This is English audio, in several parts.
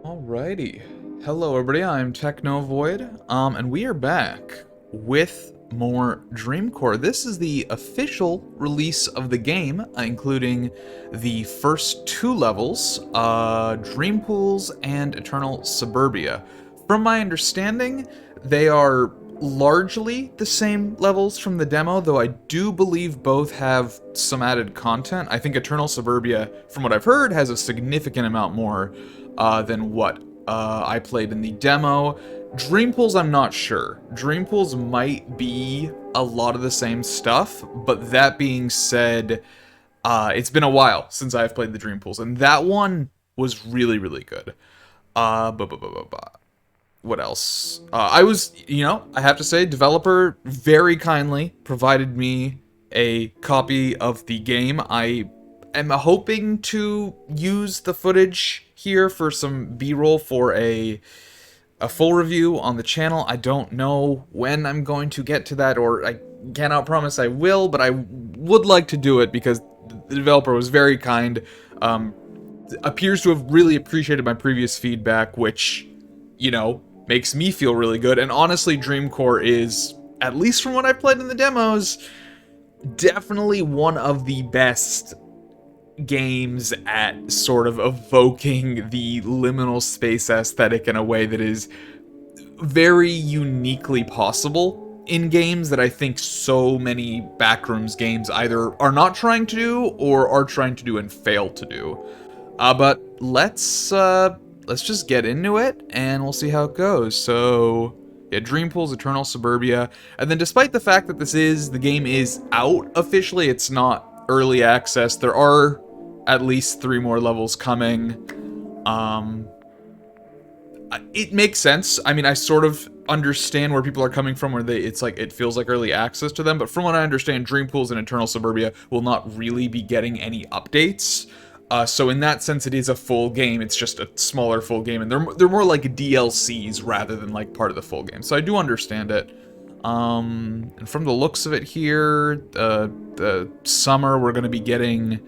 Alrighty. Hello everybody, I'm Technovoid, and we are back with more Dreamcore. This is the official release of the game, including the first two levels, Dreampools and Eternal Suburbia. From my understanding, they are largely the same levels from the demo, though I do believe both have some added content. I think Eternal Suburbia, from what I've heard, has a significant amount more than what I played in the demo. Dreampools, I'm not sure. Dreampools might be a lot of the same stuff, but that being said, it's been a while since I've played the Dreampools, and that one was really, really good. Uh, bu- bu- bu- bu- bu- what else? I was, I have to say, developer very kindly provided me a copy of the game. I am hoping to use the footage here for some B-roll for a full review on the channel. I don't know when I'm going to get to that, or I cannot promise I will, but I would like to do it because the developer was very kind. Appears to have really appreciated my previous feedback, which, makes me feel really good. And honestly, Dreamcore is, at least from what I've played in the demos, definitely one of the best games at sort of evoking the liminal space aesthetic in a way that is very uniquely possible in games that I think so many backrooms games either are not trying to do or are trying to do and fail to do. But let's just get into it and we'll see how it goes. So yeah, Dreampools, Eternal Suburbia, and then despite the fact that the game is out officially, it's not early access. There are at least 3 more levels coming. It makes sense. I mean, I sort of understand where people are coming from, where it feels like early access to them. But from what I understand, Dreampools and Eternal Suburbia will not really be getting any updates. So in that sense, it is a full game. It's just a smaller full game, and they're more like DLCs rather than like part of the full game. So I do understand it. And from the looks of it here, the summer we're gonna be getting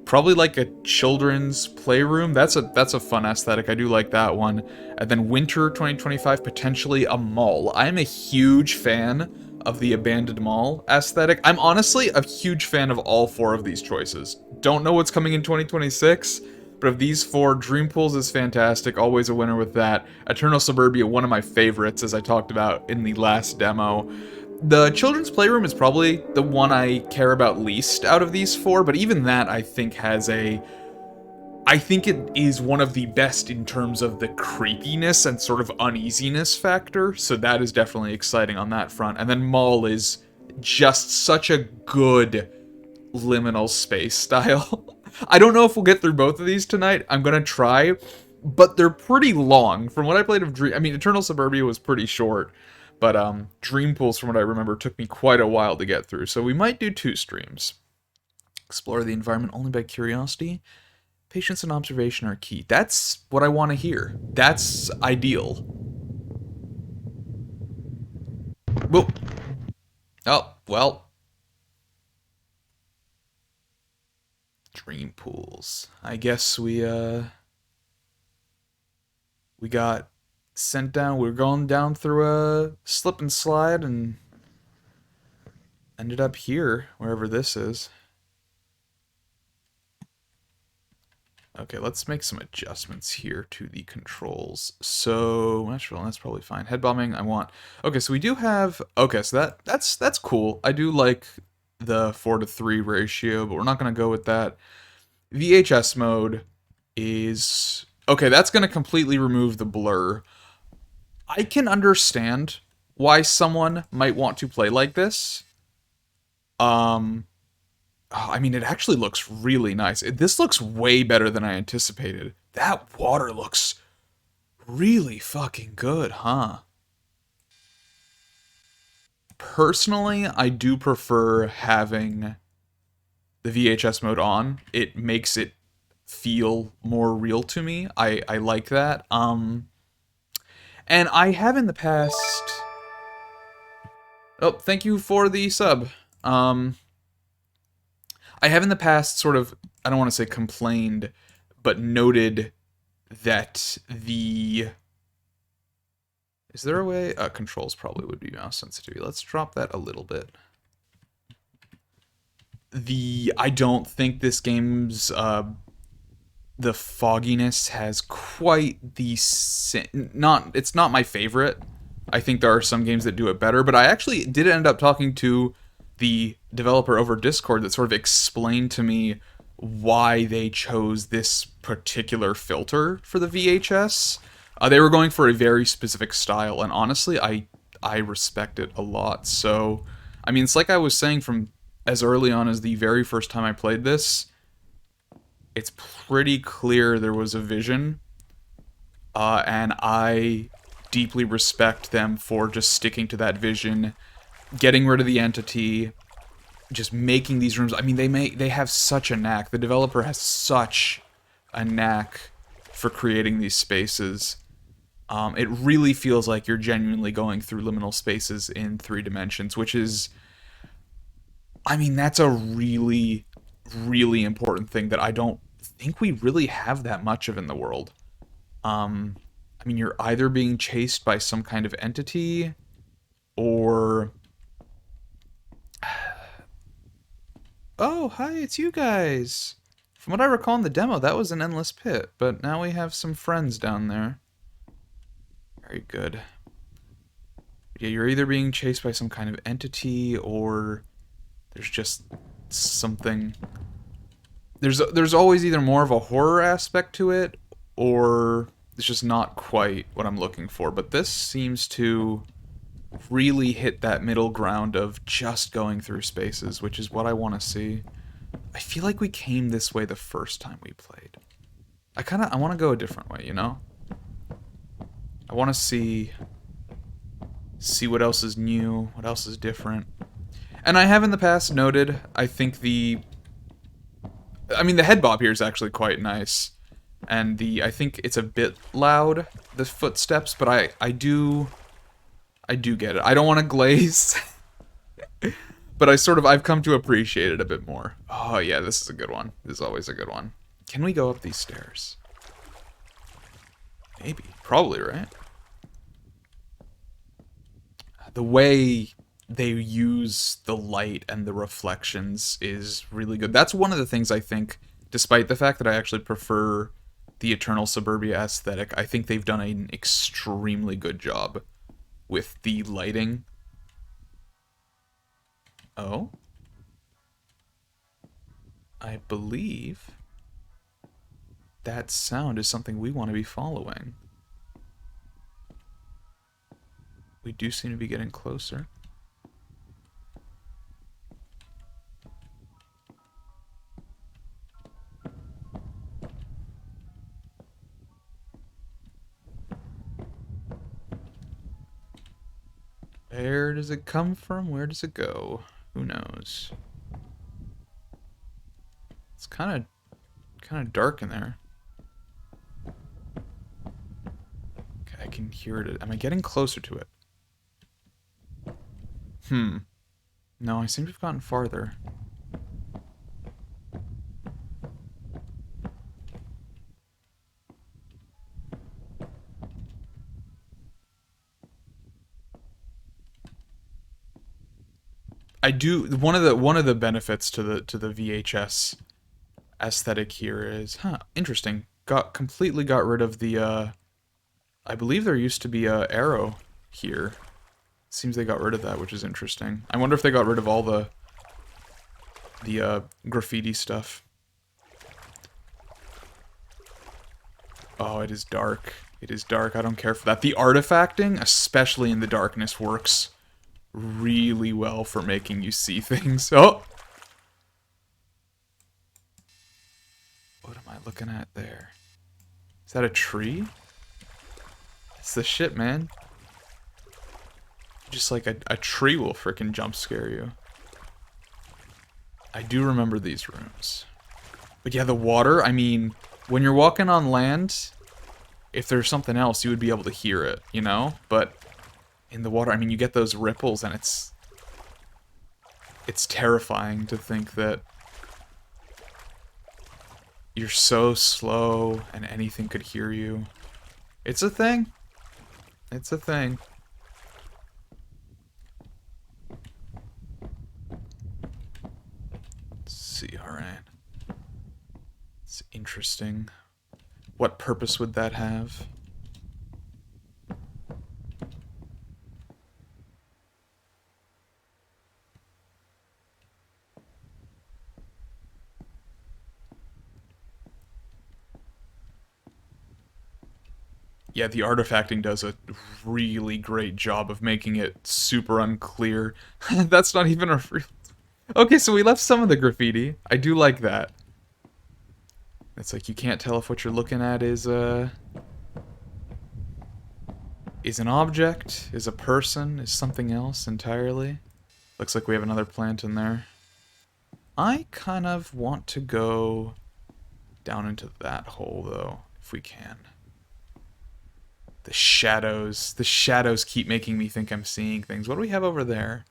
probably like a children's playroom. That's a fun aesthetic. I do like that one. And then winter 2025, potentially a mall. I'm a huge fan of the abandoned mall aesthetic. I'm honestly a huge fan of all 4 of these choices. Don't know what's coming in 2026, but of these 4, Dreampools is fantastic. Always a winner with that. Eternal Suburbia, one of my favorites, as I talked about in the last demo. The children's playroom is probably the one I care about least out of these 4, but even that I think I think it is one of the best in terms of the creepiness and sort of uneasiness factor, so that is definitely exciting on that front. And then Mall is just such a good liminal space style. I don't know if we'll get through both of these tonight. I'm gonna try, but they're pretty long. From what I played of Eternal Suburbia was pretty short, but Dreampools, from what I remember, took me quite a while to get through, so we might do 2 streams. Explore the environment only by curiosity. Patience and observation are key. That's what I want to hear. That's ideal. Whoa. Oh, well. Dreampools. I guess we got sent down. We were going down through a slip and slide and ended up here, wherever this is. Okay, let's make some adjustments here to the controls. So, that's probably fine. Head bombing, I want. Okay, so we do have. Okay, so that's cool. I do like the 4:3 ratio, but we're not gonna go with that. VHS mode is okay. That's gonna completely remove the blur. I can understand why someone might want to play like this. I mean, it actually looks really nice. This looks way better than I anticipated. That water looks really fucking good, huh? Personally, I do prefer having the VHS mode on. It makes it feel more real to me. I like that. And I have in the past. Oh, thank you for the sub. I have in the past sort of, I don't want to say complained, but noted that the... Is there a way? Controls probably would be mouse sensitivity. Let's drop that a little bit. I don't think this game's the fogginess has quite the it's not my favorite. I think there are some games that do it better, but I actually did end up talking to the developer over Discord that sort of explained to me why they chose this particular filter for the VHS. They were going for a very specific style, and honestly, I respect it a lot. So, I mean, it's like I was saying from as early on as the very first time I played this, it's pretty clear there was a vision, and I deeply respect them for just sticking to that vision, getting rid of the entity, just making these rooms. I mean, they have such a knack. The developer has such a knack for creating these spaces. It really feels like you're genuinely going through liminal spaces in 3 dimensions, which is, I mean, that's a really, really important thing that I don't think we really have that much of in the world. I mean, you're either being chased by some kind of entity, or... Oh, hi, it's you guys! From what I recall in the demo, that was an endless pit, but now we have some friends down there. Very good. Yeah, you're either being chased by some kind of entity, or there's just something... There's always either more of a horror aspect to it, or it's just not quite what I'm looking for. But this seems to really hit that middle ground of just going through spaces, which is what I want to see. I feel like we came this way the first time we played. I want to go a different way, you know? I want to see what else is new, what else is different. And I have in the past noted, I think the head bob here is actually quite nice. And I think it's a bit loud, the footsteps, but I do get it. I don't want to glaze, but I've come to appreciate it a bit more. Oh yeah, this is a good one. This is always a good one. Can we go up these stairs? Maybe. Probably, right? The way they use the light and the reflections is really good. That's one of the things I think, despite the fact that I actually prefer the Eternal Suburbia aesthetic, I think they've done an extremely good job with the lighting. Oh? I believe that sound is something we want to be following. We do seem to be getting closer. Where does it come from? Where does it go? Who knows? It's kind of dark in there. Okay, I can hear it. Am I getting closer to it? No, I seem to have gotten farther. I do one of the benefits to the VHS aesthetic here is, interesting. Completely got rid of the I believe there used to be a arrow here. Seems they got rid of that, which is interesting. I wonder if they got rid of all the graffiti stuff. Oh, it is dark. It is dark. I don't care for that. The artifacting, especially in the darkness, works really well for making you see things. Oh! What am I looking at there? Is that a tree? It's the shit, man. Just like a tree will frickin' jump scare you. I do remember these rooms. But yeah, the water, I mean, when you're walking on land, if there's something else, you would be able to hear it, you know? But in the water, I mean, you get those ripples, and it's terrifying to think that You're so slow and anything could hear you. It's a thing. It's a thing. Let's see, alright. It's interesting. What purpose would that have? Yeah, the artifacting does a really great job of making it super unclear. That's not even a real... Okay, so we left some of the graffiti. I do like that. It's like you can't tell if what you're looking at is an object, is a person, is something else entirely. Looks like we have another plant in there. I kind of want to go down into that hole, though, if we can. The shadows keep making me think I'm seeing things. What do we have over there?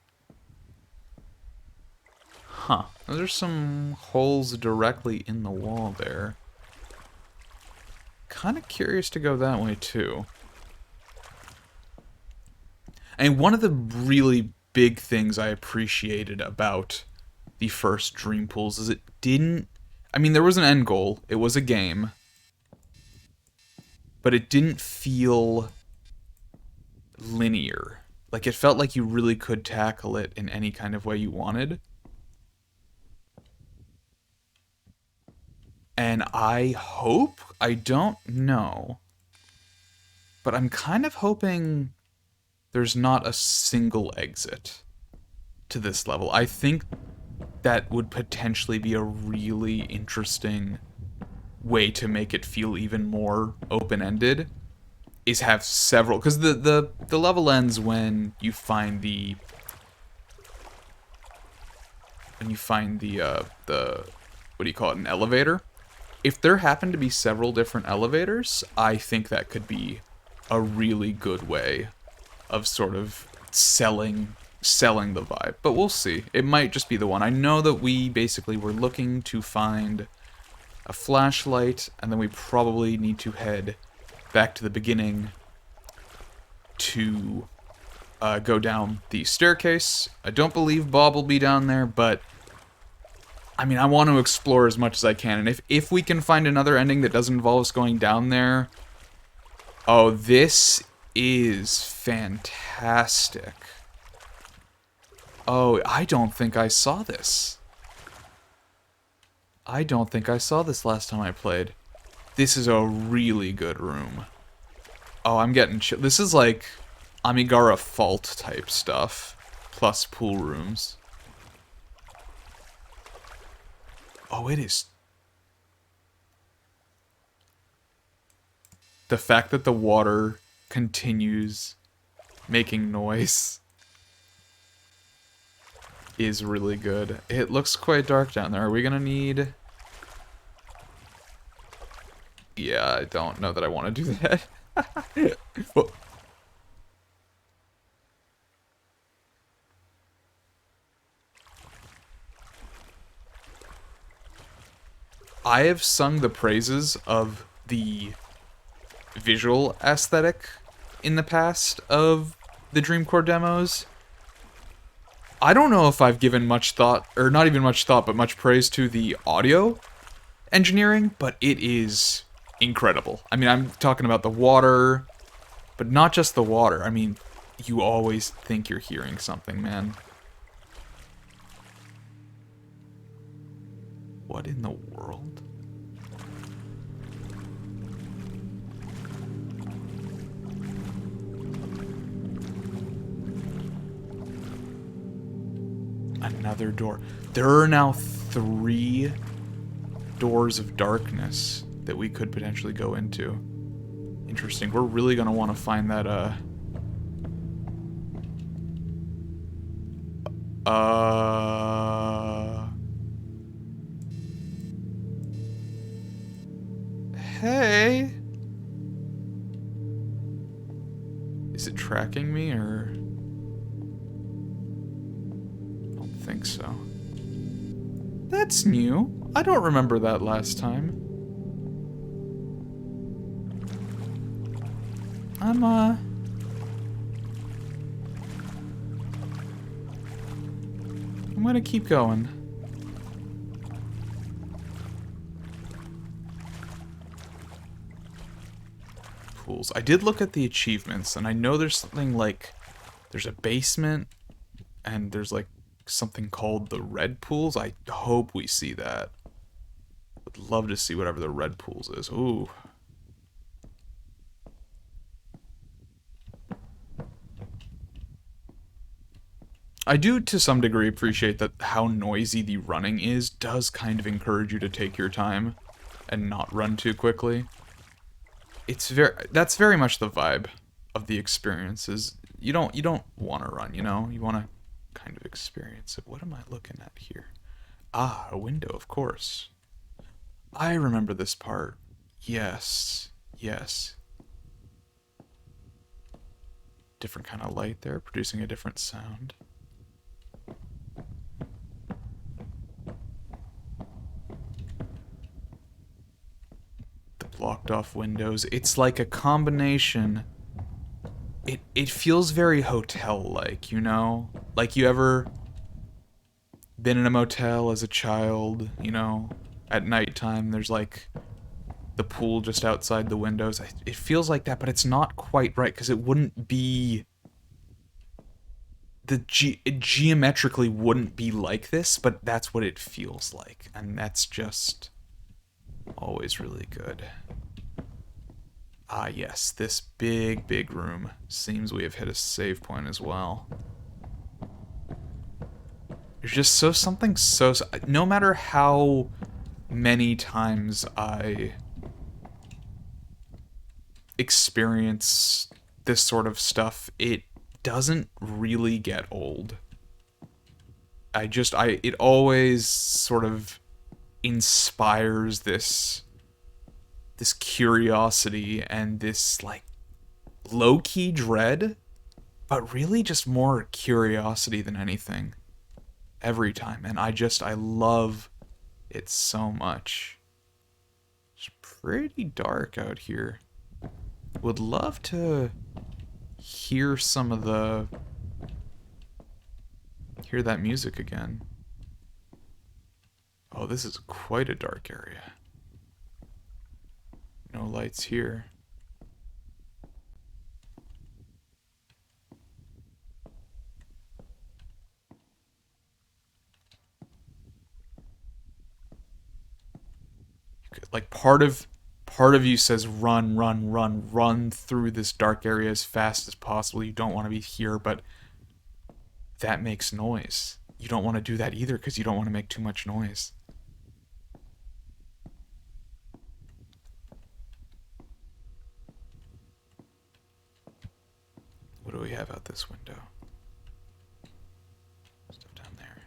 Huh. Those are some holes directly in the wall there. Kind of curious to go that way, too. And one of the really big things I appreciated about the first Dreampools is it didn't... I mean, there was an end goal. It was a game. But it didn't feel linear. Like, it felt like you really could tackle it in any kind of way you wanted. And I hope, I don't know, but I'm kind of hoping there's not a single exit to this level. I think that would potentially be a really interesting way to make it feel even more open-ended, is have several, because the level ends when you find the what do you call it, an elevator. If there happen to be several different elevators, I think that could be a really good way of sort of selling the vibe. But we'll see. It might just be the one. I know that we basically were looking to find a flashlight, and then we probably need to head back to the beginning to go down the staircase. I don't believe Bob will be down there, but I mean, I want to explore as much as I can, and if we can find another ending that doesn't involve us going down there, oh, this is fantastic. Oh, I don't think I saw this. I don't think I saw this last time I played. This is a really good room. Oh, I'm getting chill. This is like Amigara Fault type stuff, plus pool rooms. Oh, it is. The fact that the water continues making noise is really good. It looks quite dark down there. Are we gonna need... Yeah, I don't know that I want to do that. Well, I have sung the praises of the visual aesthetic in the past of the Dreamcore demos. I don't know if I've given much thought, or not even much thought, but much praise to the audio engineering, but it is incredible. I mean, I'm talking about the water, but not just the water. I mean, you always think you're hearing something, man. What in the world? Another door. There are now 3 doors of darkness that we could potentially go into. Interesting. We're really gonna want to find that, Hey! Is it tracking me, or... I don't think so. That's new. I don't remember that last time. I'm gonna keep going. Pools. I did look at the achievements, and I know there's something like... There's a basement, and there's like something called the red pools. I hope we see that. Would love to see whatever the red pools is. Ooh. I do, to some degree, appreciate that how noisy the running is does kind of encourage you to take your time and not run too quickly. That's very much the vibe of the experiences. You don't want to run, you know? You want to kind of experience it. What am I looking at here? Ah, a window, of course. I remember this part. Yes. Yes. Different kind of light there, producing a different sound. The blocked off windows. It's like a combination. It feels very hotel-like, you know? Like you ever been in a motel as a child, you know? At nighttime, there's like the pool just outside the windows. It feels like that, but it's not quite right, because it wouldn't be... It geometrically wouldn't be like this, but that's what it feels like. And that's just always really good. Ah, yes, this big room. Seems we have hit a save point as well. There's just something so... No matter how many times I experience this sort of stuff, it doesn't really get old. It always sort of inspires this curiosity and this, like, low-key dread, but really just more curiosity than anything every time. And I love it so much. It's pretty dark out here. Would love to hear some of the... Hear that music again. Oh, this is quite a dark area. No lights here. Like part of you says run through this dark area as fast as possible. You don't want to be here, but that makes noise. You don't want to do that either because you don't want to make too much noise. What do we have out this window? Stuff down there.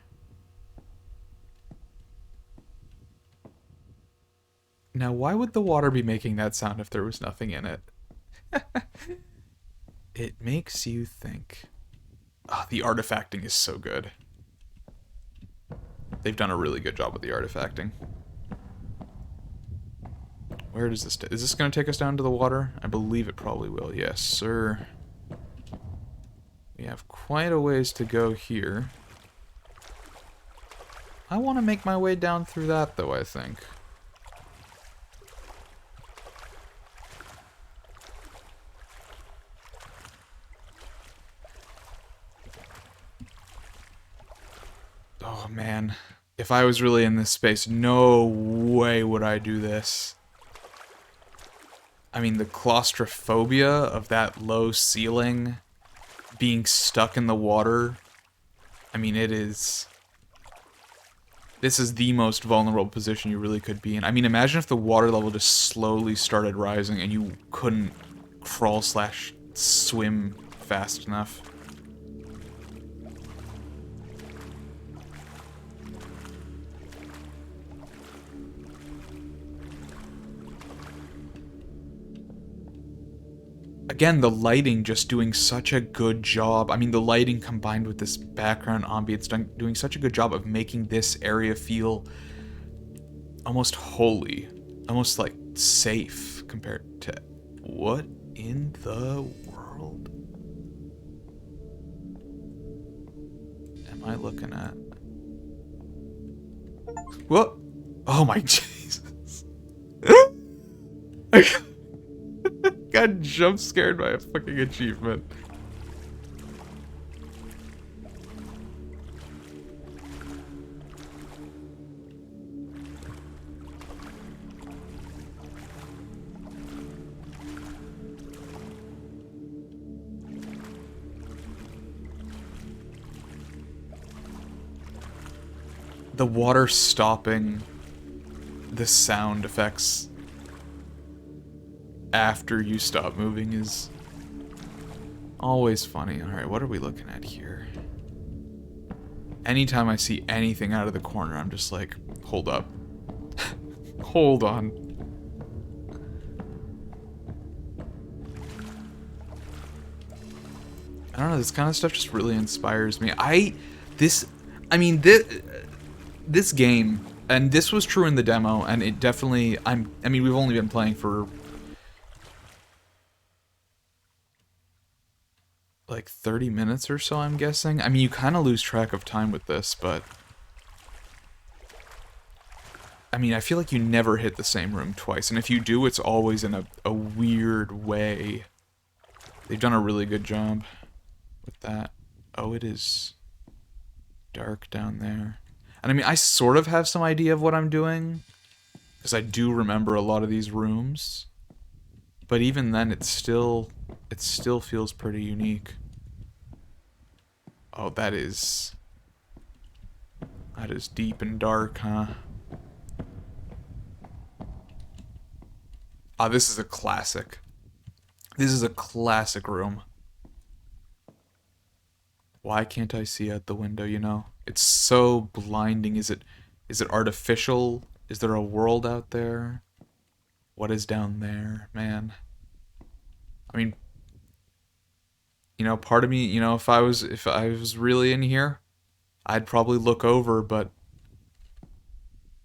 Now, why would the water be making that sound if there was nothing in it? It makes you think. Oh, the artifacting is so good. They've done a really good job with the artifacting. Where does this... Is this going to take us down to the water? I believe it probably will. Yes, sir. We have quite a ways to go here. I want to make my way down through that, though, I think. Oh, man. If I was really in this space, no way would I do this. I mean, the claustrophobia of that low ceiling, being stuck in the water. I mean, it is... This is the most vulnerable position you really could be in. I mean, imagine if the water level just slowly started rising and you couldn't crawl/swim fast enough. Again, the lighting just doing such a good job. I mean, the lighting combined with this background ambience doing such a good job of making this area feel almost holy, almost like safe compared to... What in the world am I looking at? What? Oh my Jesus. I got jump scared by a fucking achievement. The water stopping the sound effects after you stop moving is always funny. Alright, what are we looking at here? Anytime I see anything out of the corner, I'm just like, hold up. Hold on. I don't know, this kind of stuff just really inspires me. This game, and this was true in the demo, and it definitely, we've only been playing for like 30 minutes or so, I'm guessing. I mean, you kind of lose track of time with this, but I mean, I feel like you never hit the same room twice, and if you do, it's always in a weird way. They've done a really good job with that. Oh, it is dark down there. And I mean, I sort of have some idea of what I'm doing, because I do remember a lot of these rooms. But even then, it still feels pretty unique. Oh, that is deep and dark, huh? Ah, this is a classic. This is a classic room. Why can't I see out the window, you know? It's so blinding. Is it artificial? Is there a world out there? What is down there, man? I mean, you know, part of me, you know, if I was really in here, I'd probably look over, but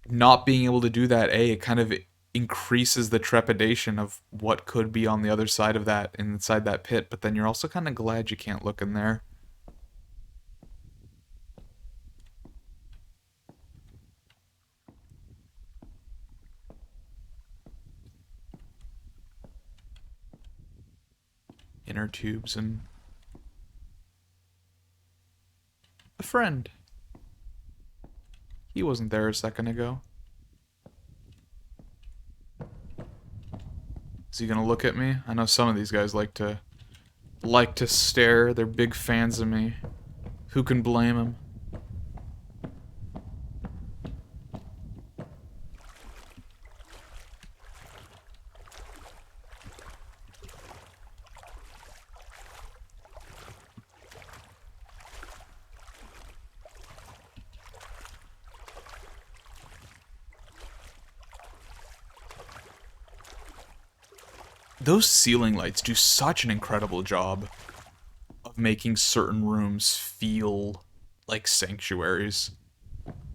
not being able to do that, it kind of increases the trepidation of what could be on the other side of that, inside that pit, but then you're also kind of glad you can't look in there. Inner tubes and a friend. He wasn't there a second ago. Is he gonna look at me? I know some of these guys like to stare. They're big fans of me. Who can blame him? Those ceiling lights do such an incredible job of making certain rooms feel like sanctuaries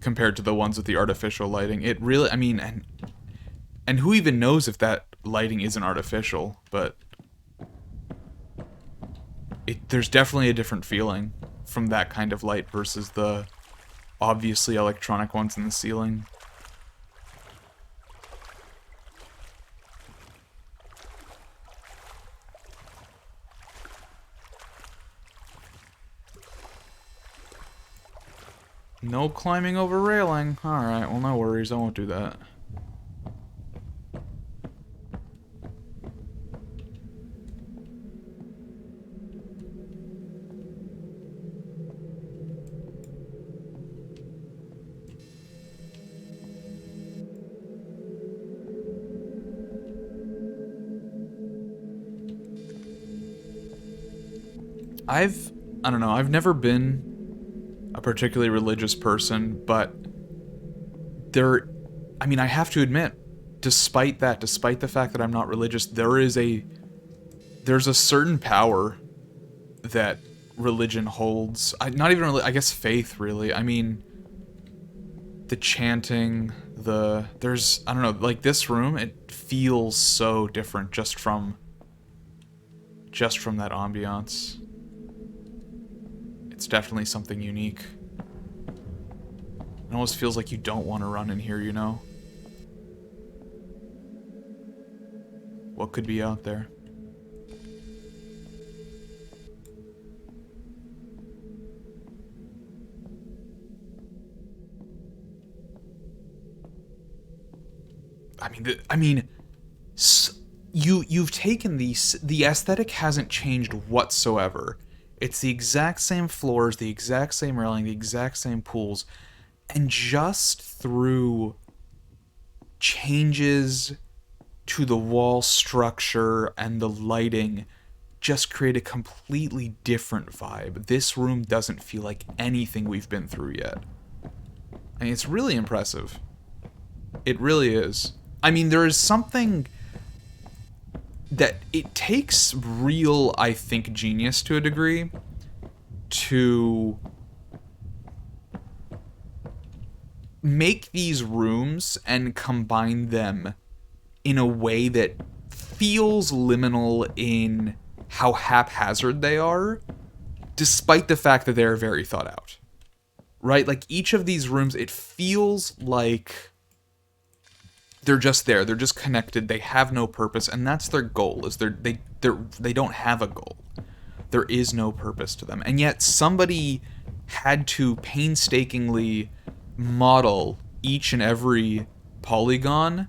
compared to the ones with the artificial lighting. It really, I mean, and who even knows if that lighting isn't artificial, but there's definitely a different feeling from that kind of light versus the obviously electronic ones in the ceiling. No climbing over railing. Alright, well, no worries. I won't do that. I don't know, I've never been a particularly religious person, but I mean, I have to admit, despite the fact that I'm not religious, there's a certain power that religion holds. Not even I guess faith, really. I mean, the chanting, I don't know, like this room, it feels so different just from just from that ambiance. It's definitely something unique. It almost feels like you don't want to run in here, you know? What could be out there? You've taken the aesthetic hasn't changed whatsoever. It's the exact same floors, the exact same railing, the exact same pools, and just through changes to the wall structure and the lighting just create a completely different vibe. This room doesn't feel like anything we've been through yet. I mean, it's really impressive. It really is. I mean, there is something that it takes real, I think, genius to a degree to make these rooms and combine them in a way that feels liminal in how haphazard they are, despite the fact that they're very thought out. Right? Like, each of these rooms, it feels like they're just there. They're just connected. They have no purpose, and that's their goal. Is they don't have a goal. There is no purpose to them, and yet somebody had to painstakingly model each and every polygon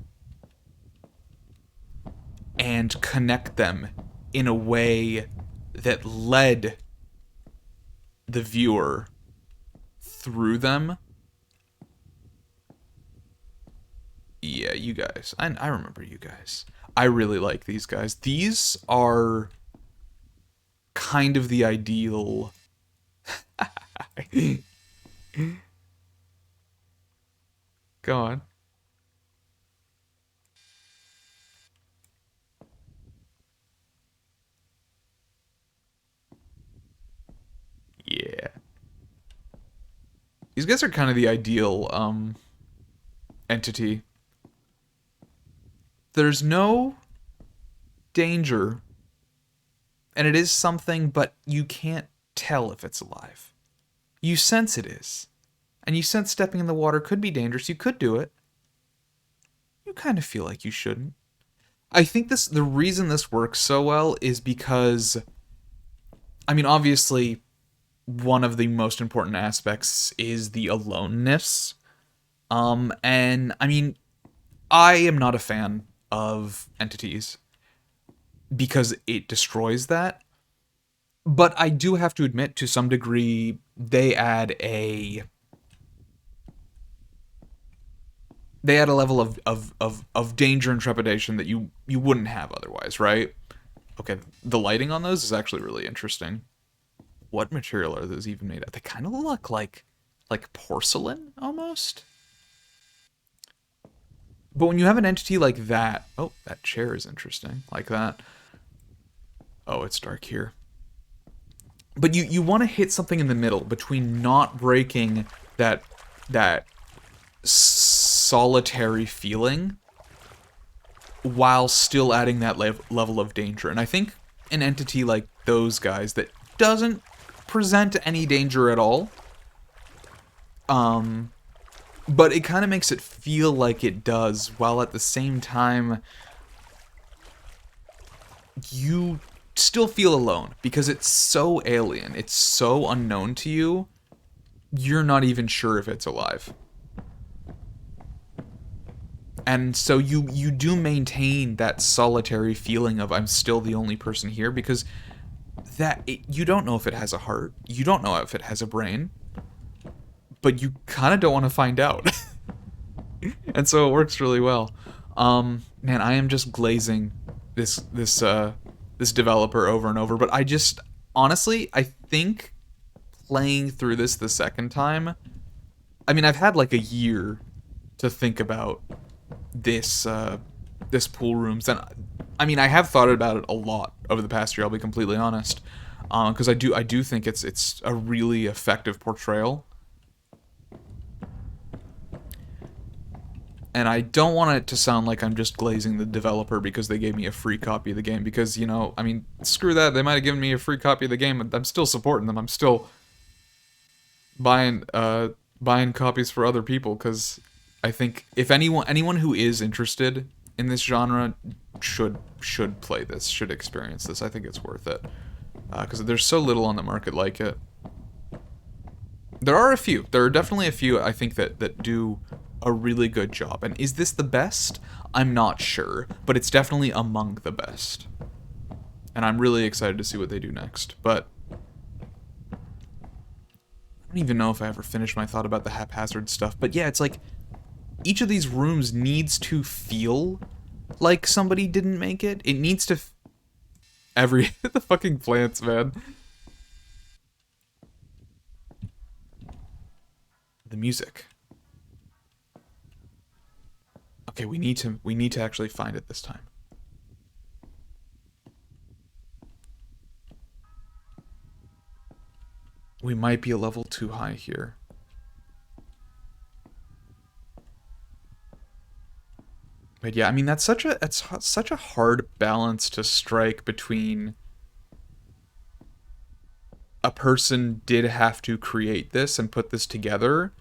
and connect them in a way that led the viewer through them. Yeah, you guys. I remember you guys. I really like these guys. These are kind of the ideal... Go on. Yeah. These guys are kind of the ideal, entity. There's no danger, and it is something, but you can't tell if it's alive. You sense it is. And you sense stepping in the water could be dangerous. You could do it. You kind of feel like you shouldn't. I think the reason this works so well is because, I mean, obviously, one of the most important aspects is the aloneness. And, I mean, I am not a fan of entities because it destroys that. But I do have to admit, to some degree, they add a level of danger and trepidation that you wouldn't have otherwise, right? Okay, the lighting on those is actually really interesting. What material are those even made of? They kind of look like porcelain, almost. But when you have an entity like that... Oh, that chair is interesting. Like that. Oh, it's dark here. But you want to hit something in the middle between not breaking that solitary feeling while still adding that level of danger. And I think an entity like those guys that doesn't present any danger at all, but it kind of makes it feel like it does, while at the same time you still feel alone because it's so alien, it's so unknown to you, you're not even sure if it's alive. And so you do maintain that solitary feeling of I'm still the only person here, because you don't know if it has a heart, you don't know if it has a brain, but you kind of don't want to find out. And so it works really well. Man, I am just glazing this developer over and over, but I just honestly, I think playing through this the second time, I mean, I've had like a year to think about this pool rooms, and I mean, I have thought about it a lot over the past year, I'll be completely honest, because I do think it's a really effective portrayal. And I don't want it to sound like I'm just glazing the developer because they gave me a free copy of the game. Because, you know, I mean, screw that. They might have given me a free copy of the game. I'm still supporting them. I'm still buying buying copies for other people. Because I think if anyone who is interested in this genre should play this, should experience this. I think it's worth it. Because there's so little on the market like it. There are a few. There are definitely a few, I think, that do a really good job. And is this the best? I'm not sure, but it's definitely among the best. And I'm really excited to see what they do next. But I don't even know if I ever finished my thought about the haphazard stuff. But yeah, it's like each of these rooms needs to feel like somebody didn't make it. It needs to... the fucking plants, man. The music. Okay, we need to actually find it this time. We might be a level too high here. But yeah, I mean that's such a hard balance to strike between a person did have to create this and put this together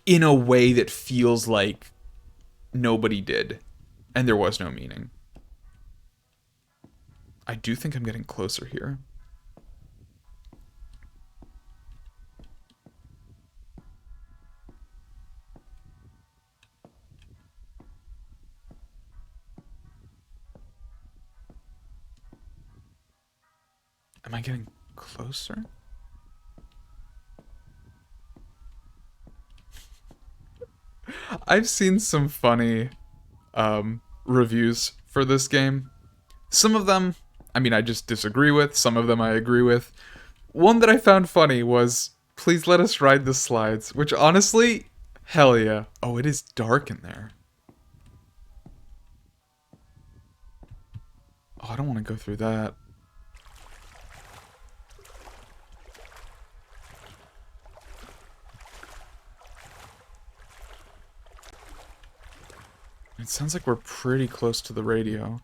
in a way that feels like nobody did and there was no meaning. I do think I'm getting closer here. Am I getting closer? I've seen some funny reviews for this game. Some of them, I mean, I just disagree with. Some of them I agree with. One that I found funny was, please let us ride the slides. Which honestly, hell yeah. Oh, it is dark in there. Oh, I don't want to go through that. It sounds like we're pretty close to the radio.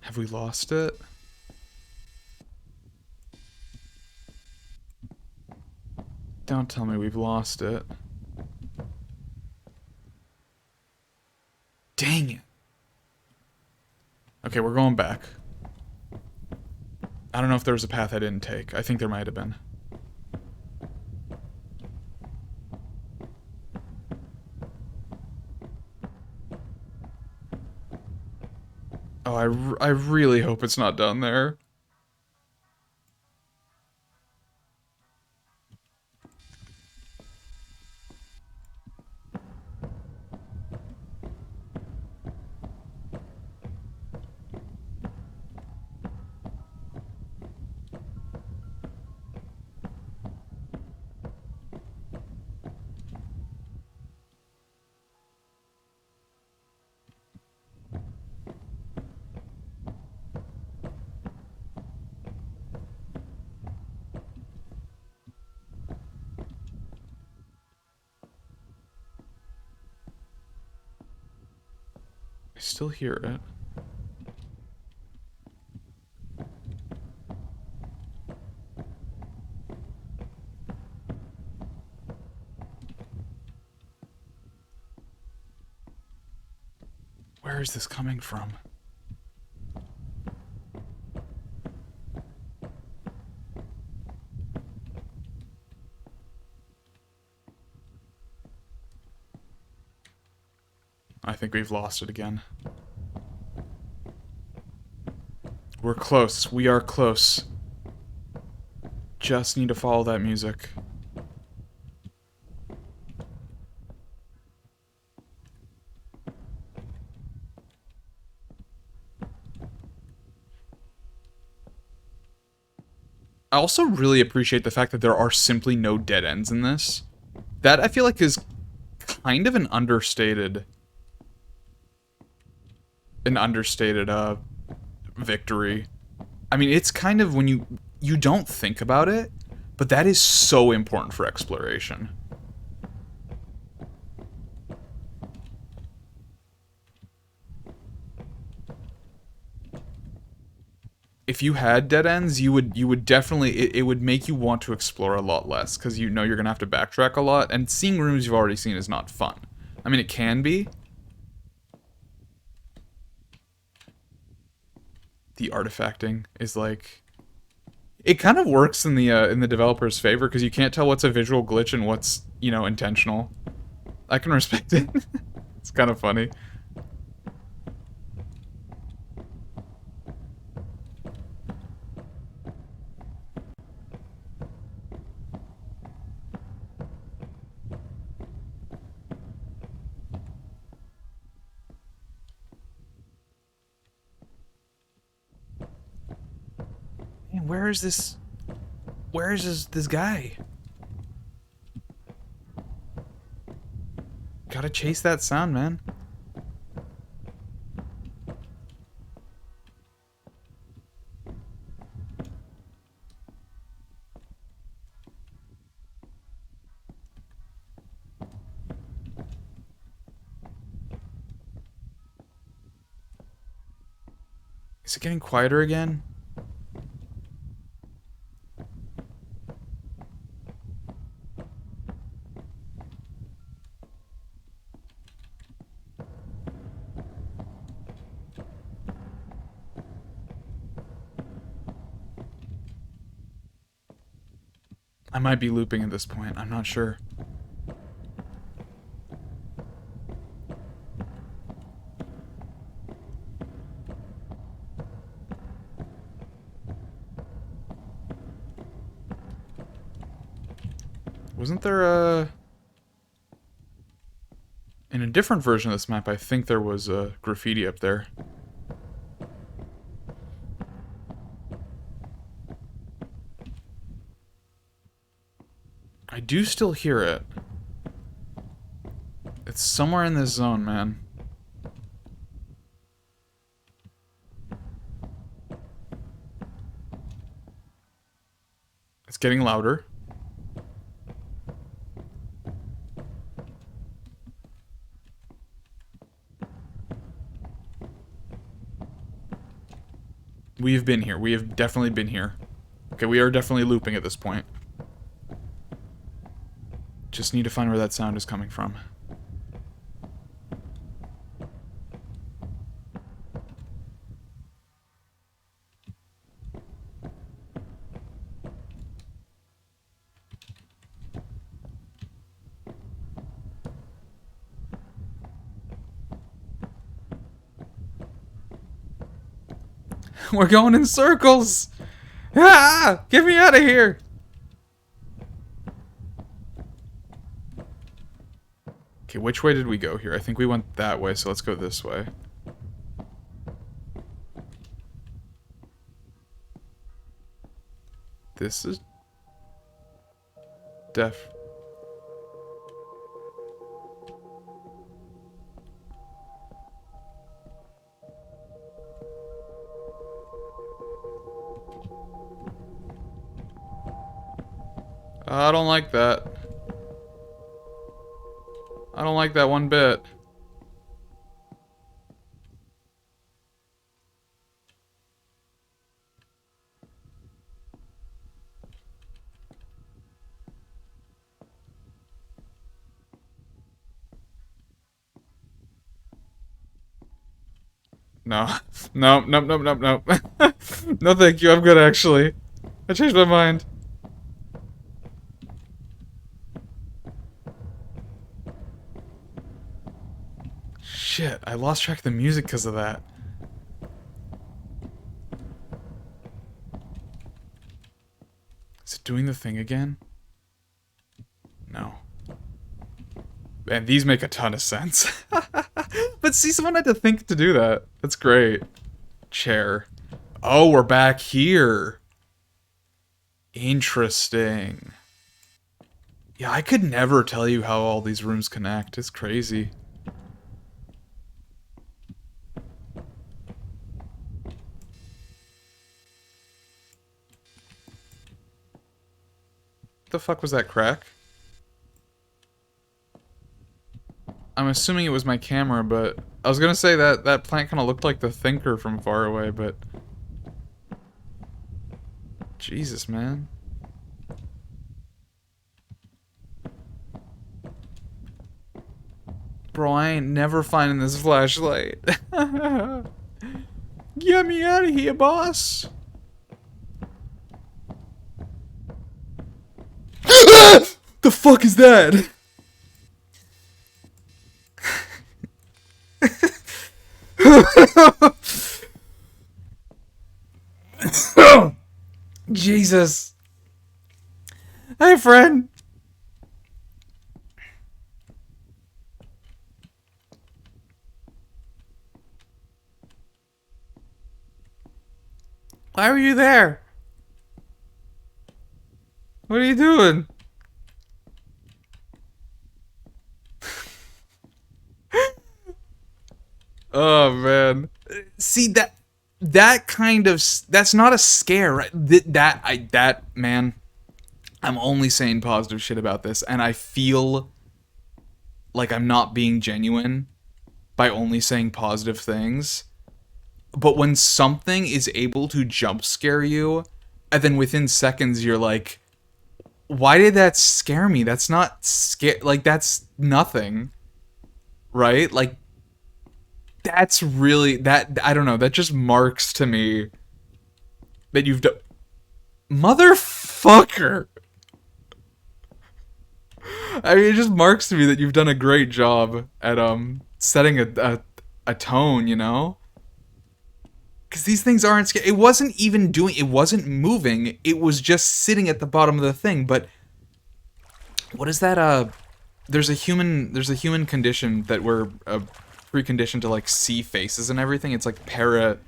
Have we lost it? Don't tell me we've lost it. Dang it. Okay, we're going back. I don't know if there was a path I didn't take. I think there might have been. Oh, I really hope it's not down there. I still hear it. Where is this coming from? I think we've lost it again. We're close. We are close. Just need to follow that music. I also really appreciate the fact that there are simply no dead ends in this. That, I feel like, is kind of an understated an understated victory. I mean, it's kind of when you don't think about it, but that is so important for exploration. If you had dead ends, you would definitely it would make you want to explore a lot less because you know you're gonna have to backtrack a lot, and seeing rooms you've already seen is not fun. I mean, it can be. The artifacting is like it kind of works in the developer's favor because you can't tell what's a visual glitch and what's intentional. I can respect it. It's kind of funny. Man, where is this? Where is this guy? Gotta chase that sound, man. Is it getting quieter again? I might be looping at this point. I'm not sure. Wasn't there a... In a different version of this map, I think there was a graffiti up there. I do still hear it. It's somewhere in this zone, man. It's getting louder. We've been here. We have definitely been here. Okay, we are definitely looping at this point. Just need to find where that sound is coming from. We're going in circles! Ah! Get me out of here! Okay, which way did we go here? I think we went that way, so let's go this way. This is... Def... I don't like that. I don't like that one bit. No. No, nope, nope, nope, nope. No thank you, I'm good actually. I changed my mind. Shit, I lost track of the music because of that. Is it doing the thing again? No. Man, these make a ton of sense. But see, someone had to think to do that. That's great. Chair. Oh, we're back here. Interesting. Yeah, I could never tell you how all these rooms connect. It's crazy. The fuck was that crack? I'm assuming it was my camera, but I was gonna say that that plant kind of looked like the Thinker from far away, but Jesus, man. Bro, I ain't never finding this flashlight. Get me out of here, boss. The fuck is that? Jesus. Hey, friend. Why were you there? What are you doing? Oh man. See that kind of that's not a scare, right? That man. I'm only saying positive shit about this, and I feel like I'm not being genuine by only saying positive things. But when something is able to jump scare you, and then within seconds you're like, why did that scare me? That's not scare, like that's nothing. Right? Like that's really that I don't know, that just marks to me that you've done motherfucker. I mean, it just marks to me that you've done a great job at setting a tone, you know? Because these things aren't scary. It wasn't even doing, it wasn't moving. It was just sitting at the bottom of the thing. But what is that? There's a human condition that we're preconditioned to like see faces and everything. It's like oh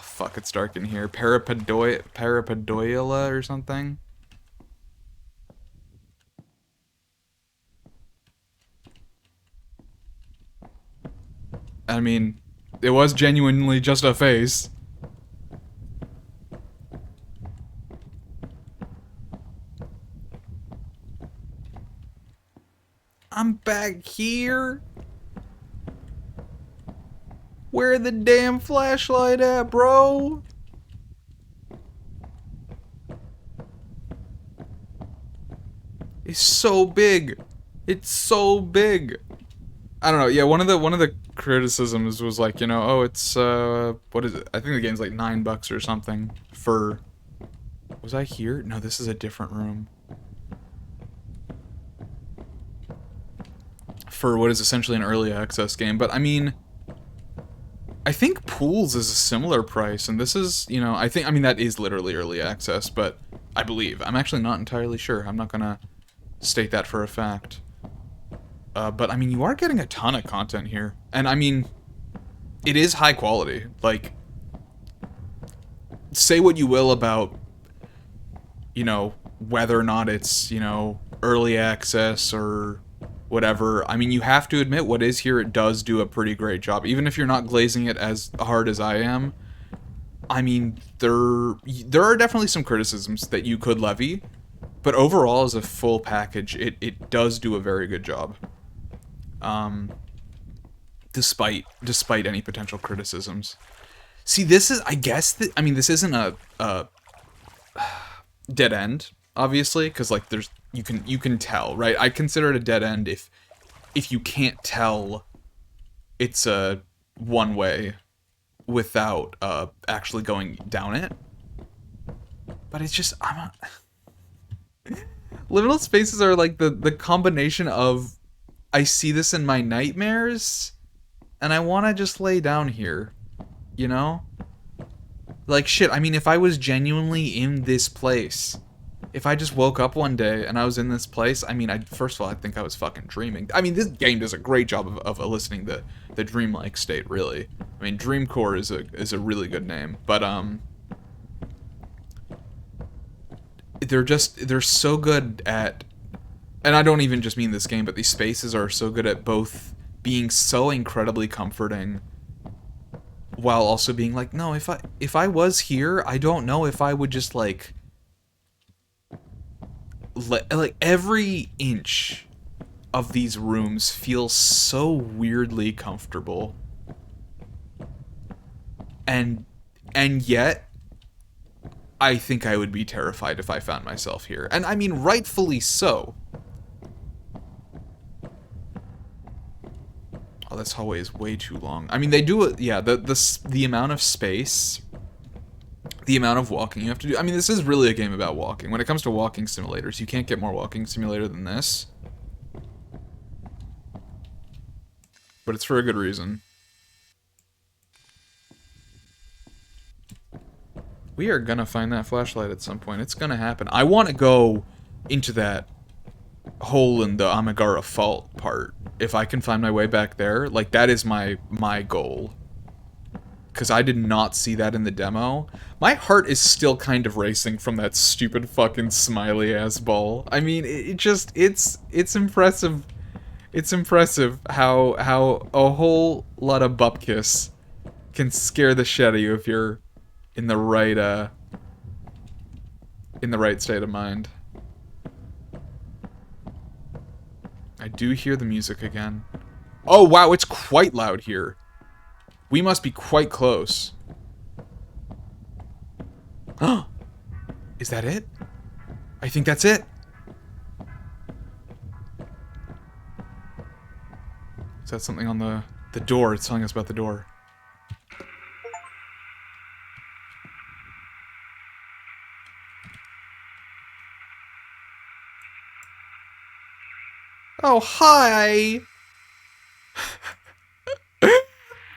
fuck, it's dark in here. Parapadoila or something. I mean, it was genuinely just a face. I'm back here. Where the damn flashlight at, bro? It's so big. It's so big. I don't know. Yeah, one of the criticisms was like, you know, oh, it's what is it? I think the game's like $9 or something for. Was I here? No, this is a different room. For what is essentially an early access game, but I mean, I think Pools is a similar price, and this is, you know, I mean that is literally early access, but I believe. I'm actually not entirely sure. I'm not gonna state that for a fact. But I mean, you are getting a ton of content here. And I mean, it is high quality. Like, say what you will about, you know, whether or not it's, you know, early access or whatever. I mean, you have to admit what is here, it does do a pretty great job. Even if you're not glazing it as hard as I am. I mean, there are definitely some criticisms that you could levy. But overall, as a full package, it does do a very good job. Despite any potential criticisms. See, this is, I guess, I mean, this isn't a dead end, obviously, because like you can tell, right? I consider it a dead end if you can't tell it's a one way without actually going down it. But it's just liminal spaces are like the combination of I see this in my nightmares, and I want to just lay down here, you know? Like, shit, I mean, if I was genuinely in this place, if I just woke up one day and I was in this place, I mean, first of all, I think I was fucking dreaming. I mean, this game does a great job of eliciting the dreamlike state, really. I mean, Dreamcore is a really good name, but, they're so good at, and I don't even just mean this game, but these spaces are so good at both being so incredibly comforting while also being like, no, if I was here, I don't know if I would just like like every inch of these rooms feels so weirdly comfortable. And yet I think I would be terrified if I found myself here. And I mean, rightfully so. Oh, this hallway is way too long. I mean, they do it, yeah, the amount of space, the amount of walking you have to do. I mean, this is really a game about walking. When it comes to walking simulators, you can't get more walking simulator than this. But it's for a good reason. We are gonna find that flashlight at some point. It's gonna happen. I want to go into that hole in the Amigara Fault part. If I can find my way back there, like, that is my goal. Because I did not see that in the demo. My heart is still kind of racing from that stupid fucking smiley-ass ball. I mean, it's impressive. It's impressive how a whole lot of bupkis can scare the shit out of you if you're in the right state of mind. I do hear the music again. Oh wow, it's quite loud here. We must be quite close. Huh? Is that it? I think that's it. Is that something on the door? It's telling us about the door. Oh, hi!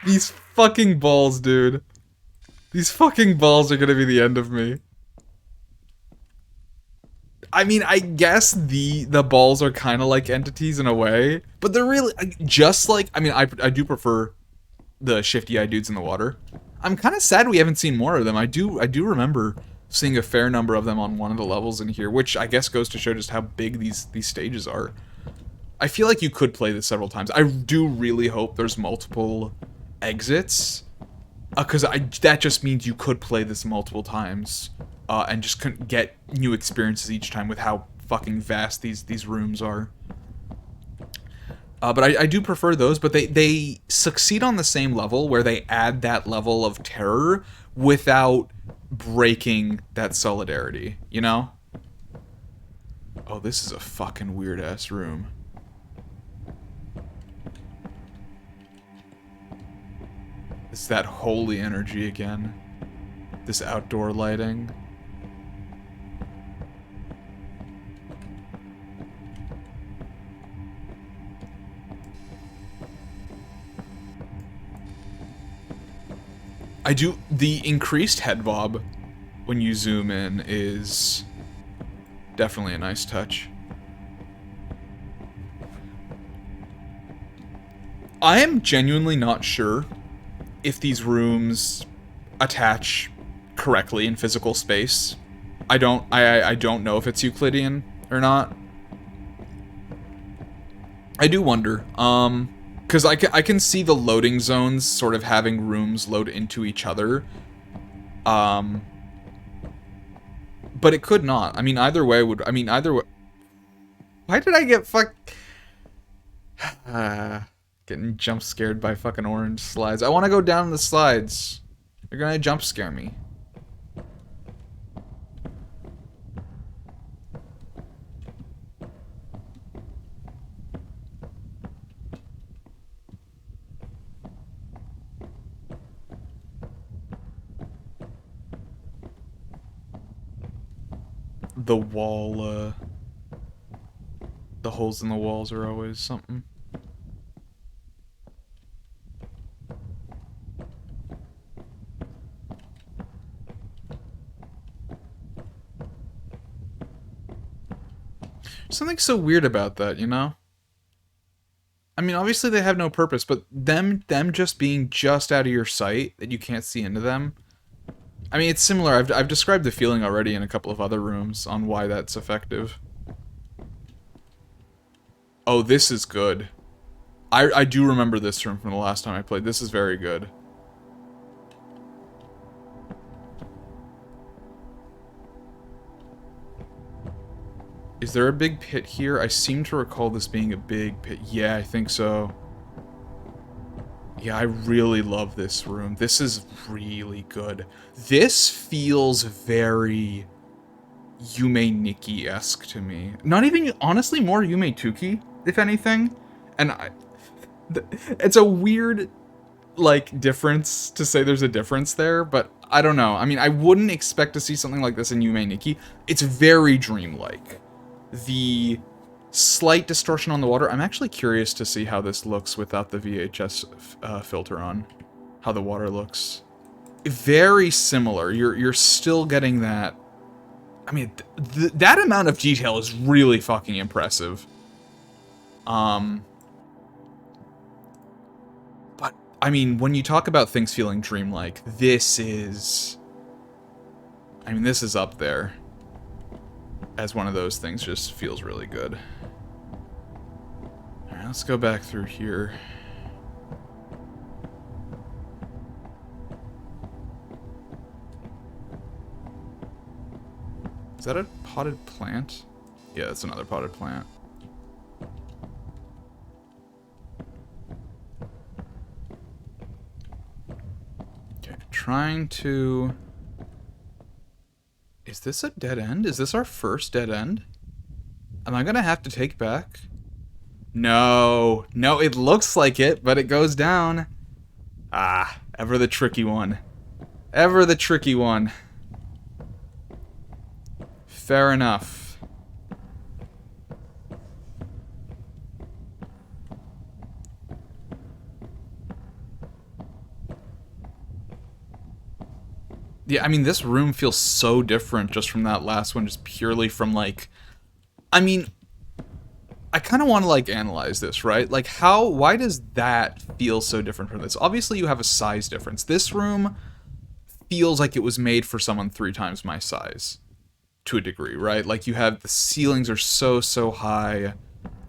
These fucking balls, dude. These fucking balls are gonna be the end of me. I mean, I guess the balls are kind of like entities in a way, but they're really just like, I mean, I do prefer the shifty-eyed dudes in the water. I'm kind of sad we haven't seen more of them. I do remember seeing a fair number of them on one of the levels in here, which I guess goes to show just how big these stages are. I feel like you could play this several times. I do really hope there's multiple exits, because that just means you could play this multiple times, and just couldn't get new experiences each time with how fucking vast these rooms are. But I do prefer those, but they succeed on the same level where they add that level of terror without breaking that solidarity, you know? Oh, this is a fucking weird-ass room. It's that holy energy again. This outdoor lighting. The increased head bob when you zoom in is definitely a nice touch. I am genuinely not sure if these rooms attach correctly in physical space. I don't know if it's Euclidean or not. I do wonder, because I can see the loading zones sort of having rooms load into each other, but it could not. I mean, either way would. I mean, either way. Why did I get getting jump scared by fucking orange slides? I want to go down the slides. They're gonna jump scare me. The wall, the holes in the walls are always something. Something so weird about that, you know? I mean, obviously they have no purpose, but them just being just out of your sight, that you can't see into them. I mean, it's similar. I've described the feeling already in a couple of other rooms on why that's effective. Oh, this is good. I do remember this room from the last time I played. This is very good. Is there a big pit here? I seem to recall this being a big pit. Yeah, I think so. Yeah, I really love this room. This is really good. This feels very Yume Nikki-esque to me. Not even, honestly, more Yume Tuki, if anything. And it's a weird, like, difference to say there's a difference there, but I don't know. I mean, I wouldn't expect to see something like this in Yume Nikki. It's very dreamlike. The slight distortion on the water. I'm actually curious to see how this looks without the VHS filter on. How the water looks. Very similar. You're still getting that. I mean, that amount of detail is really fucking impressive. But I mean, when you talk about things feeling dreamlike, this is. I mean, this is up there. As one of those things just feels really good. Alright, let's go back through here. Is that a potted plant? Yeah, that's another potted plant. Okay, trying to... Is this a dead end? Is this our first dead end? Am I gonna have to take back? No. No, it looks like it, but it goes down. Ah, ever the tricky one. Ever the tricky one. Fair enough. Yeah, I mean, this room feels so different just from that last one, just purely from, like... I mean, I kind of want to, like, analyze this, right? Like, why does that feel so different from this? Obviously, you have a size difference. This room feels like it was made for someone 3 times my size. To a degree, right? Like, you have, the ceilings are so high.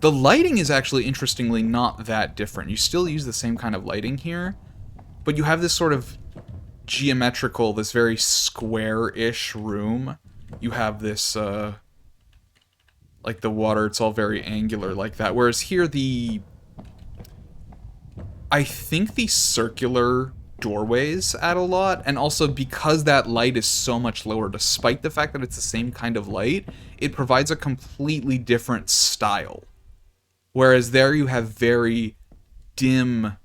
The lighting is actually, interestingly, not that different. You still use the same kind of lighting here, but you have this sort of geometrical, this very square-ish room. You have this, like, the water, it's all very angular like that. Whereas here, I think the circular doorways add a lot, and also because that light is so much lower, despite the fact that it's the same kind of light, it provides a completely different style. Whereas there you have very dim,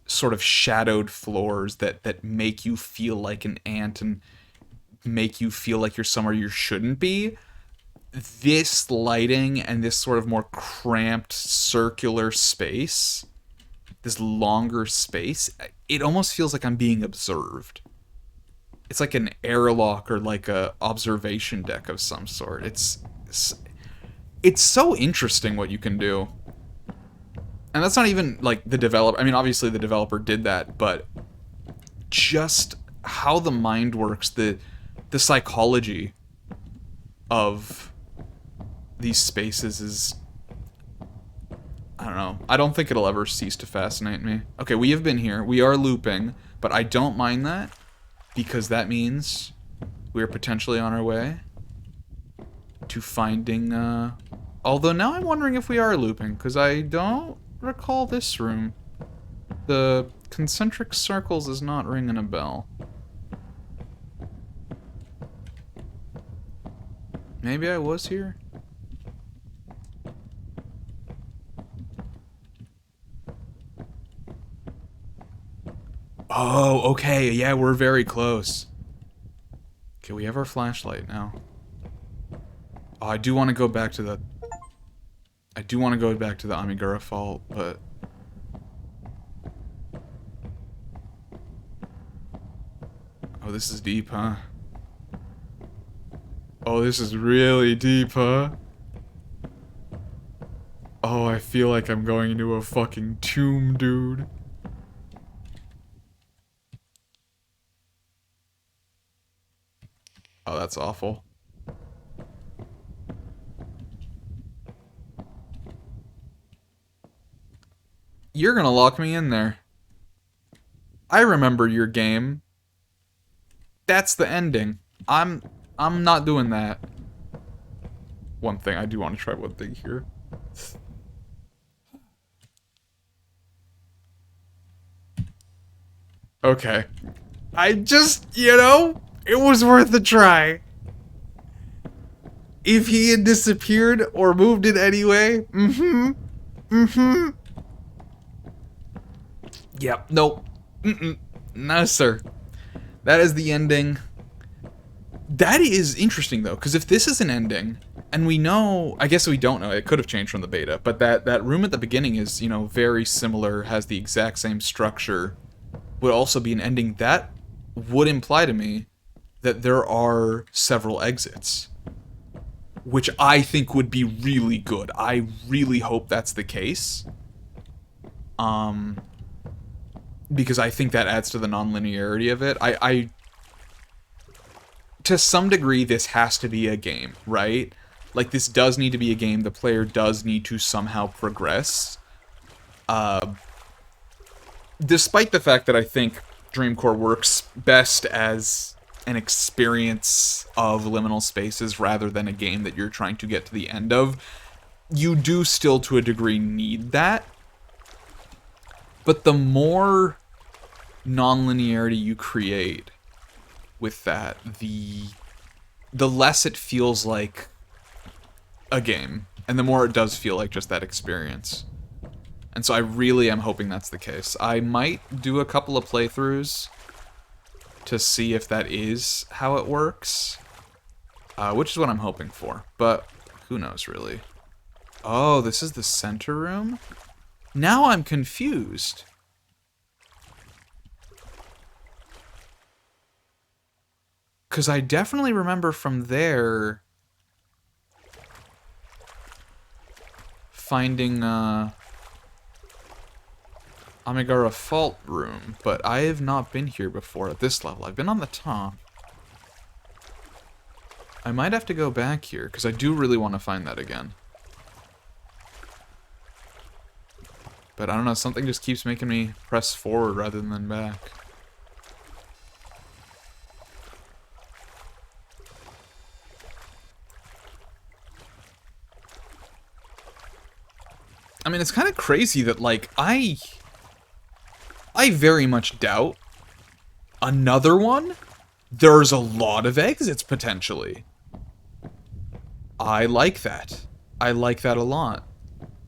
sort of shadowed floors that make you feel like an ant and make you feel like you're somewhere you shouldn't be. This lighting and this sort of more cramped circular space, this longer space, it almost feels like I'm being observed. It's like an airlock or like a observation deck of some sort. It's so interesting what you can do. And that's not even like the developer. I mean, obviously the developer did that, but just how the mind works, the psychology of these spaces is, I don't know. I don't think it'll ever cease to fascinate me. Okay, we have been here. We are looping, but I don't mind that because that means we are potentially on our way to finding, although now I'm wondering if we are looping, because I don't recall this room. The concentric circles is not ringing a bell. Maybe I was here? Oh, okay, yeah, we're very close. Okay, we have our flashlight now. Oh, I do want to go back to the... I do want to go back to the Amigura Fault, but... Oh, this is deep, huh? Oh, this is really deep, huh? Oh, I feel like I'm going into a fucking tomb, dude. Oh, that's awful. You're gonna lock me in there. I remember your game. That's the ending. I'm not doing that. one thing. I do want to try one thing here. Okay. I just, you know, it was worth a try. If he had disappeared or moved in any way, Yep, nope. No, sir. That is the ending. That is interesting, though, because if this is an ending, and we know, I guess we don't know, it could have changed from the beta, but that room at the beginning is, you know, very similar, has the exact same structure, would also be an ending, that would imply to me that there are several exits, which I think would be really good. I really hope that's the case. Because I think that adds to the non-linearity of it. I to some degree, this has to be a game, right? Like, this does need to be a game. The player does need to somehow progress. Despite the fact that I think Dreamcore works best as an experience of liminal spaces rather than a game that you're trying to get to the end of, you do still, to a degree, need that. But the more non-linearity you create with that, the less it feels like a game, and the more it does feel like just that experience. And so I really am hoping that's the case. I might do a couple of playthroughs to see if that is how it works, which is what I'm hoping for, but who knows, really. Oh, this is the center room? Now I'm confused. Because I definitely remember from there finding Amigara Fault Room, but I have not been here before at this level. I've been on the top. I might have to go back here, because I do really want to find that again. But I don't know, something just keeps making me press forward rather than back. I mean, it's kind of crazy that, like, I very much doubt another one. There's a lot of exits, potentially. I like that. I like that a lot.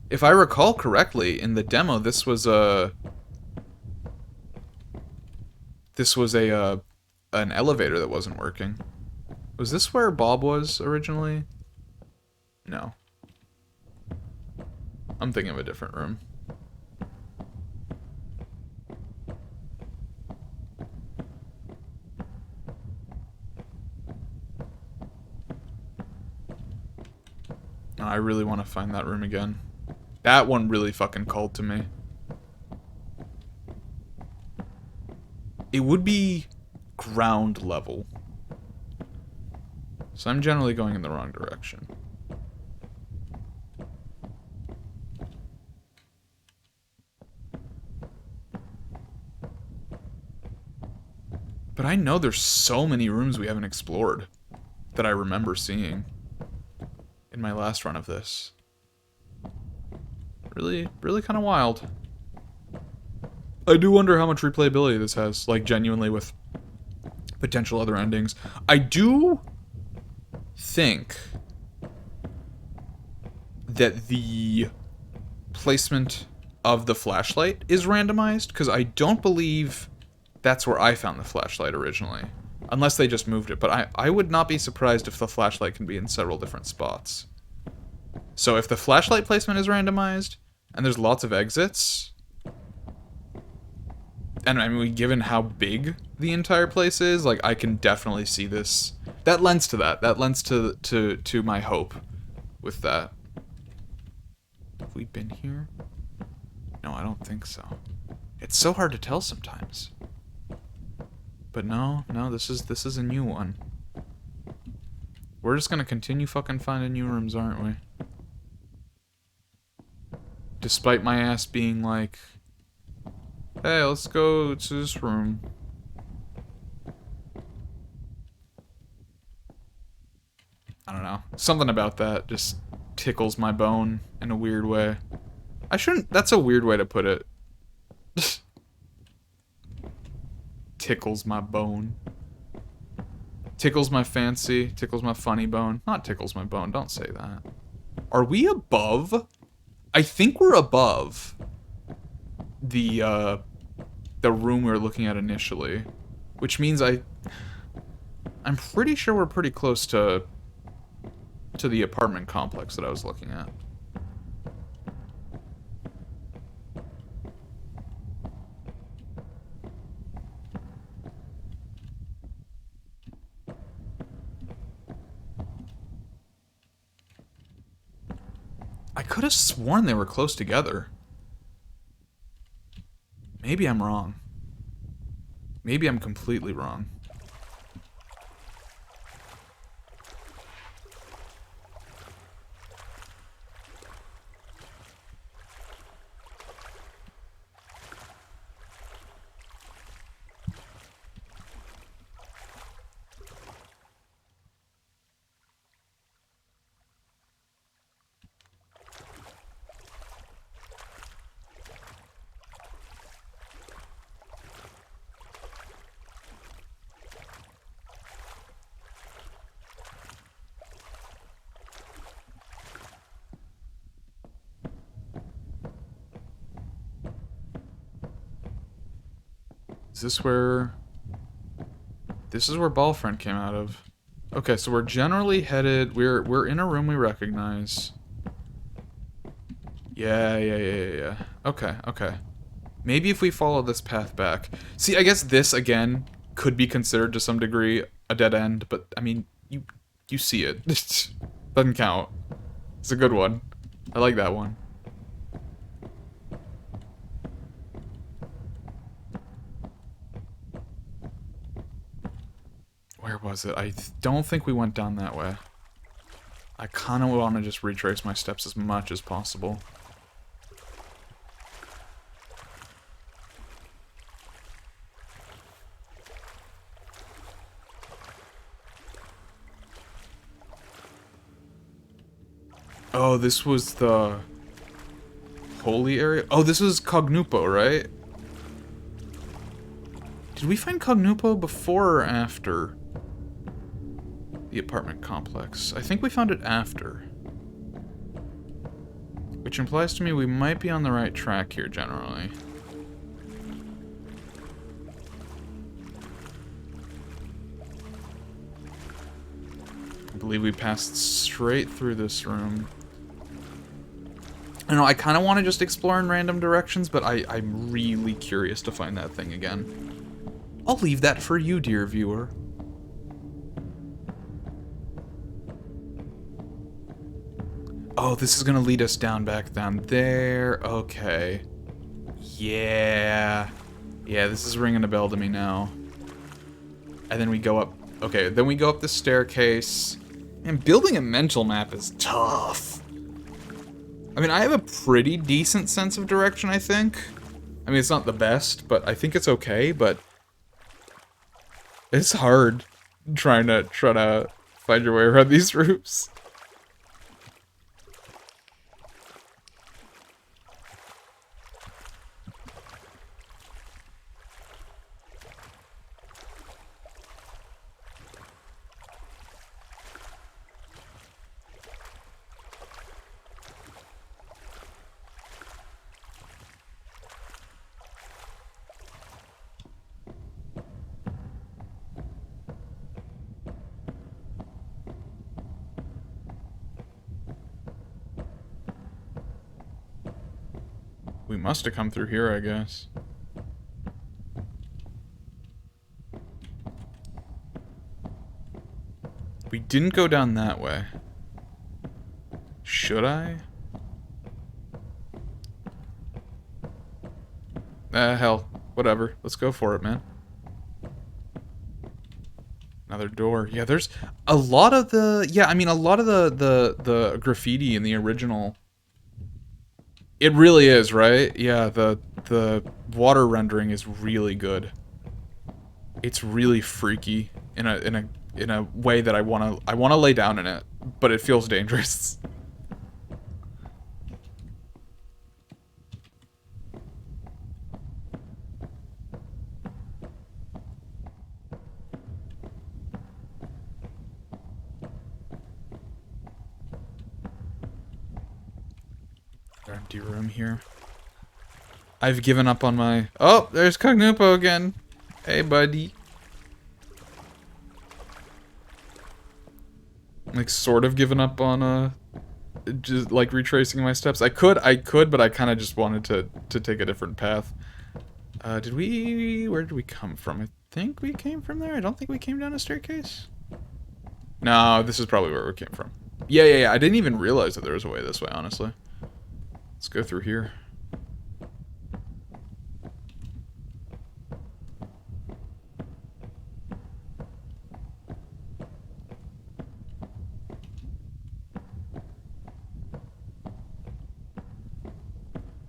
If I recall correctly, in the demo, this was a an elevator that wasn't working. Was this where Bob was originally? No. I'm thinking of a different room. Oh, I really want to find that room again. That one really fucking called to me. It would be ground level. So I'm generally going in the wrong direction. But I know there's so many rooms we haven't explored that I remember seeing in my last run of this. Really, really kind of wild. I do wonder how much replayability this has, like, genuinely, with potential other endings. I do think that the placement of the flashlight is randomized, because I don't believe that's where I found the flashlight originally. Unless they just moved it, but I would not be surprised if the flashlight can be in several different spots. So if the flashlight placement is randomized, and there's lots of exits, and I mean, given how big the entire place is, like, I can definitely see this. That lends to that. That lends to my hope with that. Have we been here? No, I don't think so. It's so hard to tell sometimes. But no, this is a new one. We're just gonna continue fucking finding new rooms, aren't we? Despite my ass being like, hey, let's go to this room. I don't don't know. Something about that just tickles my bone in a weird way. I shouldn't... That's a weird way to put it. Tickles my bone. Tickles my fancy. Tickles my funny bone. Not tickles my bone. Don't say that. Are we above? I think we're above the room we were looking at initially. Which means I'm pretty sure we're pretty close to the apartment complex that I was looking at. I could have sworn they were close together. Maybe I'm wrong. Maybe I'm completely wrong. Is this where... This is where Ballfriend came out of. Okay, so we're generally headed... We're in a room we recognize. Yeah. Okay. Maybe if we follow this path back... See, I guess this, again, could be considered to some degree a dead end, but, I mean, you see it. Doesn't count. It's a good one. I like that one. Where was it? I don't think we went down that way. I kind of want to just retrace my steps as much as possible. Oh, this was the holy area? Oh, this was Cognupo, right? Did we find Cognupo before or after the apartment complex? I think we found it after. Which implies to me we might be on the right track here, generally. I believe we passed straight through this room. I know, I kind of want to just explore in random directions, but I'm really curious to find that thing again. I'll leave that for you, dear viewer. Oh, this is gonna lead us down there. Okay. Yeah. Yeah, this is ringing a bell to me now. And then we go up. Okay, then we go up the staircase. And building a mental map is tough. I mean, I have a pretty decent sense of direction, I think. I mean, it's not the best, but I think it's okay, but it's hard trying to find your way around these rooms. We must have come through here, I guess. We didn't go down that way. Should I? Hell. Whatever. Let's go for it, man. Another door. Yeah, there's a lot of the... Yeah, I mean, a lot of the graffiti in the original... It really is, right? Yeah, the water rendering is really good. It's really freaky in a way that I wanna lay down in it, but it feels dangerous. Empty room here. I've given up on my... Oh, there's Cognupo again. Hey, buddy. Like, sort of given up on, just, like, retracing my steps. I could, but I kind of just wanted to take a different path. Where did we come from? I think we came from there? I don't think we came down a staircase. No, this is probably where we came from. Yeah. I didn't even realize that there was a way this way, honestly. Let's go through here.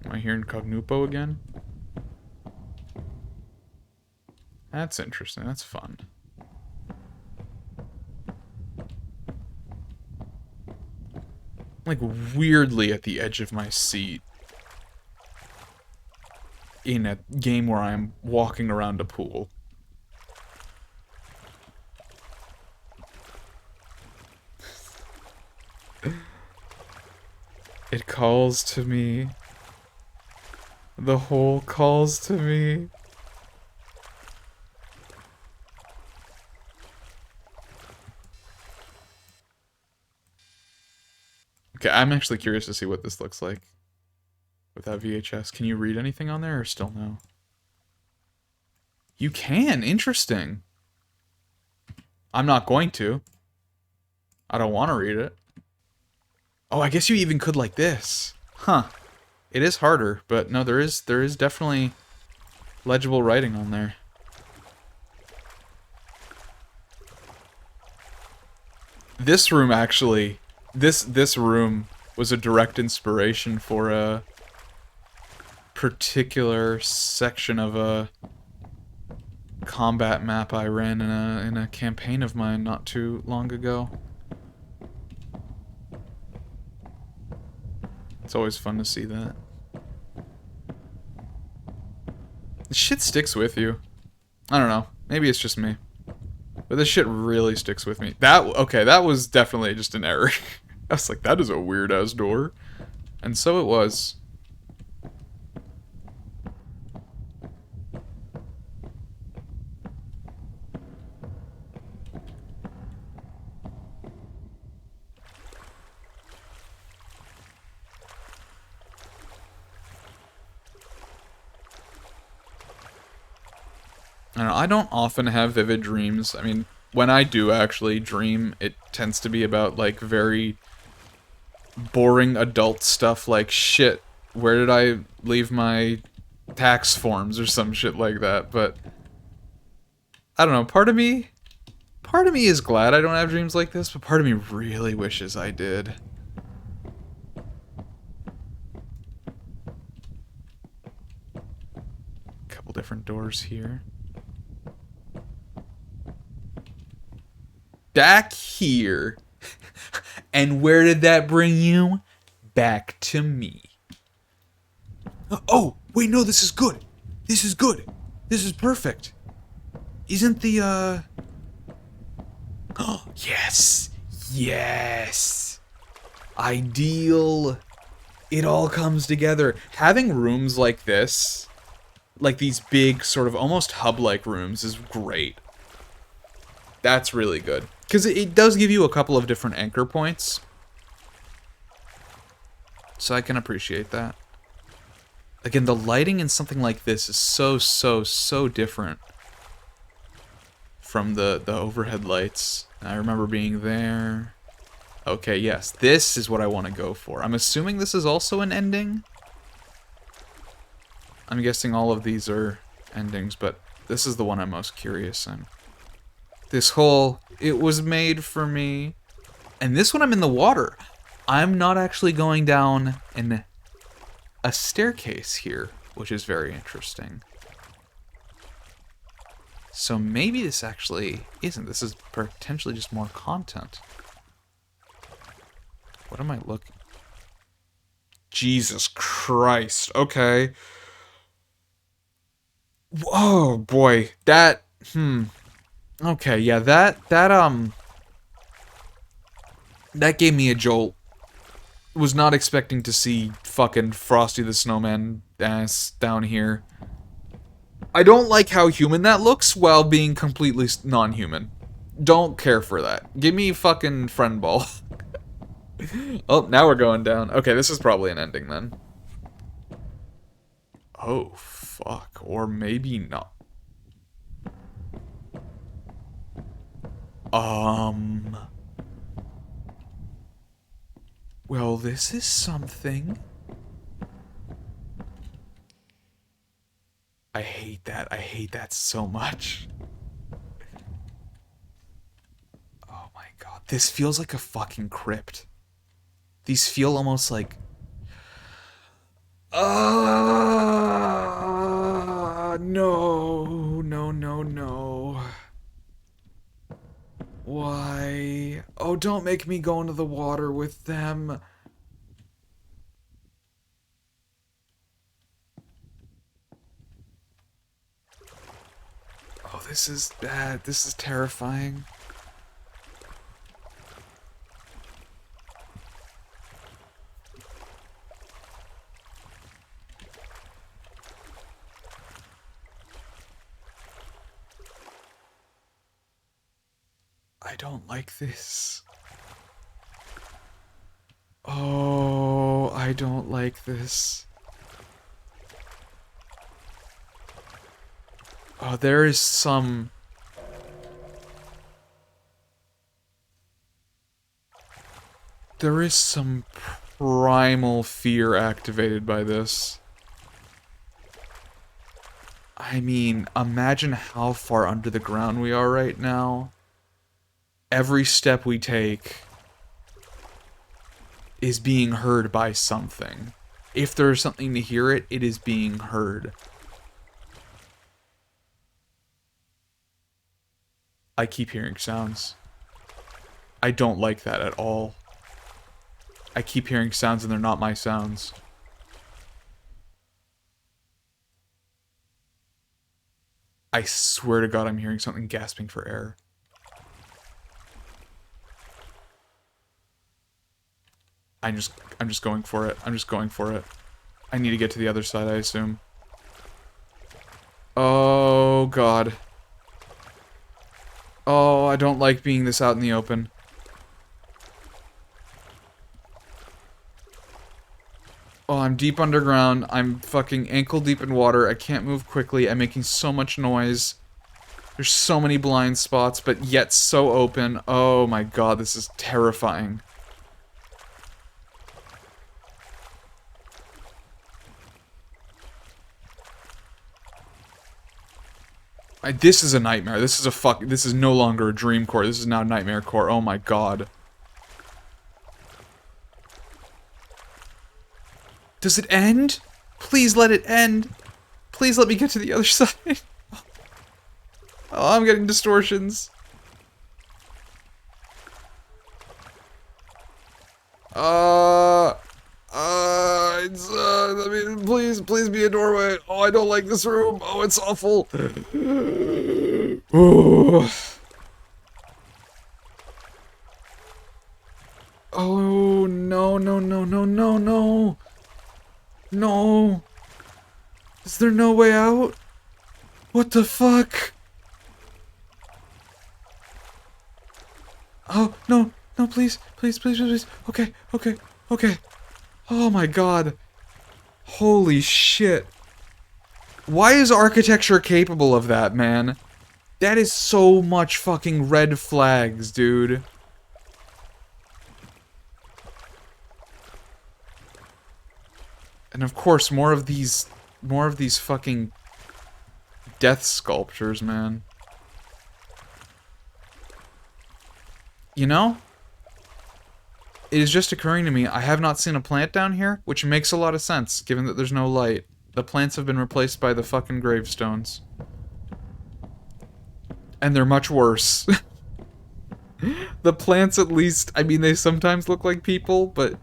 Am I hearing Cognupo again? That's interesting. That's fun. Like, weirdly at the edge of my seat. In a game where I'm walking around a pool. It calls to me. The hole calls to me. Okay, I'm actually curious to see what this looks like. With that VHS. Can you read anything on there or still no? You can! Interesting. I'm not going to. I don't want to read it. Oh, I guess you even could like this. Huh. It is harder, but no, there is definitely legible writing on there. This room actually, this room was a direct inspiration for a particular section of a combat map I ran in a campaign of mine not too long ago. It's always fun to see that. This shit sticks with you. I don't know. Maybe it's just me. But this shit really sticks with me. Okay, that was definitely just an error. I was like, that is a weird-ass door. And so it was. I don't often have vivid dreams. I mean, when I do actually dream, it tends to be about, like, very boring adult stuff like, shit, where did I leave my tax forms or some shit like that, but I don't know, part of me is glad I don't have dreams like this, but part of me really wishes I did. Couple different doors here. Back here. And where did that bring you? Back to me. Oh, wait, no, this is good. This is good. This is perfect. Isn't the, Oh, yes. Yes. Ideal. It all comes together. Having rooms like this, like these big, sort of almost hub-like rooms, is great. That's really good. Because it does give you a couple of different anchor points. So I can appreciate that. Again, the lighting in something like this is so different from the overhead lights. I remember being there. Okay, yes, this is what I want to go for. I'm assuming this is also an ending. I'm guessing all of these are endings, but this is the one I'm most curious in. This whole, it was made for me. And this one I'm in the water. I'm not actually going down a staircase here, which is very interesting. So maybe this actually isn't. This is potentially just more content. What am I looking? Jesus Christ. Okay. Oh boy. That okay, yeah, that gave me a jolt. Was not expecting to see fucking Frosty the Snowman ass down here. I don't like how human that looks while being completely non-human. Don't care for that. Give me fucking friend ball. Oh, now we're going down. Okay, this is probably an ending then. Oh, fuck. Or maybe not. Well, this is something. I hate that. I hate that so much. Oh my god. This feels like a fucking crypt. These feel almost like... no. No, no, no. Why? Oh, don't make me go into the water with them. Oh, this is bad. This is terrifying. I don't like this. Oh, I don't like this. Oh, there is some... There is some primal fear activated by this. I mean, imagine how far under the ground we are right now. Every step we take is being heard by something. If there's something to hear it, it is being heard. I keep hearing sounds. I don't like that at all. I keep hearing sounds and they're not my sounds. I swear to God I'm hearing something gasping for air. I'm just going for it. I'm just going for it. I need to get to the other side, I assume. Oh, God. Oh, I don't like being this out in the open. Oh, I'm deep underground. I'm fucking ankle deep in water. I can't move quickly. I'm making so much noise. There's so many blind spots, but yet so open. Oh my God, this is terrifying. This is a nightmare. This is no longer a Dreamcore. This is now Nightmare Core. Oh my God. Does it end? Please let it end. Please let me get to the other side. Oh, I'm getting distortions. I mean, please be a doorway. Oh, I don't like this room. Oh, it's awful. Oh, no, no, no, no, no, no. No. Is there no way out? What the fuck? Oh, no, no, please, please, please, please, please. Okay, okay, okay. Oh my God. Holy shit. Why is architecture capable of that, man? That is so much fucking red flags, dude. And of course, more of these fucking death sculptures, man. You know? It is just occurring to me, I have not seen a plant down here, which makes a lot of sense, given that there's no light. The plants have been replaced by the fucking gravestones. And they're much worse. The plants, at least, I mean, they sometimes look like people, but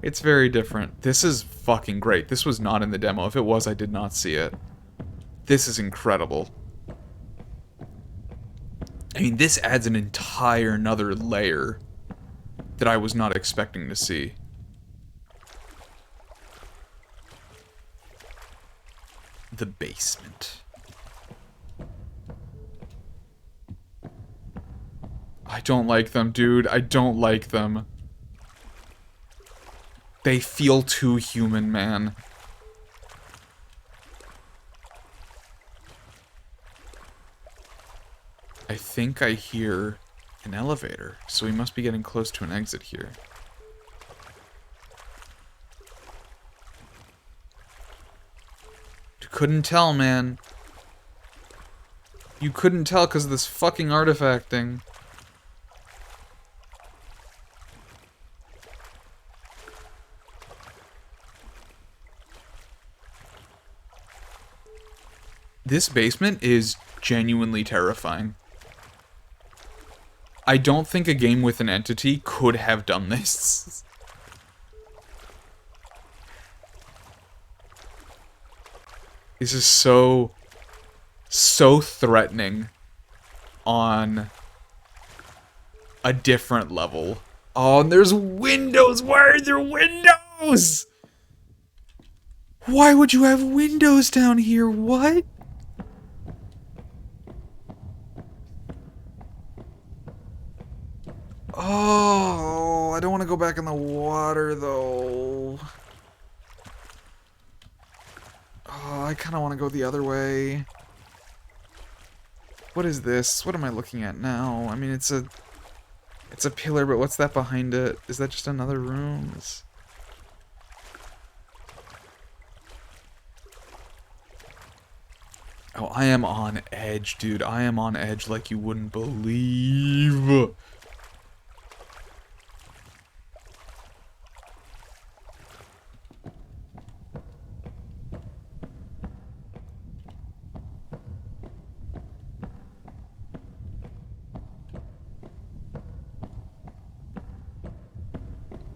it's very different. This is fucking great. This was not in the demo. If it was, I did not see it. This is incredible. I mean, this adds an entire another layer that I was not expecting to see. The basement. I don't like them, dude. I don't like them. They feel too human, man. I think I hear an elevator, so we must be getting close to an exit here. You couldn't tell, man. You couldn't tell because of this fucking artifact thing. This basement is genuinely terrifying. I don't think a game with an entity could have done this. This is so threatening on a different level. Oh, and there's windows! Why are there windows? Why would you have windows down here? What? Oh, I don't want to go back in the water, though. Oh, I kind of want to go the other way. What is this? What am I looking at now? I mean, it's a pillar, but what's that behind it? Is that just another room? Oh, I am on edge, dude. I am on edge like you wouldn't believe.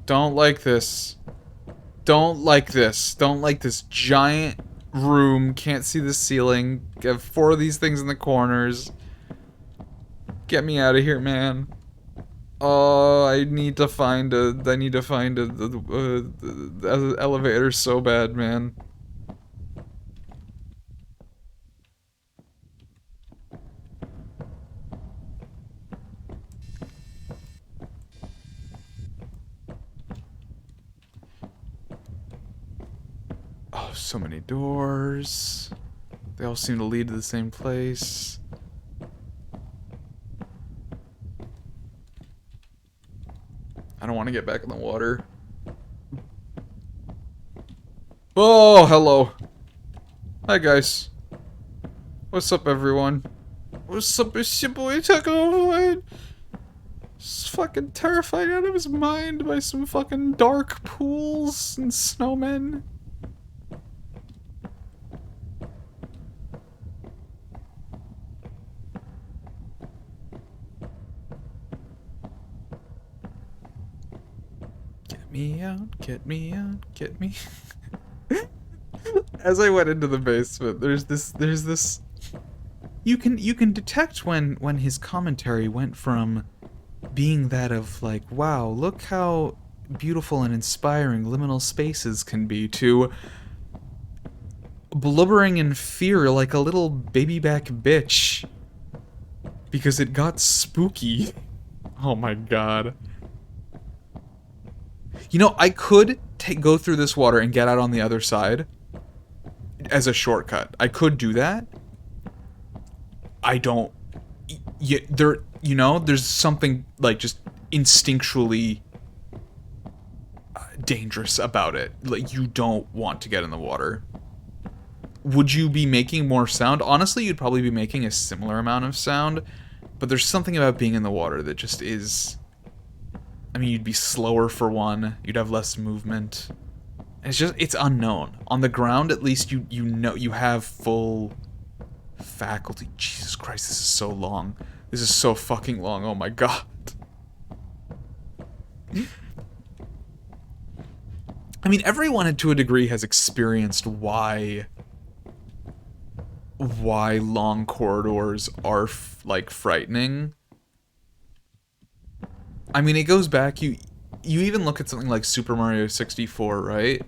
Don't like this. Don't like this. Don't like this giant room. Can't see the ceiling. Have 4 of these things in the corners. Get me out of here, man. Oh, I need to find the elevator so bad, man. Oh, so many doors. They all seem to lead to the same place. I don't want to get back in the water. Oh, hello. Hi, guys. What's up, everyone? What's up, it's your boy Technovoid. He's fucking terrified out of his mind by some fucking dark pools and snowmen. Get me out, get me out, get me. As I went into the basement, there's this. You can detect when his commentary went from being that of like, wow, look how beautiful and inspiring liminal spaces can be, to blubbering in fear like a little baby-back bitch because it got spooky. Oh my god. You know, I could go through this water and get out on the other side as a shortcut. I could do that. I don't. You know, there's something like just instinctually dangerous about it. Like, you don't want to get in the water. Would you be making more sound? Honestly, you'd probably be making a similar amount of sound, but there's something about being in the water that just is. I mean, you'd be slower for one. You'd have less movement. It's unknown. On the ground, at least you know you have full faculty. Jesus Christ, this is so long. This is so fucking long. Oh my god. I mean, everyone to a degree has experienced why long corridors are like frightening. I mean, it goes back, you even look at something like Super Mario 64, right?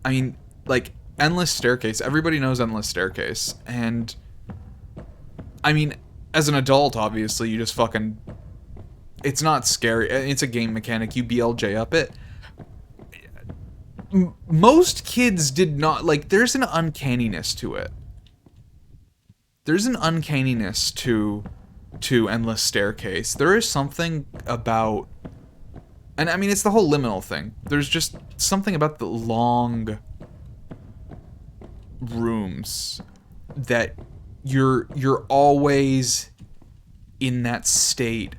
I mean, like, Endless Staircase, everybody knows Endless Staircase, and I mean, as an adult, obviously, you just fucking, it's not scary, it's a game mechanic, you BLJ up it. Most kids did not, like, there's an uncanniness to it. There's an uncanniness to Endless Staircase. There is something about, and I mean, it's the whole liminal thing. There's just something about the long rooms that you're always in that state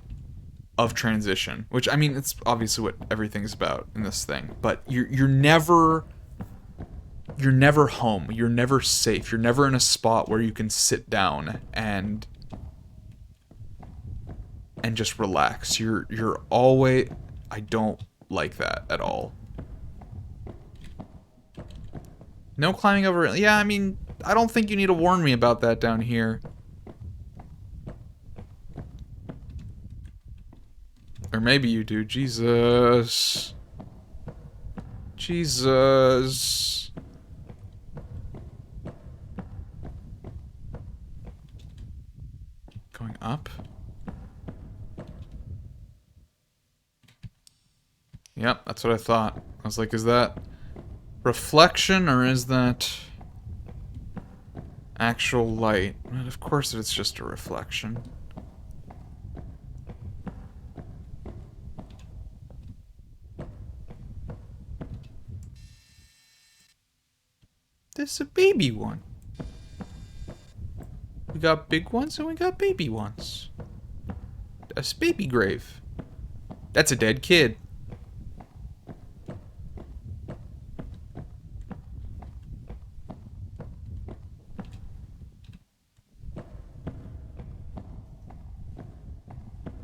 of transition, which, I mean, it's obviously what everything's about in this thing, but you're never home, you're never safe, you're never in a spot where you can sit down and just relax. You're always, I don't like that at all. No climbing over, yeah, I mean, I don't think you need to warn me about that down here. Or maybe you do. Jesus. Jesus. Going up? Yep, that's what I thought. I was like, is that reflection or is that actual light? And of course it's just a reflection. This is a baby one. We got big ones and we got baby ones. That's baby grave. That's a dead kid.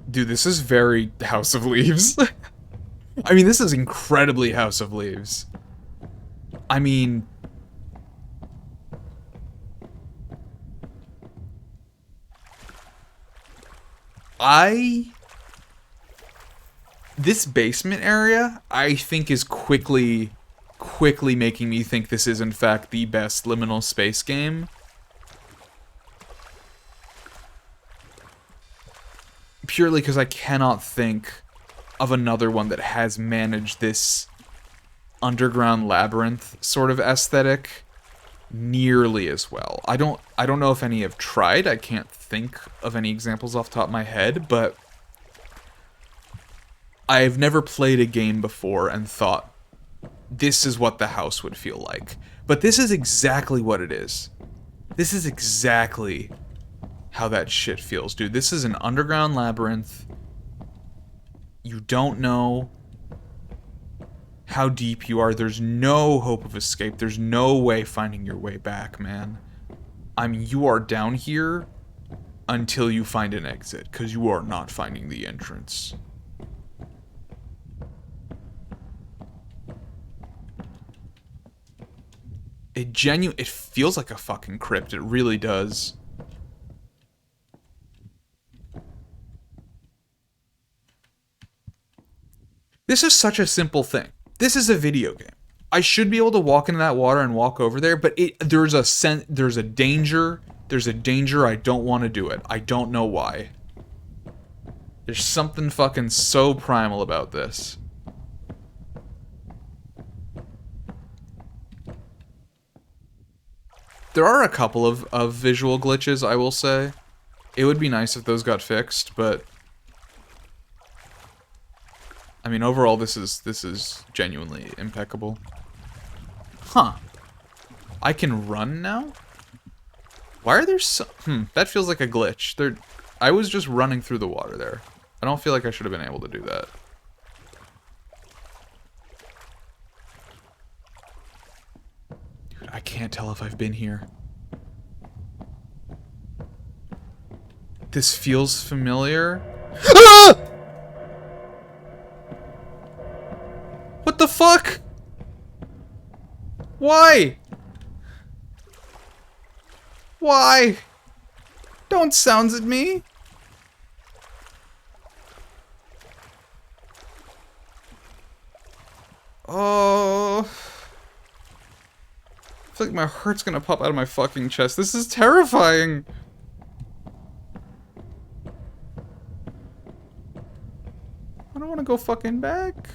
Dude, this is very House of Leaves. I mean, this is incredibly House of Leaves. I mean, this basement area, I think, is quickly making me think this is, in fact, the best liminal space game. Purely because I cannot think of another one that has managed this underground labyrinth sort of aesthetic nearly as well. I don't know if any have tried. I can't think of any examples off the top of my head, but I've never played a game before and thought this is what the house would feel like. But this is exactly what it is. This is exactly how that shit feels, dude. This is an underground labyrinth. You don't know how deep you are. There's no hope of escape. There's no way finding your way back, man. I mean, you are down here until you find an exit, because you are not finding the entrance. It feels like a fucking crypt. It really does. This is such a simple thing. This is a video game. I should be able to walk into that water and walk over there, but there's a danger. There's a danger I don't want to do it. I don't know why. There's something fucking so primal about this. There are a couple of visual glitches, I will say. It would be nice if those got fixed, but I mean, overall, this is genuinely impeccable. Huh. I can run now? Why are there so... that feels like a glitch. I was just running through the water there. I don't feel like I should have been able to do that. Dude, I can't tell if I've been here. This feels familiar. Ah! What the fuck? Why? Why? Don't sounds at me. Oh. I feel like my heart's gonna pop out of my fucking chest. This is terrifying. I don't want to go fucking back.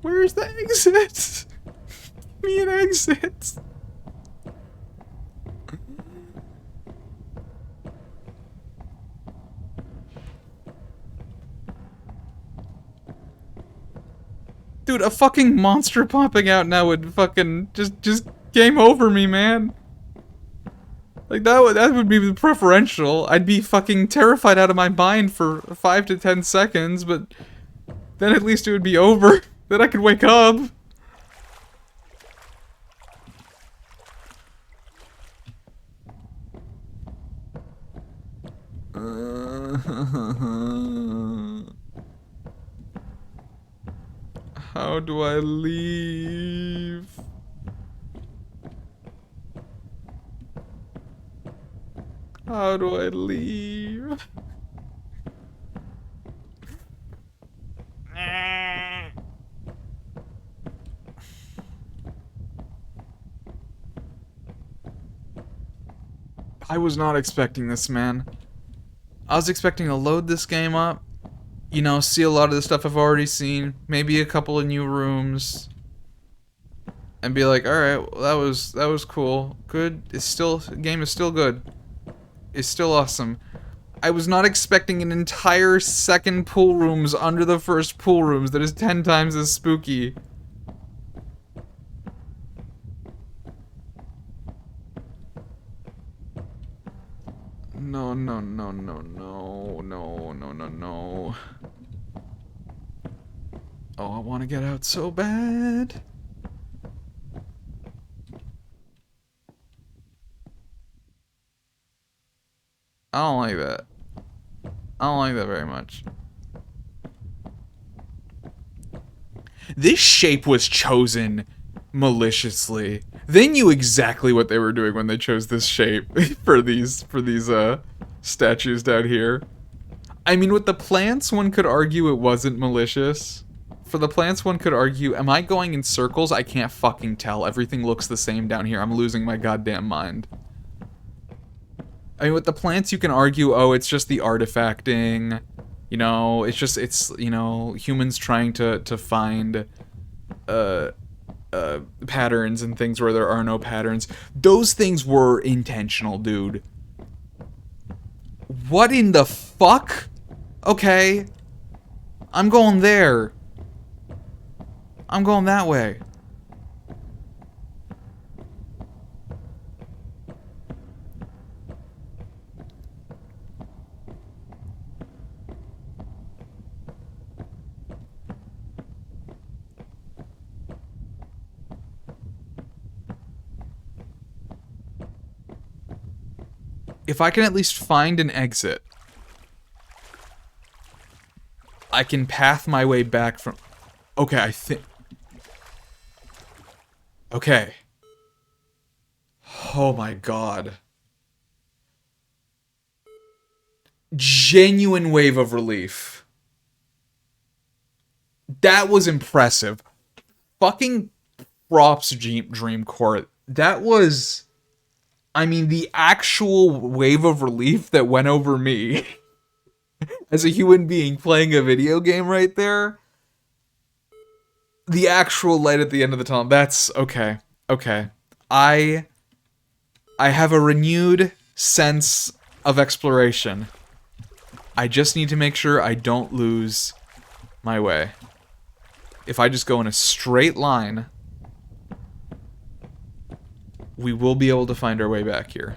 Where's the exit? Give me an exit. Dude, a fucking monster popping out now would fucking just game over me, man. Like that would be preferential. I'd be fucking terrified out of my mind for 5 to 10 seconds, but then at least it would be over. Then I could wake up. How do I leave? How do I leave? I was not expecting this, man. I was expecting to load this game up, you know, see a lot of the stuff I've already seen, maybe a couple of new rooms, and be like, alright, well, that was cool. Good. The game is still good. It's still awesome. I was not expecting an entire second pool rooms under the first pool rooms that is 10 times as spooky. No, no, no, no, no, no, no, no, no. Oh, I want to get out so bad. I don't like that. I don't like that very much. This shape was chosen maliciously. They knew exactly what they were doing when they chose this shape for these statues down here. I mean, with the plants, one could argue it wasn't malicious. For the plants, one could argue, am I going in circles? I can't fucking tell. Everything looks the same down here. I'm losing my goddamn mind. I mean, with the plants, you can argue, oh, it's just the artifacting. You know, it's, you know, humans trying to find, patterns and things where there are no patterns. Those things were intentional, dude. What in the fuck? Okay. I'm going there. I'm going that way. If I can at least find an exit, I can path my way back from... Okay, I think... Okay. Oh my god. Genuine wave of relief. That was impressive. Fucking props, Dreamcore. That was... I mean, the actual wave of relief that went over me as a human being playing a video game right there. The actual light at the end of the tunnel. That's okay. Okay. I have a renewed sense of exploration. I just need to make sure I don't lose my way. If I just go in a straight line, we will be able to find our way back here.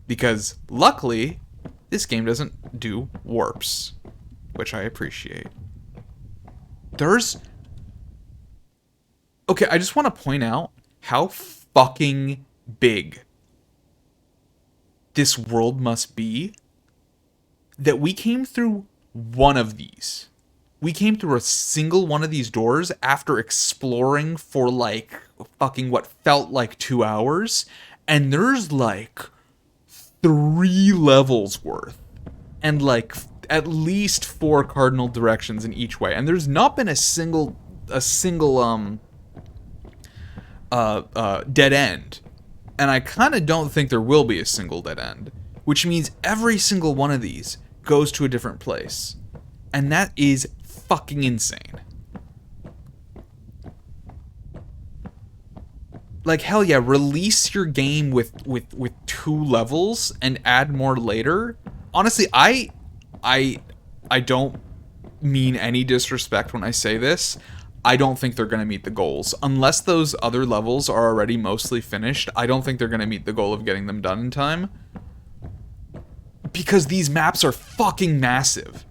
Because, luckily, this game doesn't do warps. Which I appreciate. There's... Okay, I just want to point out how fucking big this world must be that we came through one of these. We came through a single one of these doors after exploring for like fucking what felt like 2 hours, and there's like 3 levels worth, and like at least 4 cardinal directions in each way, and there's not been a single dead end, and I kind of don't think there will be a single dead end, which means every single one of these goes to a different place, and that is fucking insane. Like, hell yeah, release your game with 2 levels and add more later. Honestly, I don't mean any disrespect when I say this. I don't think they're going to meet the goals. Unless those other levels are already mostly finished, I don't think they're going to meet the goal of getting them done in time. Because these maps are fucking massive.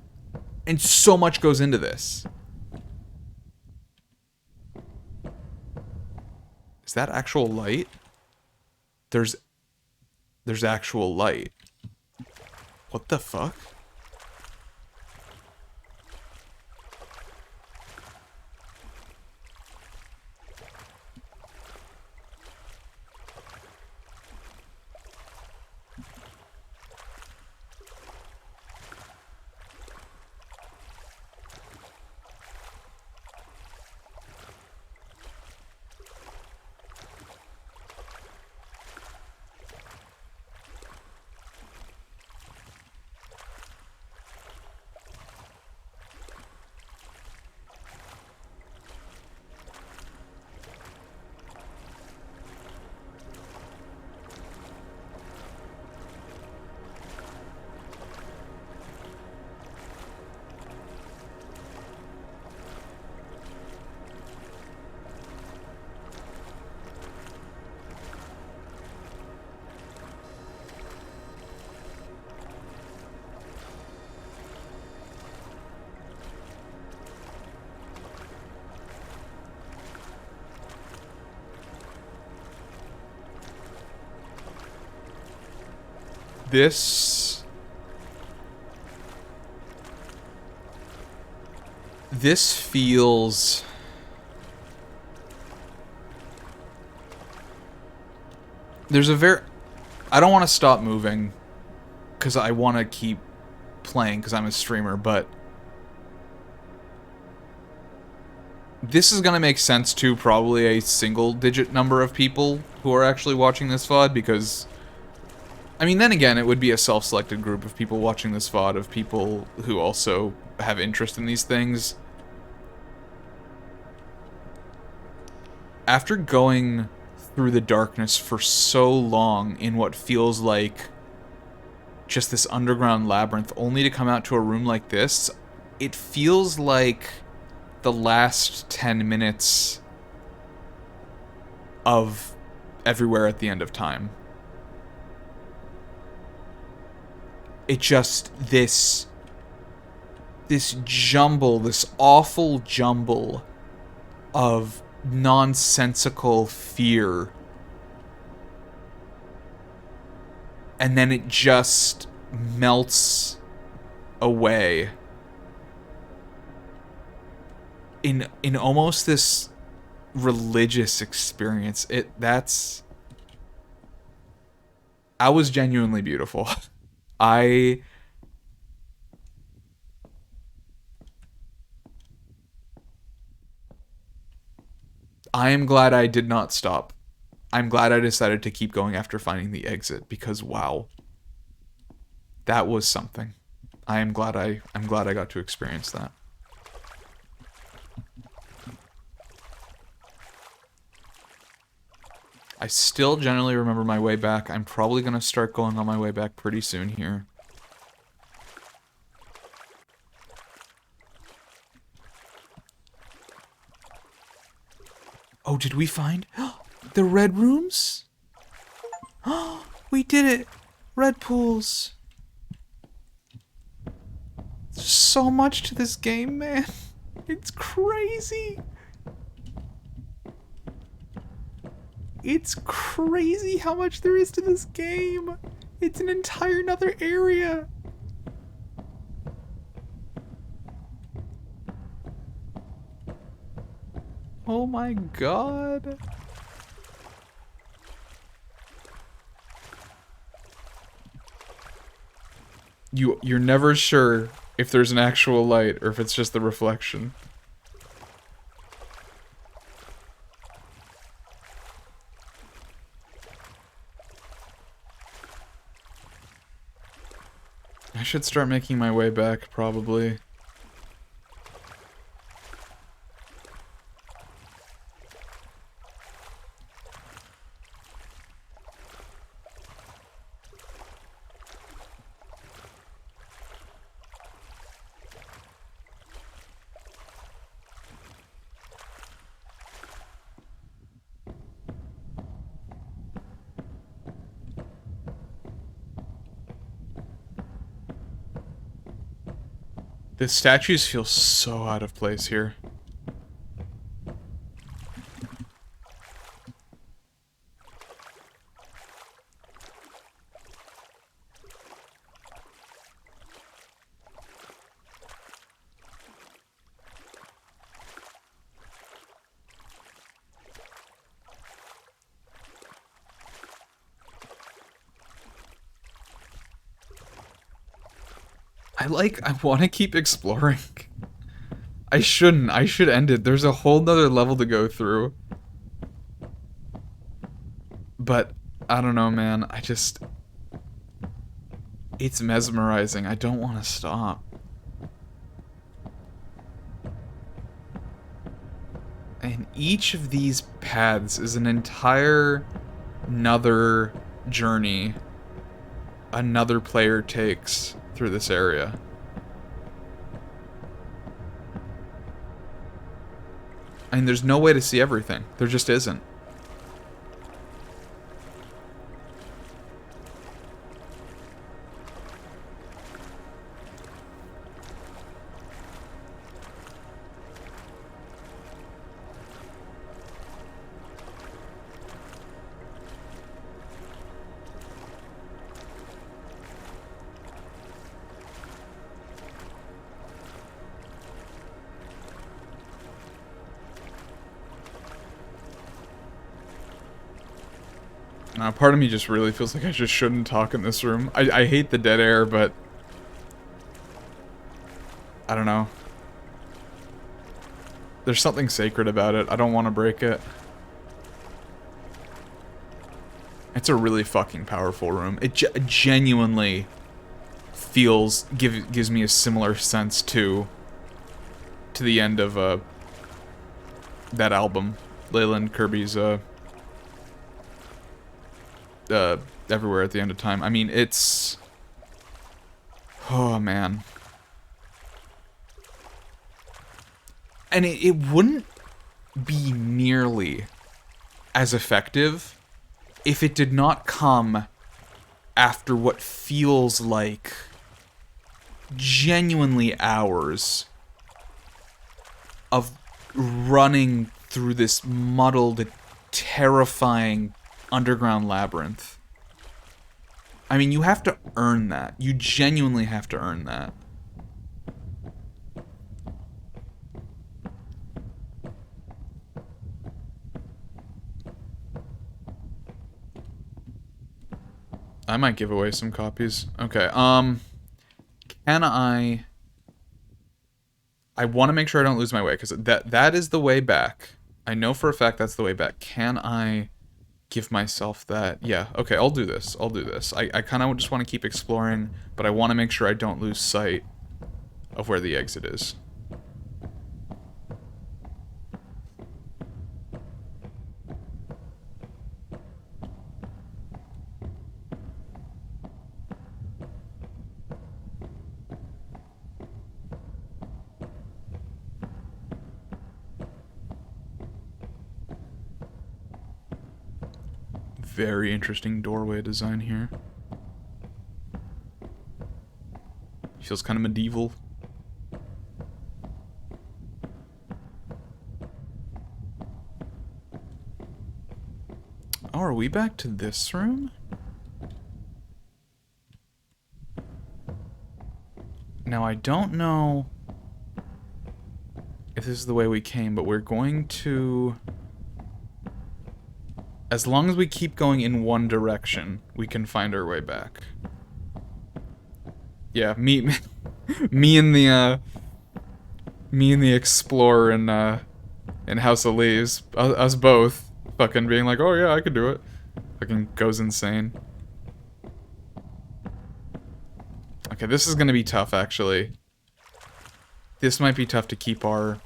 And so much goes into this. Is that actual light? There's actual light. What the fuck? This feels... There's a very... I don't want to stop moving because I want to keep playing because I'm a streamer, but this is going to make sense to probably a single-digit number of people who are actually watching this VOD, because... I mean, then again, it would be a self-selected group of people watching this VOD, of people who also have interest in these things. After going through the darkness for so long in what feels like just this underground labyrinth, only to come out to a room like this, it feels like the last 10 minutes of Everywhere at the End of Time. It just, this jumble, this awful jumble of nonsensical fear, and then it just melts away in almost this religious experience. That was genuinely beautiful. I am glad I did not stop. I'm glad I decided to keep going after finding the exit, because wow, that was something. I'm glad I got to experience that. I still generally remember my way back. I'm probably going to start going on my way back pretty soon here. Oh, did we find the red rooms? Oh, we did it! Red pools. There's so much to this game, man. It's crazy. It's crazy how much there is to this game. It's an entire nother area. Oh my god. You're never sure if there's an actual light or if it's just the reflection. I should start making my way back, probably. The statues feel so out of place here. I want to keep exploring. I shouldn't. I should end it. There's a whole nother level to go through. But, I don't know, man. It's mesmerizing. I don't want to stop. And each of these paths is an entire another journey another player takes through this area. I mean, there's no way to see everything. There just isn't. Part of me just really feels like I just shouldn't talk in this room. I hate the dead air, but I don't know. There's something sacred about it. I don't want to break it. It's a really fucking powerful room. It genuinely gives me a similar sense to the end of that album, Leyland Kirby's Everywhere at the End of Time. I mean, it's... Oh, man. And it wouldn't be nearly as effective if it did not come after what feels like genuinely hours of running through this muddled, terrifying underground labyrinth. I mean, you have to earn that. You genuinely have to earn that. I might give away some copies. Okay, can I want to make sure I don't lose my way, because that is the way back. I know for a fact that's the way back. Can I give myself that? Yeah, okay, I'll do this. I'll do this. I kind of just want to keep exploring, but I want to make sure I don't lose sight of where the exit is. Very interesting doorway design here. Feels kind of medieval. Oh, are we back to this room? Now, I don't know if this is the way we came, but we're going to... As long as we keep going in one direction, we can find our way back. Yeah, me and the Explorer in House of Leaves, us both, fucking being like, oh yeah, I could do it. Fucking goes insane. Okay, this is gonna be tough, actually. This might be tough to keep our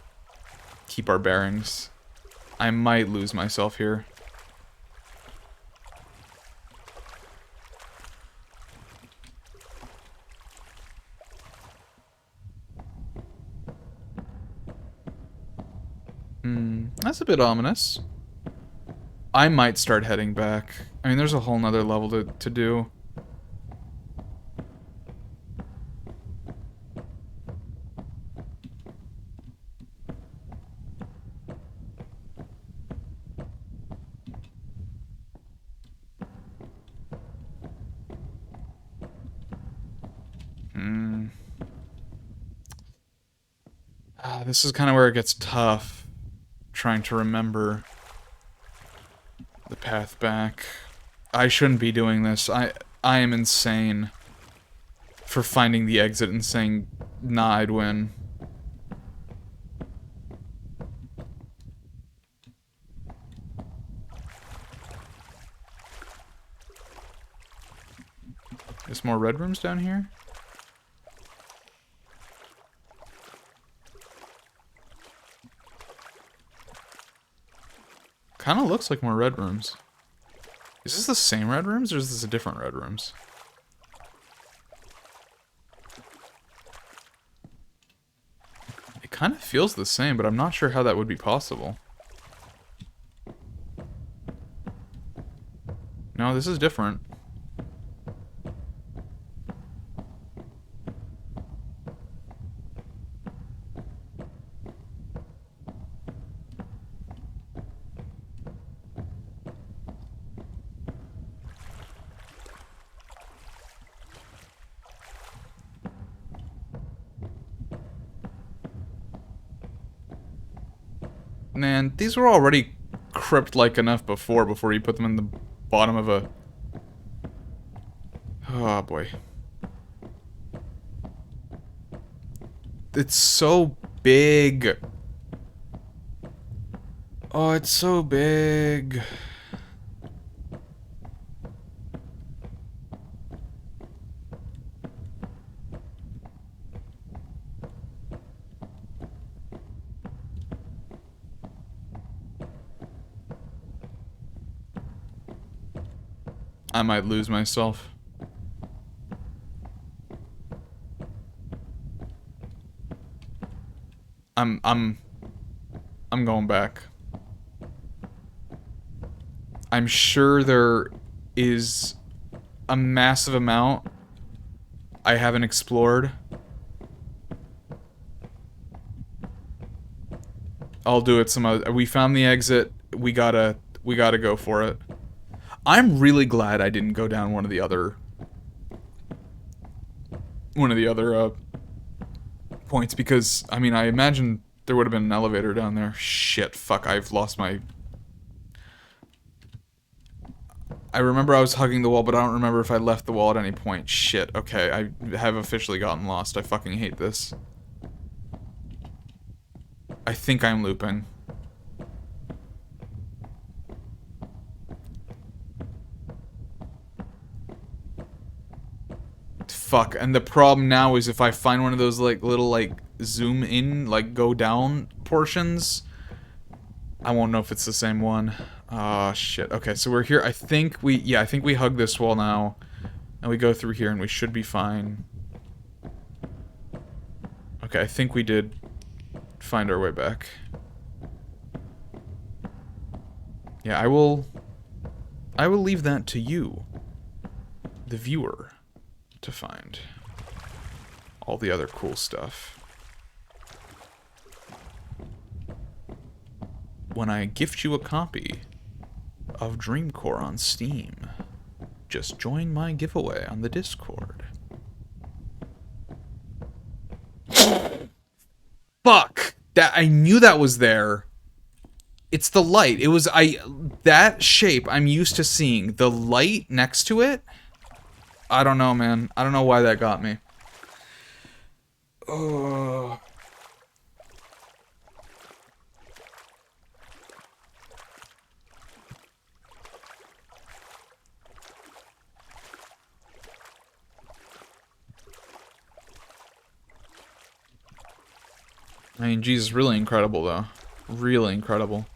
bearings. I might lose myself here. That's a bit ominous. I might start heading back. I mean, there's a whole nother level to do. This is kind of where it gets tough. Trying to remember the path back. I shouldn't be doing this. I am insane for finding the exit and saying, nah, I'd win. There's more red rooms down here? Kind of looks like more red rooms. Is this the same red rooms, or is this a different red rooms? It kind of feels the same, but I'm not sure how that would be possible. No, this is different. Man, these were already crypt-like enough before you put them in the bottom of a... Oh, boy. It's so big. Oh, it's so big. I might lose myself. I'm going back. I'm sure there is a massive amount I haven't explored. I'll do it some other... We found the exit. We gotta go for it. I'm really glad I didn't go down one of the other points, because, I mean, I imagine there would have been an elevator down there. Shit, fuck, I've lost my... I remember I was hugging the wall, but I don't remember if I left the wall at any point. Shit, okay, I have officially gotten lost. I fucking hate this. I think I'm looping. Fuck, and the problem now is if I find one of those, like, little, like, zoom in, like, go down portions, I won't know if it's the same one. Ah, shit. Okay, so we're here. I think we hug this wall now, and we go through here, and we should be fine. Okay, I think we did find our way back. Yeah, I will leave that to you, the viewer, to find all the other cool stuff when I gift you a copy of Dreamcore on Steam. Just join my giveaway on the Discord. Fuck! That I knew that was there. It's the light. It was that shape I'm used to seeing. The light next to it. I don't know, man. I don't know why that got me. Oh. I mean, Jesus, really incredible though. Really incredible.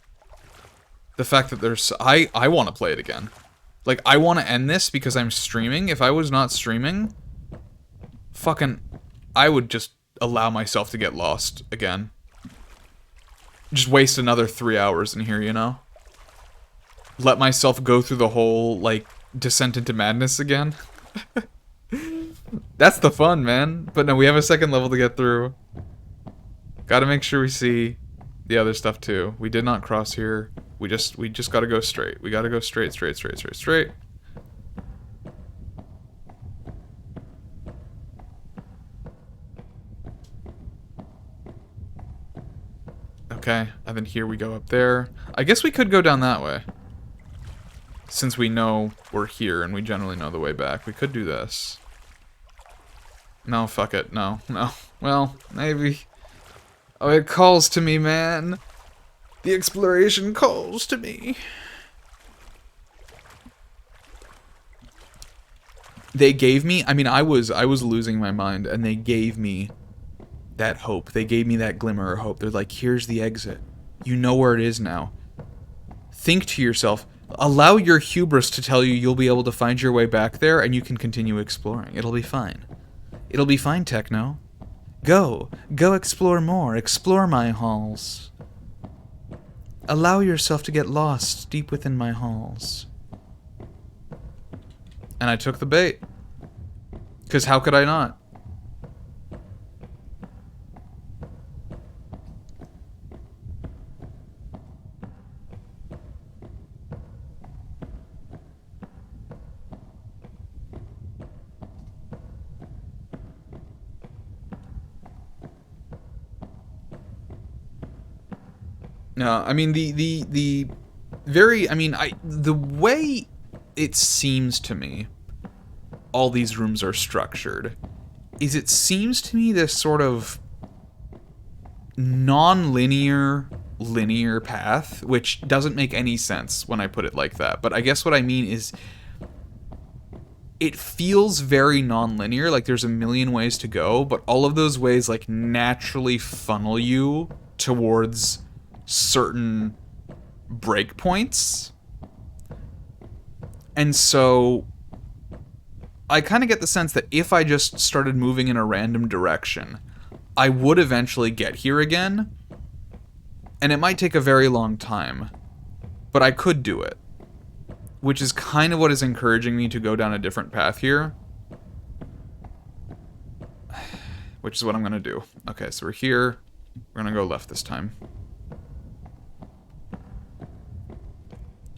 The fact that there's I want to play it again. Like, I want to end this because I'm streaming. If I was not streaming, fucking, I would just allow myself to get lost again. Just waste another 3 hours in here, you know? Let myself go through the whole, like, descent into madness again. That's the fun, man. But no, we have a second level to get through. Gotta make sure we see the other stuff too. We did not cross here. We just gotta go straight. We gotta go straight. Okay, and then here we go up there. I guess we could go down that way. Since we know we're here and we generally know the way back, we could do this. No, fuck it. No. Well, maybe. Oh, it calls to me, man. The exploration calls to me. They gave me, I mean, I was losing my mind, and they gave me that hope. They gave me that glimmer of hope. They're like, here's the exit. You know where it is now. Think to yourself, allow your hubris to tell you you'll be able to find your way back there, and you can continue exploring. It'll be fine. It'll be fine, Techno. Go explore more. Explore my halls. Allow yourself to get lost deep within my halls. And I took the bait. Because how could I not? No, I mean, the very, I mean, the way it seems to me all these rooms are structured is it seems to me this sort of non-linear, linear path, which doesn't make any sense when I put it like that. But I guess what I mean is it feels very non-linear, like there's a million ways to go, but all of those ways like naturally funnel you towards certain breakpoints. And so I kind of get the sense that if I just started moving in a random direction, I would eventually get here again. And it might take a very long time, but I could do it. Which is kind of what is encouraging me to go down a different path here. Which is what I'm going to do. Okay, so we're here. We're going to go left this time.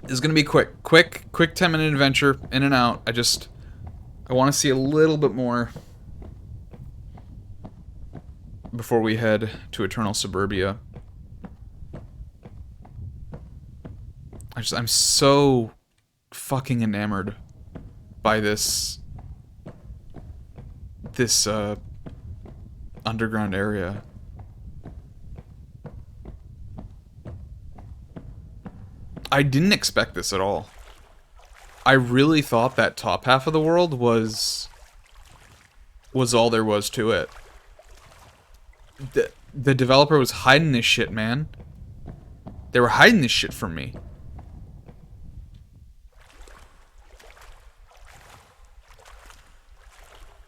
This is going to be quick 10-minute adventure, in and out. I want to see a little bit more before we head to Eternal Suburbia. I'm so fucking enamored by this underground area. I didn't expect this at all. I really thought that top half of the world was all there was to it. The developer was hiding this shit, man. They were hiding this shit from me.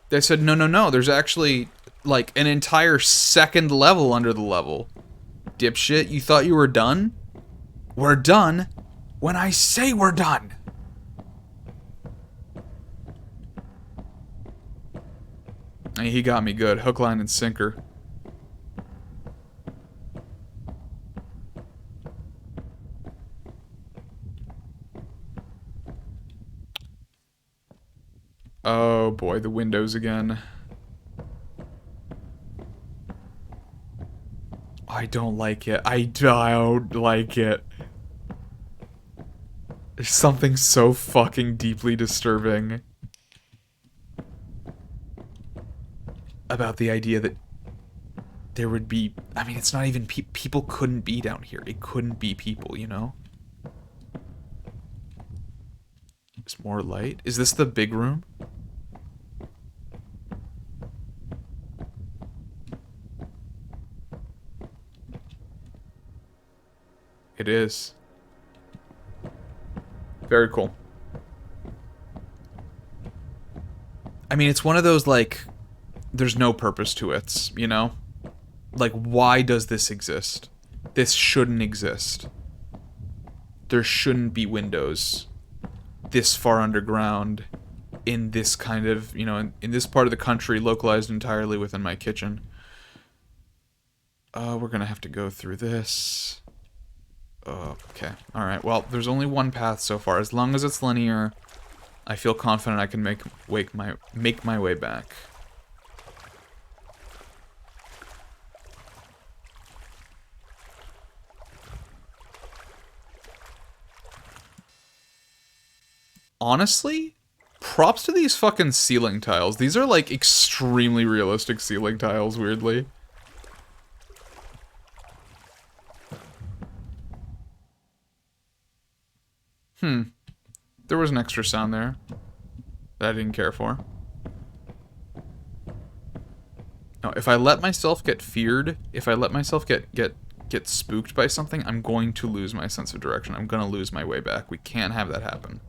They said, no, there's actually, like, an entire second level under the level. Dipshit, you thought you were done? We're done when I say we're done. And he got me good. Hook, line, and sinker. Oh boy, the windows again. I don't like it. I don't like it. There's something so fucking deeply disturbing about the idea that there would be... I mean, it's not even... people couldn't be down here. It couldn't be people, you know? There's more light. Is this the big room? It is. Very cool. I mean, it's one of those, like, there's no purpose to it, you know? Like, why does this exist? This shouldn't exist. There shouldn't be windows this far underground in this kind of, you know, in this part of the country, localized entirely within my kitchen. We're gonna have to go through this. Okay. Alright, well, there's only one path so far. As long as it's linear, I feel confident I can make my way back. Honestly, props to these fucking ceiling tiles. These are, like, extremely realistic ceiling tiles, weirdly. There was an extra sound there that I didn't care for. No, if I let myself get feared, if I let myself get spooked by something, I'm going to lose my sense of direction. I'm gonna lose my way back. We can't have that happen.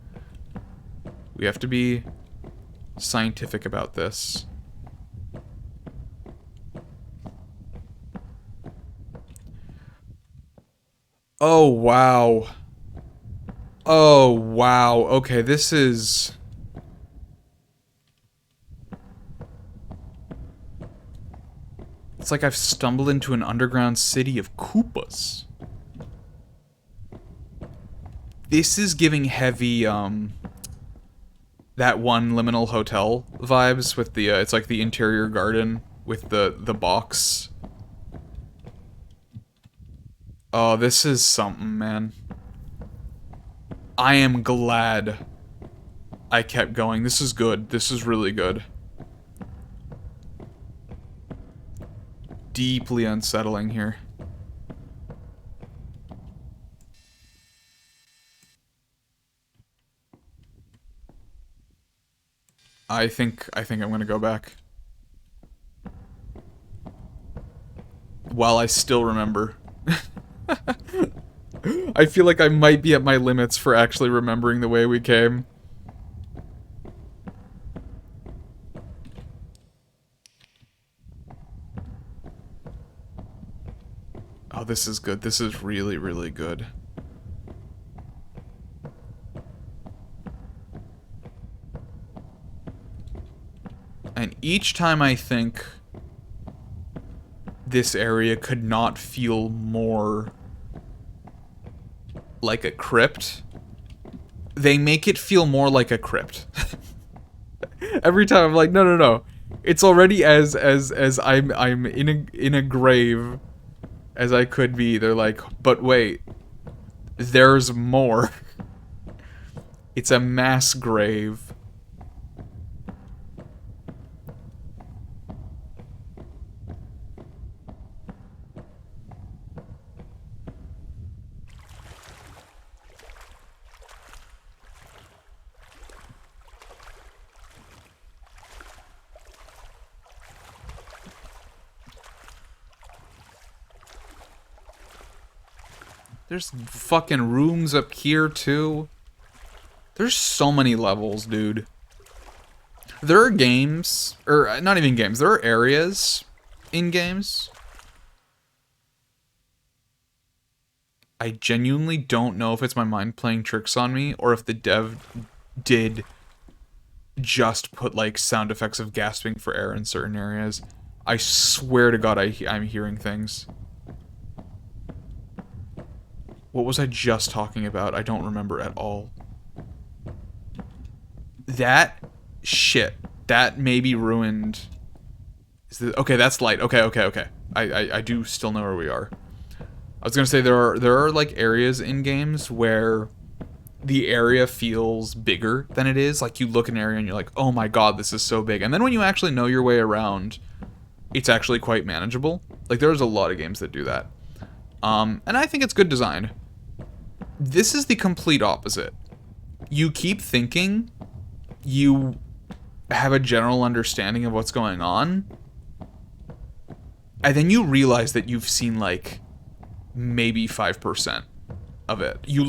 We have to be scientific about this. Oh, wow. Oh, wow. Okay, this is... It's like I've stumbled into an underground city of Koopas. This is giving heavy, that one liminal hotel vibes with the, it's like the interior garden with the box. Oh, this is something, man. I am glad I kept going. This is good. This is really good. Deeply unsettling here. I think I'm gonna go back. While I still remember. I feel like I might be at my limits for actually remembering the way we came. Oh, this is good. This is really, really good. And each time I think this area could not feel more like a crypt, they make it feel more like a crypt. Every time I'm like, no, no, no. It's already as I'm in a grave as I could be. They're like, but wait, there's more. It's a mass grave. There's fucking rooms up here, too. There's so many levels, dude. There are games, or not even games, there are areas in games. I genuinely don't know if it's my mind playing tricks on me, or if the dev did just put, like, sound effects of gasping for air in certain areas. I swear to God I'm hearing things. What was I just talking about? I don't remember at all. That shit. That maybe ruined... Okay, that's light. Okay. I do still know where we are. I was gonna say there are like areas in games where the area feels bigger than it is. Like you look at an area and you're like, oh my god, this is so big. And then when you actually know your way around, it's actually quite manageable. Like there's a lot of games that do that. And I think it's good design. This is the complete opposite. You keep thinking you have a general understanding of what's going on, and then you realize that you've seen like maybe 5% of it. You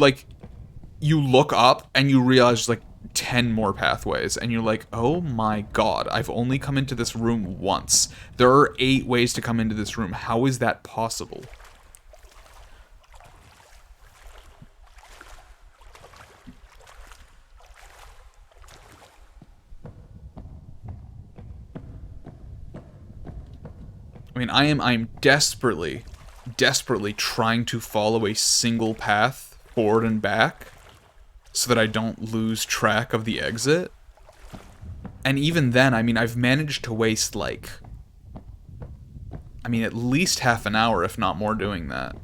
look up and you realize there's like 10 more pathways, and you're like, oh my god, I've only come into this room once. There are 8 ways to come into this room. How is that possible? I mean, I'm desperately trying to follow a single path forward and back so that I don't lose track of the exit. And even then, I mean, I've managed to waste like, I mean, at least half an hour, if not more, doing that.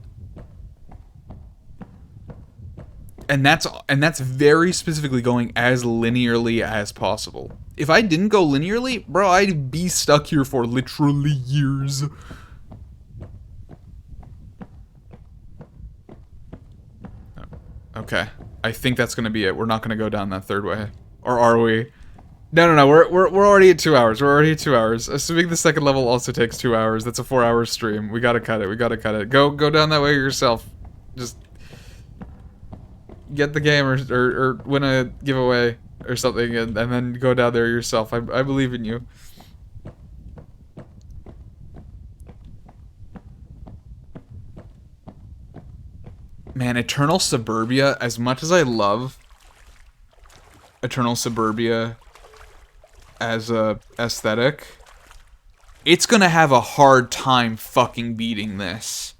And that's very specifically going as linearly as possible. If I didn't go linearly, bro, I'd be stuck here for literally years. Okay, I think that's gonna be it. We're not gonna go down that third way, or are we? No. We're already at 2 hours. We're already at 2 hours. Assuming the second level also takes 2 hours. That's a 4-hour stream. We gotta cut it. We gotta cut it. Go down that way yourself. Just get the game or win a giveaway or something, and then go down there yourself. I believe in you. Man, Eternal Suburbia, as much as I love Eternal Suburbia as a aesthetic, it's gonna have a hard time fucking beating this.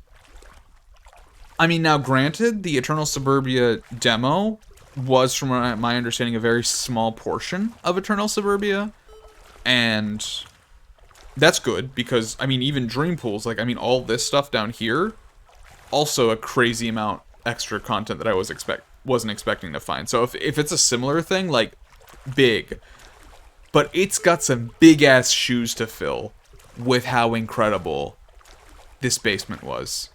I mean, now granted, the Eternal Suburbia demo was, from my understanding, a very small portion of Eternal Suburbia, and that's good, because, I mean, even Dreampools, like, I mean, all this stuff down here, also a crazy amount extra content that I wasn't expecting to find. So if it's a similar thing, like, big, but it's got some big-ass shoes to fill with how incredible this basement was.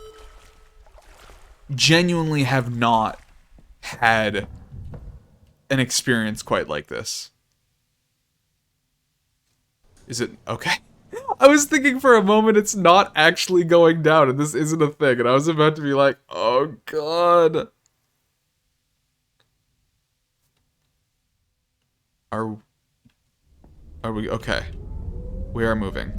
Genuinely have not had an experience quite like this. Is it okay? I was thinking for a moment it's not actually going down and this isn't a thing, and I was about to be like, oh god. Are we okay? We are moving.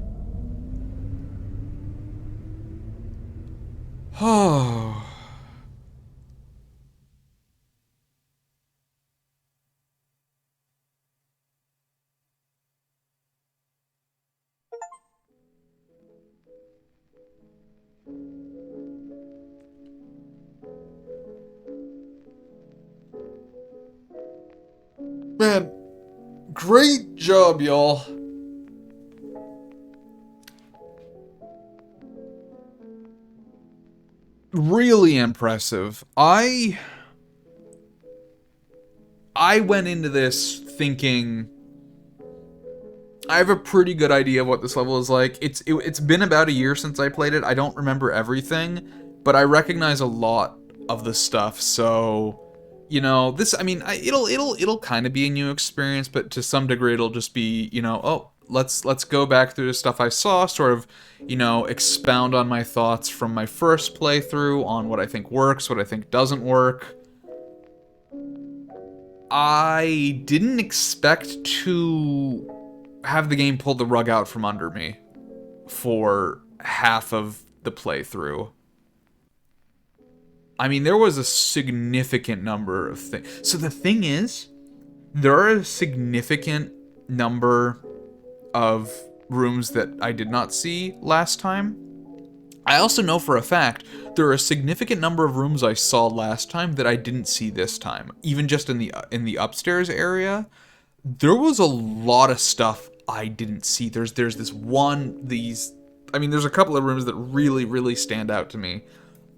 Oh. Man, great job, y'all. Really impressive. I went into this thinking I have a pretty good idea of what this level is like. It's been about a year since I played it. I don't remember everything, but I recognize a lot of the stuff. So, you know, this, I mean, it'll kind of be a new experience, but to some degree it'll just be, you know, oh, let's go back through the stuff I saw, sort of, you know, expound on my thoughts from my first playthrough on what I think works, what I think doesn't work. I didn't expect to have the game pull the rug out from under me for half of the playthrough. I mean, there was a significant number of things. So the thing is, there are a significant number of rooms that I did not see last time. I also know for a fact there are a significant number of rooms I saw last time that I didn't see this time. Even just in the upstairs area, there was a lot of stuff I didn't see. There's this one, these I mean, there's a couple of rooms that really, really stand out to me.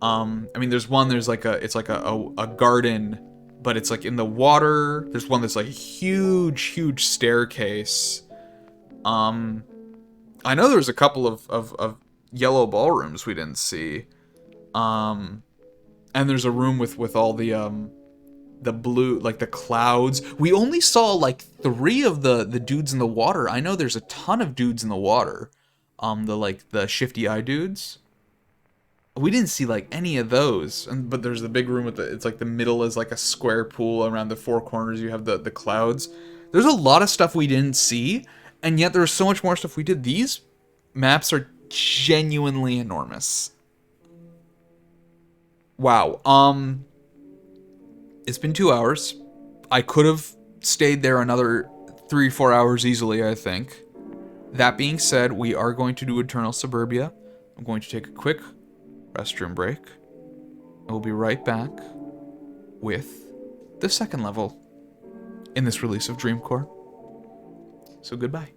I mean, there's one. There's like it's like a garden, but it's like in the water. There's one that's like a huge, huge staircase. I know there's a couple of yellow ballrooms we didn't see. And there's a room with all the blue, like the clouds. We only saw like 3 of the dudes in the water. I know there's a ton of dudes in the water. The shifty eye dudes. We didn't see like any of those. But there's the big room with it's like the middle is like a square pool. Around the 4 corners you have the clouds. There's a lot of stuff we didn't see, and yet there's so much more stuff we did. These maps are genuinely enormous. Wow. It's been 2 hours. I could have stayed there another 3-4 hours easily, I think. That being said, we are going to do Eternal Suburbia. I'm going to take a quick restroom break. I will be right back with the second level in this release of Dreamcore. So goodbye.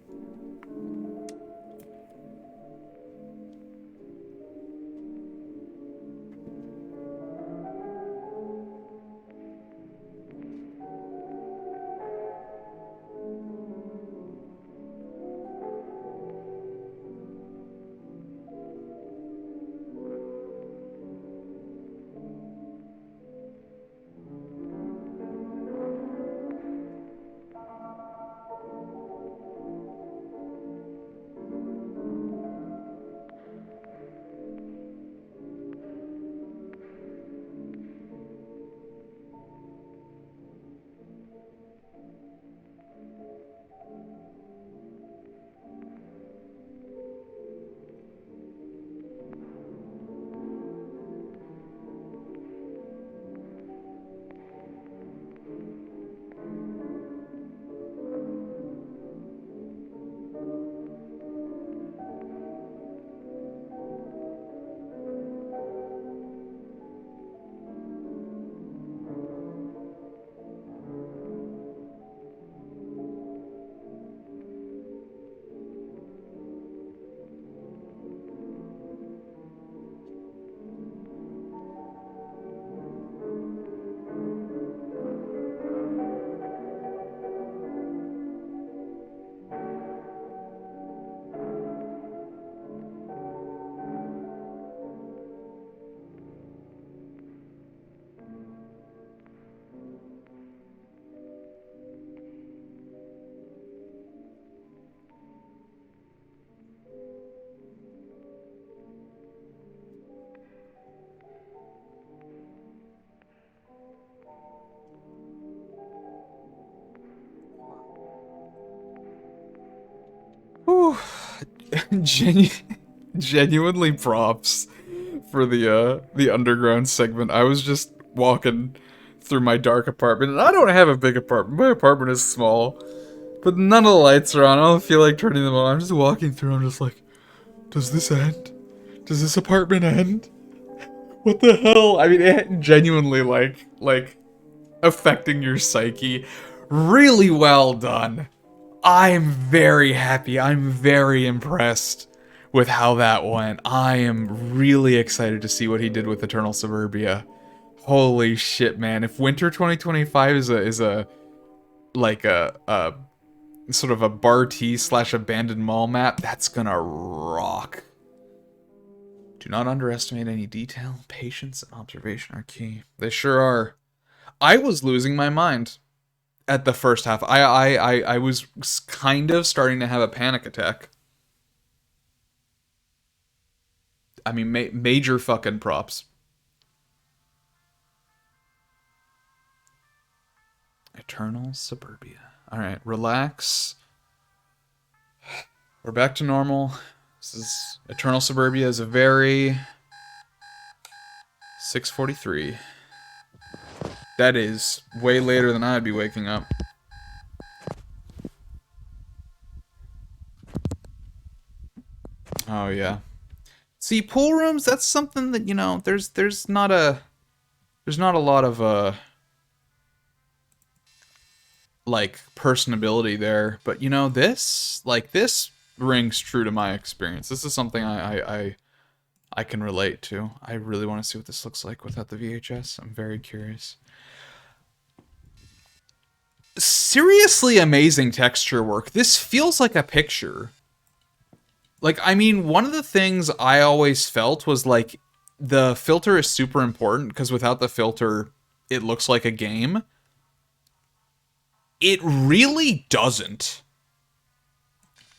Whew. Genuinely props for the underground segment. I was just walking through my dark apartment, and I don't have a big apartment. My apartment is small, but none of the lights are on. I don't feel like turning them on. I'm just walking through. I'm just like, does this end? Does this apartment end? What the hell? I mean, it genuinely like affecting your psyche. Really well done. I'm very happy. I'm very impressed with how that went. I am really excited to see what he did with Eternal Suburbia. Holy shit, man. If Winter 2025 is a like a sort of a bar T / abandoned mall map, that's gonna rock. Do not underestimate any detail. Patience and observation are key. They sure are. I was losing my mind at the first half. I was kind of starting to have a panic attack. I mean, major fucking props. Eternal Suburbia. Alright, relax. We're back to normal. This is Eternal Suburbia is a very 6:43. That is way later than I'd be waking up. Oh yeah. See, pool rooms, that's something that, you know, there's not a lot of like personability there, but you know, this rings true to my experience. This is something I can relate to. I really want to see what this looks like without the VHS. I'm very curious. Seriously amazing texture work. This feels like a picture. Like, I mean, one of the things I always felt was, like, the filter is super important, because without the filter, it looks like a game. It really doesn't.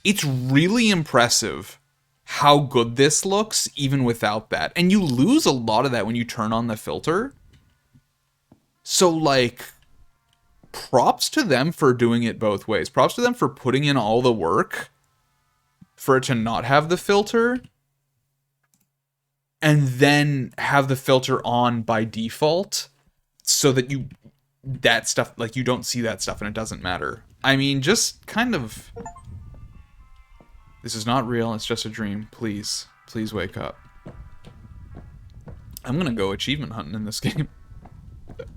It's really impressive how good this looks, even without that. And you lose a lot of that when you turn on the filter. So, like, props to them for doing it both ways. Props to them for putting in all the work for it to not have the filter, and then have the filter on by default, so that that stuff, like, you don't see that stuff and it doesn't matter. I mean, just kind of... This is not real, it's just a dream. Please. Please wake up. I'm gonna go achievement hunting in this game.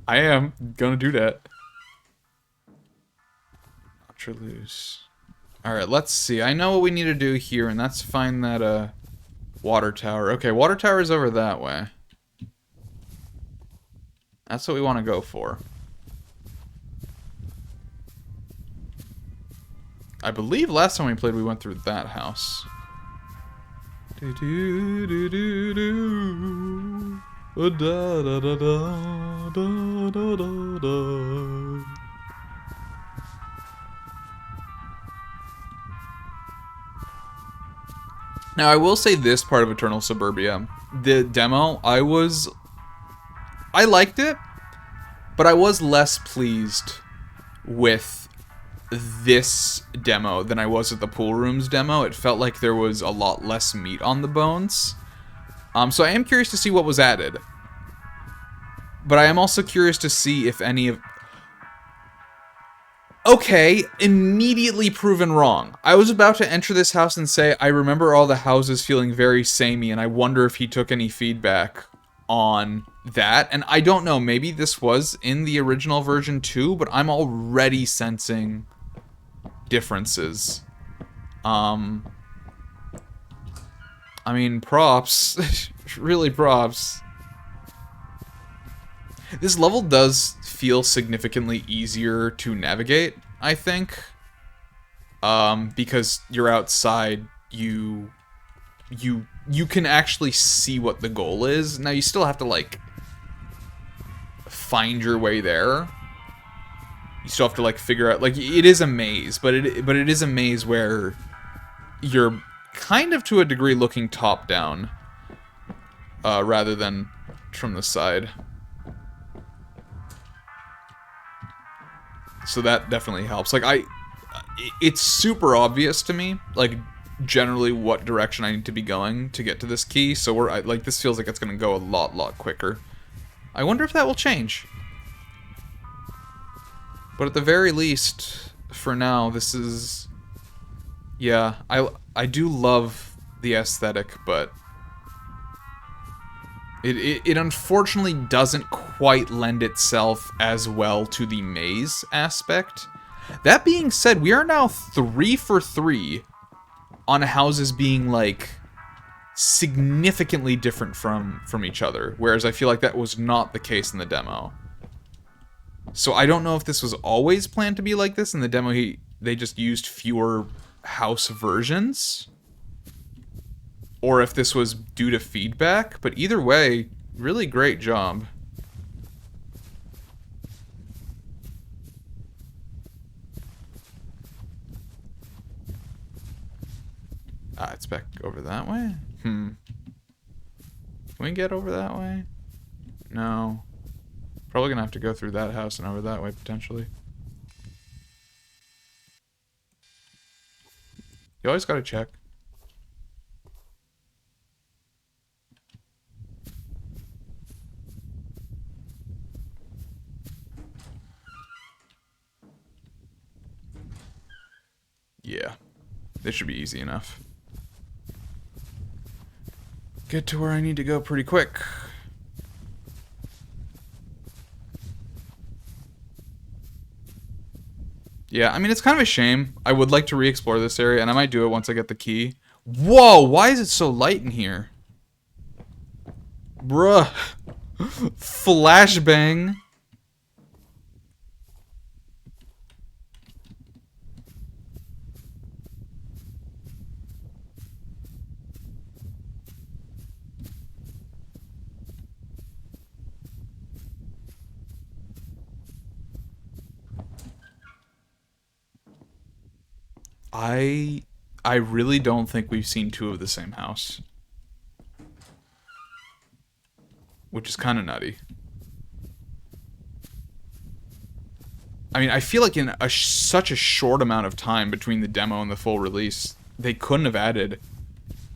I am gonna do that. Ultra-loose. Alright, let's see. I know what we need to do here, and that's find that, water tower. Okay, water tower is over that way. That's what we want to go for. I believe last time we played, we went through that house. Do do do do do. Da da da da da da da da. Now, I will say this part of Eternal Suburbia. The demo, I liked it, but I was less pleased with this demo than I was with the pool rooms demo. It felt like there was a lot less meat on the bones. So I am curious to see what was added. But I am also curious to see if any of... Okay, immediately proven wrong. I was about to enter this house and say, I remember all the houses feeling very samey, and I wonder if he took any feedback on that. And I don't know, maybe this was in the original version too, but I'm already sensing differences. I mean, props. Really props. This level does feel significantly easier to navigate, I think. Because you're outside, you can actually see what the goal is. Now, you still have to, like, find your way there. You still have to, like, figure out, like, it is a maze, but it is a maze where you're kind of, to a degree, looking top down, rather than from the side. So that definitely helps. Like, it's super obvious to me, like, generally what direction I need to be going to get to this key, so like, this feels like it's gonna go a lot quicker. I wonder if that will change. But at the very least, for now, this is... Yeah, I do love the aesthetic, but... It unfortunately doesn't quite lend itself as well to the maze aspect. That being said, we are now 3 for 3 on houses being, like, significantly different from each other, whereas I feel like that was not the case in the demo. So I don't know if this was always planned to be like this. In the demo, they just used fewer house versions, or if this was due to feedback, but either way, really great job. Ah, it's back over that way? Can we get over that way? No. Probably gonna have to go through that house and over that way, potentially. You always gotta check. Yeah. This should be easy enough. Get to where I need to go pretty quick. Yeah, I mean, it's kind of a shame. I would like to re-explore this area, and I might do it once I get the key. Whoa, why is it so light in here? Bruh. Flashbang. I really don't think we've seen two of the same house. Which is kind of nutty. I mean, I feel like in such a short amount of time between the demo and the full release, they couldn't have added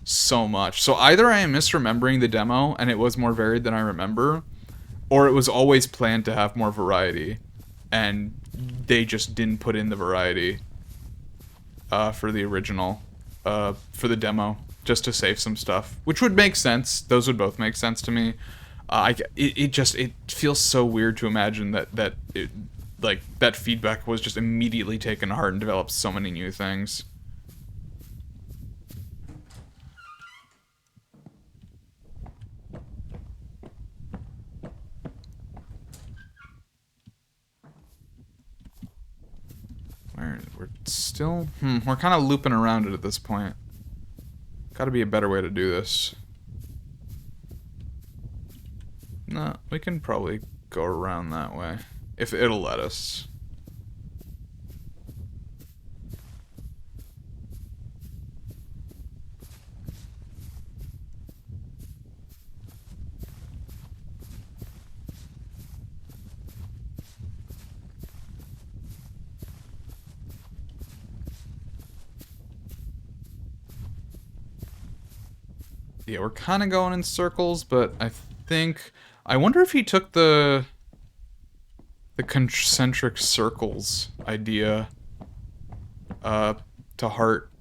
so much. So either I am misremembering the demo and it was more varied than I remember, or it was always planned to have more variety, and they just didn't put in the variety for the original, for the demo, just to save some stuff, which would make sense. Those would both make sense to me. It feels so weird to imagine that that feedback was just immediately taken to heart and developed so many new things. We're still... we're kind of looping around it at this point. Gotta be a better way to do this. No, we can probably go around that way. If it'll let us. Yeah, we're kind of going in circles, but I think... I wonder if he took the concentric circles idea to heart.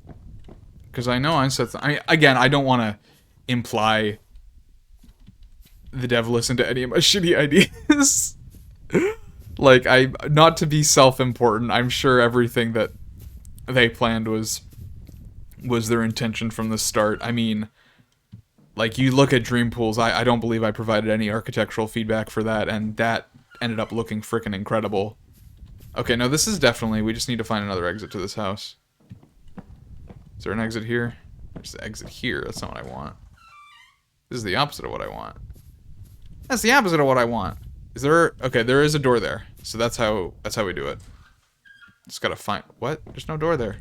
Because I know I said... again, I don't want to imply the dev listened to any of my shitty ideas. Like, not to be self-important, I'm sure everything that they planned was their intention from the start. I mean... Like, you look at Dreampools, I don't believe I provided any architectural feedback for that, and that ended up looking frickin' incredible. Okay, no, this is definitely... We just need to find another exit to this house. Is there an exit here? There's an exit here. That's not what I want. This is the opposite of what I want. That's the opposite of what I want. Is there... Okay, there is a door there. So that's how we do it. Just gotta find... What? There's no door there.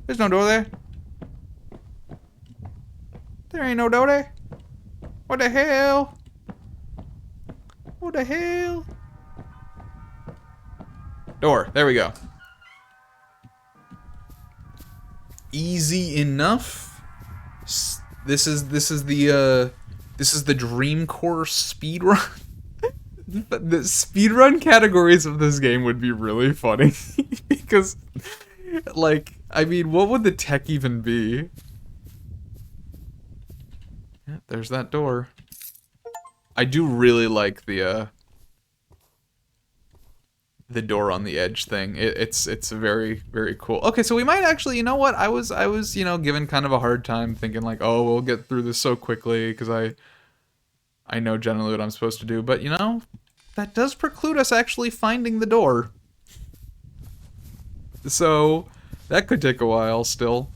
There's no door there. There ain't no door there. What the hell? What the hell? Door. There we go. Easy enough. This is the Dreamcore speedrun. The speedrun categories of this game would be really funny because, like, I mean, what would the tech even be? Yeah, there's that door. I do really like the door on the edge thing. It's very, very cool. Okay, so we might actually, you know what? I was you know, given kind of a hard time thinking like, oh, we'll get through this so quickly because I know generally what I'm supposed to do, but you know, that does preclude us actually finding the door. So that could take a while still.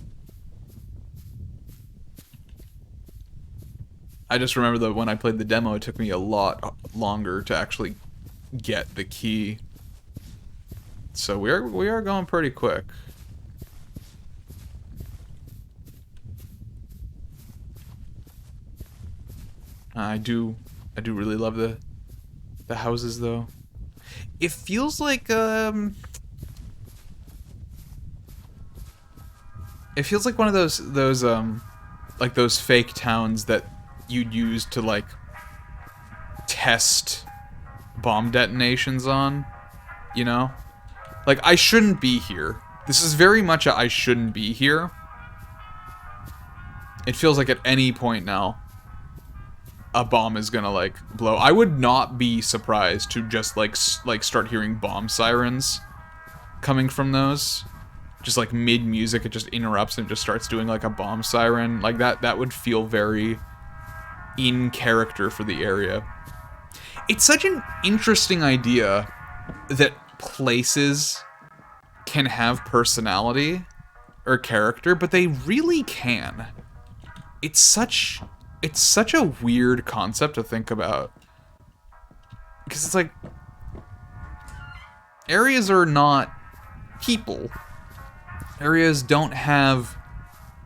I just remember that when I played the demo, it took me a lot longer to actually get the key. So we are going pretty quick. I do really love the houses though. It feels like it feels like one of those like those fake towns that you'd use to like test bomb detonations on, you know? Like, I shouldn't be here. This is very much a I shouldn't be here. It feels like at any point now a bomb is gonna like blow. I would not be surprised to just like start hearing bomb sirens coming from those. Just like mid-music, it just interrupts and just starts doing like a bomb siren. Like that would feel very in character for the area. It's such an interesting idea that places can have personality or character, but they really can. It's such a weird concept to think about. Because it's like, areas are not people. Areas don't have...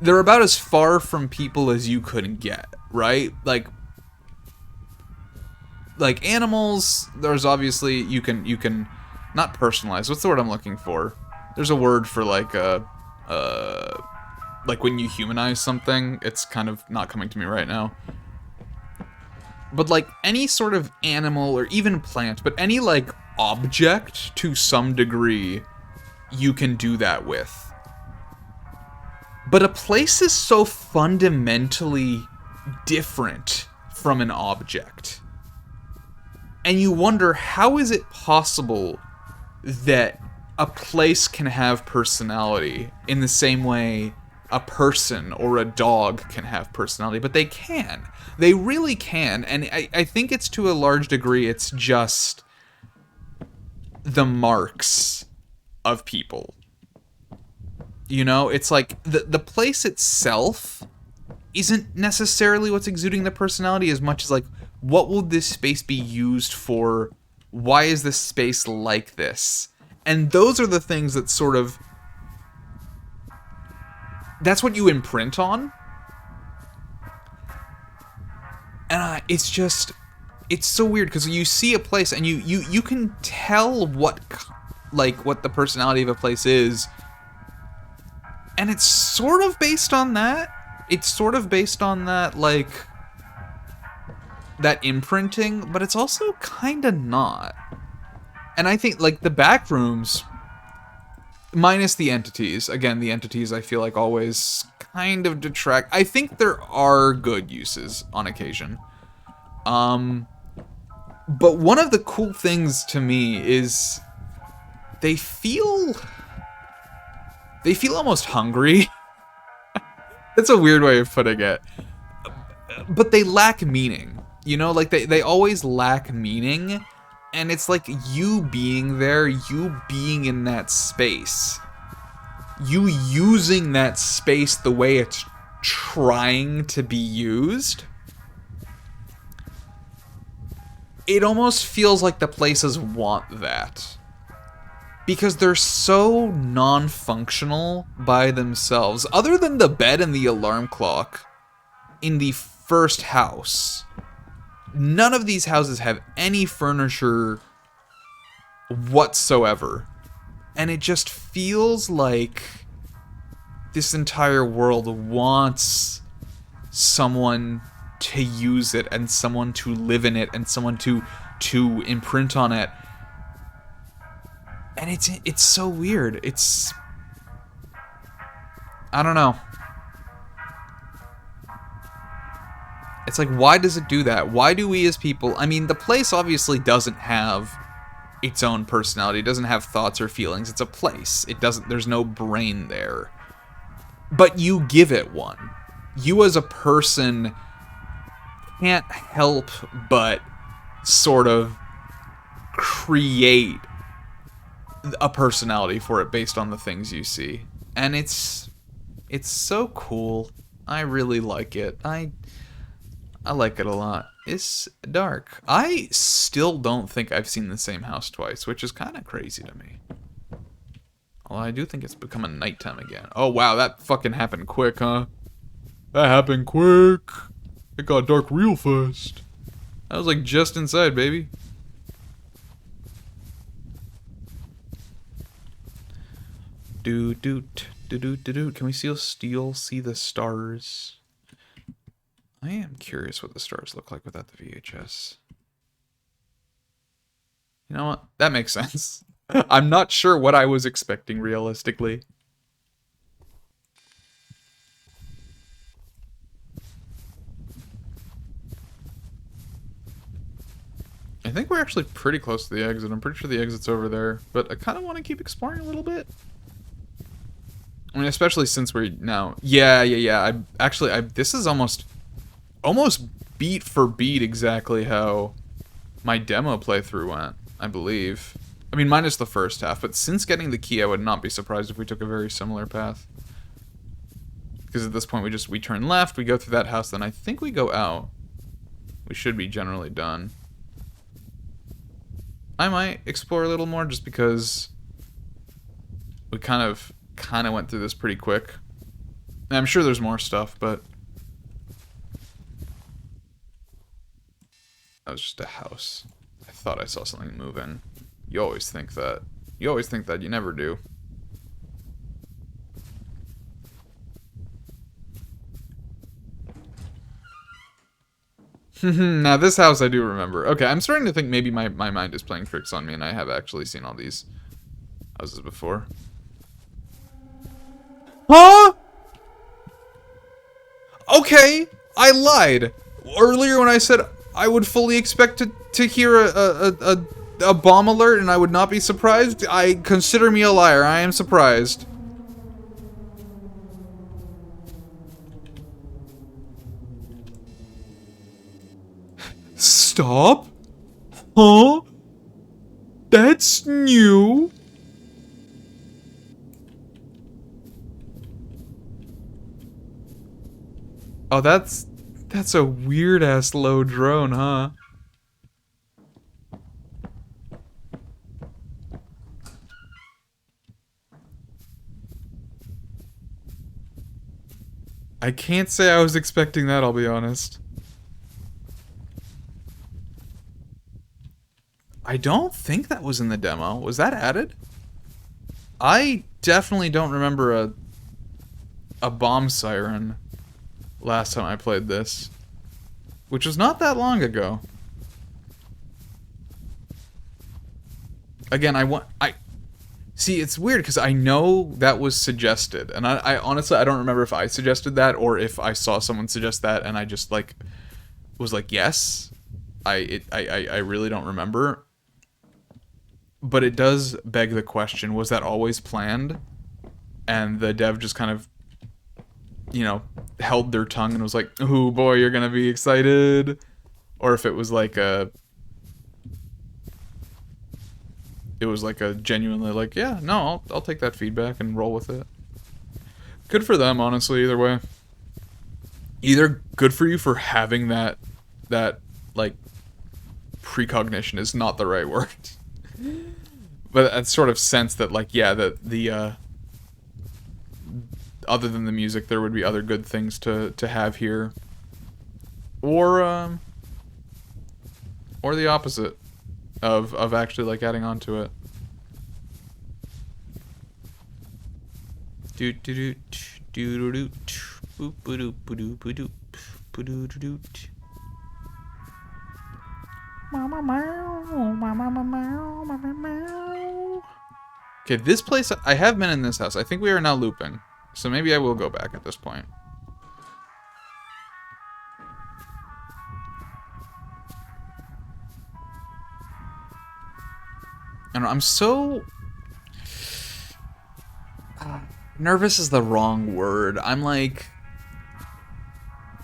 They're about as far from people as you could get, right? Like animals, there's obviously, you can not personalize. What's the word I'm looking for? There's a word for like when you humanize something. It's kind of not coming to me right now. But like any sort of animal or even plant, but any like object to some degree, you can do that with. But a place is so fundamentally different from an object. And you wonder, how is it possible that a place can have personality in the same way a person or a dog can have personality? But they can. They really can. And I think it's to a large degree, it's just the marks of people. You know, it's like the place itself isn't necessarily what's exuding the personality as much as like, what will this space be used for? Why is this space like this? And those are the things that sort of... That's what you imprint on. And it's just... It's so weird, because you see a place and you can tell what the personality of a place is. And it's sort of based on that. It's sort of based on that, like... that imprinting, but it's also kind of not. And I think, like, the back rooms, minus the entities, again, the entities I feel like always kind of detract. I think there are good uses on occasion. But one of the cool things to me is they feel almost hungry. That's a weird way of putting it. But they lack meaning. You know, like they always lack meaning, and it's like you being there, you being in that space, you using that space the way it's trying to be used. It almost feels like the places want that. Because they're so non-functional by themselves. Other than the bed and the alarm clock in the first house, none of these houses have any furniture whatsoever. And it just feels like this entire world wants someone to use it, and someone to live in it, and someone to imprint on it. And it's so weird. It's... I don't know. It's like, why does it do that? Why do we as people... I mean, the place obviously doesn't have its own personality. It doesn't have thoughts or feelings. It's a place. It doesn't... There's no brain there. But you give it one. You as a person can't help but sort of create a personality for it based on the things you see. And it's so cool. I really like it. I like it a lot. It's dark. I still don't think I've seen the same house twice, which is kind of crazy to me. Although I do think it's becoming nighttime again. Oh wow, that fucking happened quick, huh? That happened quick. It got dark real fast. I was like just inside, baby. Doot. Can we still see the stars? I am curious what the stars look like without the VHS. You know what? That makes sense. I'm not sure what I was expecting realistically. I think we're actually pretty close to the exit. I'm pretty sure the exit's over there. But I kind of want to keep exploring a little bit. I mean, especially since we're now... Yeah. This is almost beat for beat exactly how my demo playthrough went, I believe. I mean, minus the first half, but since getting the key, I would not be surprised if we took a very similar path. Because at this point, we turn left, we go through that house, then I think we go out. We should be generally done. I might explore a little more just because we kind of went through this pretty quick. And I'm sure there's more stuff, but that was just a house. I thought I saw something moving. You always think that. You never do. Now this house I do remember. Okay, I'm starting to think maybe my mind is playing tricks on me and I have actually seen all these houses before. Huh? Okay, I lied. Earlier when I said I would fully expect to hear a bomb alert and I would not be surprised, I consider me a liar. I am surprised. Stop? Huh? That's new. Oh, that's a weird-ass low drone, huh? I can't say I was expecting that, I'll be honest. I don't think that was in the demo. Was that added? I definitely don't remember a bomb siren last time I played this, which was not that long ago. Again, see, it's weird because I know that was suggested, and I honestly I don't remember if I suggested that or if I saw someone suggest that and I just like was like yes. I really don't remember. But it does beg the question, was that always planned? And the dev just kind of, you know, held their tongue and was like, "Oh boy, you're gonna be excited," or if it was like a genuinely like, yeah, no, I'll take that feedback and roll with it. Good for them, honestly. Either way, either good for you for having that like precognition is not the right word, but that sort of sense that like yeah, that the other than the music, there would be other good things to have here, or the opposite of actually like adding on to it. Do do do do do do boop boop boop boop boop boop. Okay, this place, I have been in this house. I think we are now looping. So maybe I will go back at this point. I don't know, I'm so... nervous is the wrong word. I'm like...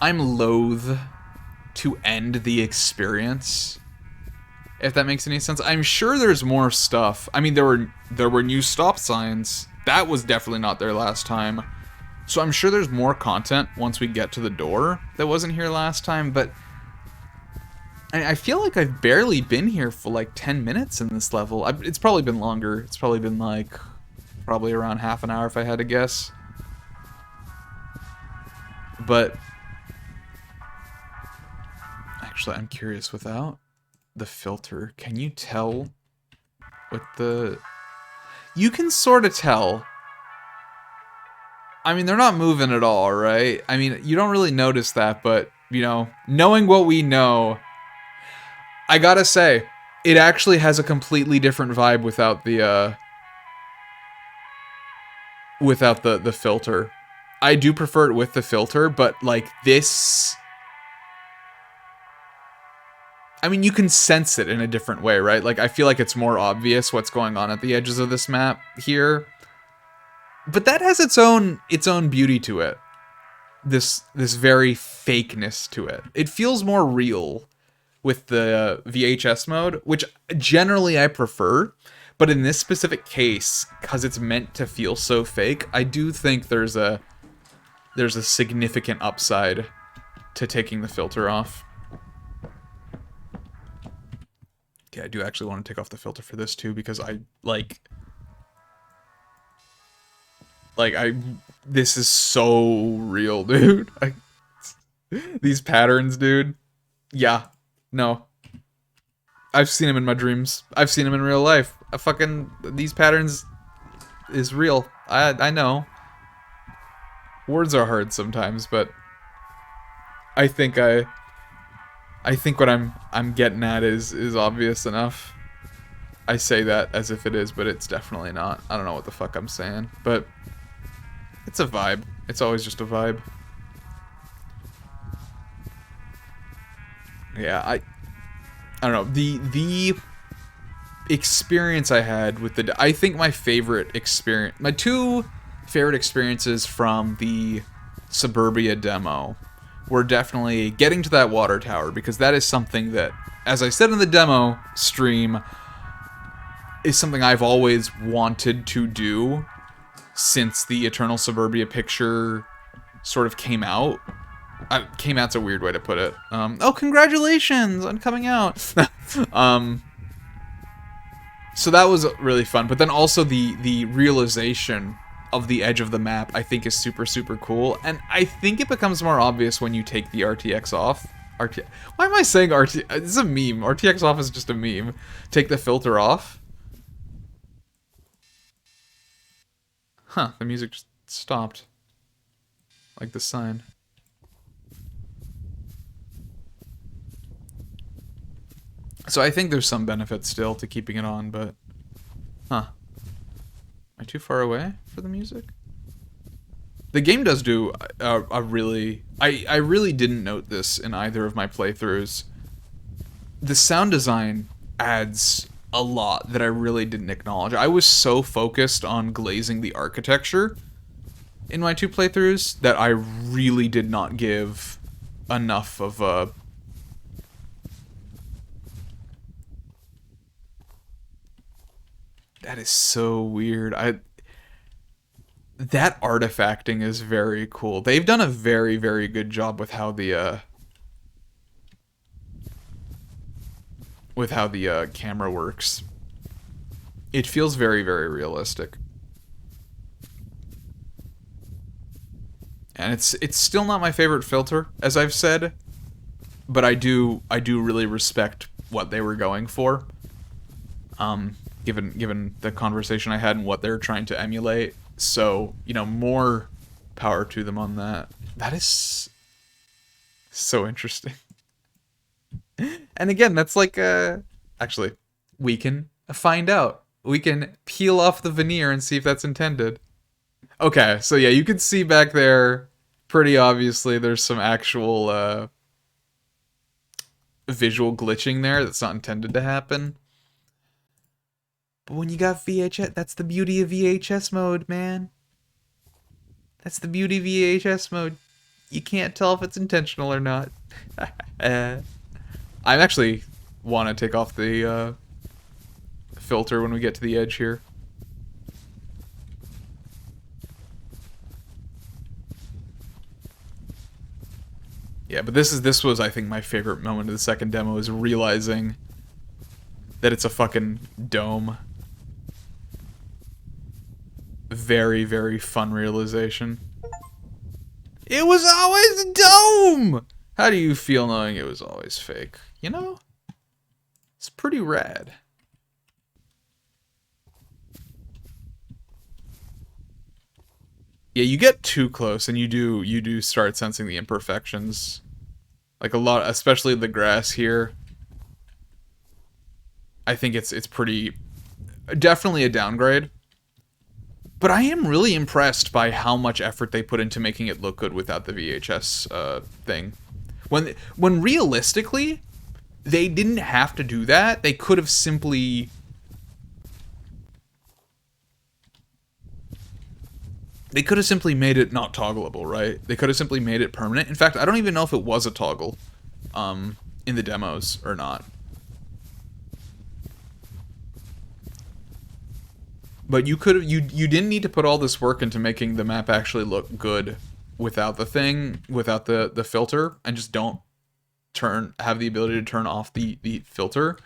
I'm loath to end the experience. If that makes any sense. I'm sure there's more stuff. I mean, there were new stop signs. That was definitely not there last time. So I'm sure there's more content once we get to the door that wasn't here last time, but I feel like I've barely been here for like 10 minutes in this level. It's probably been longer. It's probably been like, probably around half an hour if I had to guess. But actually, I'm curious, without the filter, can you tell what the... You can sort of tell. I mean, they're not moving at all, right? I mean, you don't really notice that, but, you know, knowing what we know, I gotta say, it actually has a completely different vibe without the, the filter. I do prefer it with the filter, but, like, this... I mean, you can sense it in a different way, right? Like, I feel like it's more obvious what's going on at the edges of this map here. But that has its own beauty to it. This very fakeness to it. It feels more real with the VHS mode, which generally I prefer. But in this specific case, because it's meant to feel so fake, I do think there's a significant upside to taking the filter off. Okay, I do actually want to take off the filter for this too, because I this is so real, dude. These patterns, dude. Yeah, no. I've seen them in my dreams. I've seen them in real life. These patterns is real. I know. Words are hard sometimes, but I think what I'm getting at is obvious enough. I say that as if it is, but it's definitely not. I don't know what the fuck I'm saying, but it's a vibe. It's always just a vibe. Yeah, I don't know. The experience I had with I think my two favorite experiences from the Suburbia demo were definitely getting to that water tower, because that is something that, as I said in the demo stream, is something I've always wanted to do since the Eternal Suburbia picture sort of came out. Came out's a weird way to put it. Oh, congratulations on coming out. So that was really fun, but then also the realization of the edge of the map, I think, is super, super cool, and I think it becomes more obvious when you take the RTX off. Why am I saying RTX? This is a meme. RTX off is just a meme. Take the filter off. Huh, the music just stopped. Like the sign. So I think there's some benefit still to keeping it on, but... Huh. Am I too far away for the music? The game does do a really... I really didn't note this in either of my playthroughs. The sound design adds a lot that I really didn't acknowledge. I was so focused on glazing the architecture in my two playthroughs that I really did not give enough of a... That is so weird. That artifacting is very cool. They've done a very, very good job with how the camera works. It feels very, very realistic. And it's still not my favorite filter, as I've said, but I do really respect what they were going for. Given the conversation I had and what they're trying to emulate. So, you know, more power to them on that. That is so interesting. And again, that's like, actually, we can find out. We can peel off the veneer and see if that's intended. Okay, so yeah, you can see back there, pretty obviously, there's some actual, visual glitching there that's not intended to happen. But when you got VHS, that's the beauty of VHS mode, man. That's the beauty of VHS mode. You can't tell if it's intentional or not. I actually want to take off the filter when we get to the edge here. Yeah, but this was, I think, my favorite moment of the second demo, is realizing that it's a fucking dome. Very, very fun realization. It was always a dome! How do you feel knowing it was always fake? You know? It's pretty rad. Yeah, you get too close and you do start sensing the imperfections. Like a lot, especially the grass here. I think it's pretty... Definitely a downgrade. But I am really impressed by how much effort they put into making it look good without the VHS thing. When realistically, They didn't have to do that. They could have simply... They could have simply made it not toggleable, right? They could have simply made it permanent. In fact, I don't even know if it was a toggle in the demos or not. But you could have, you didn't need to put all this work into making the map actually look good without the thing, without the filter, and just don't have the ability to turn off the filter.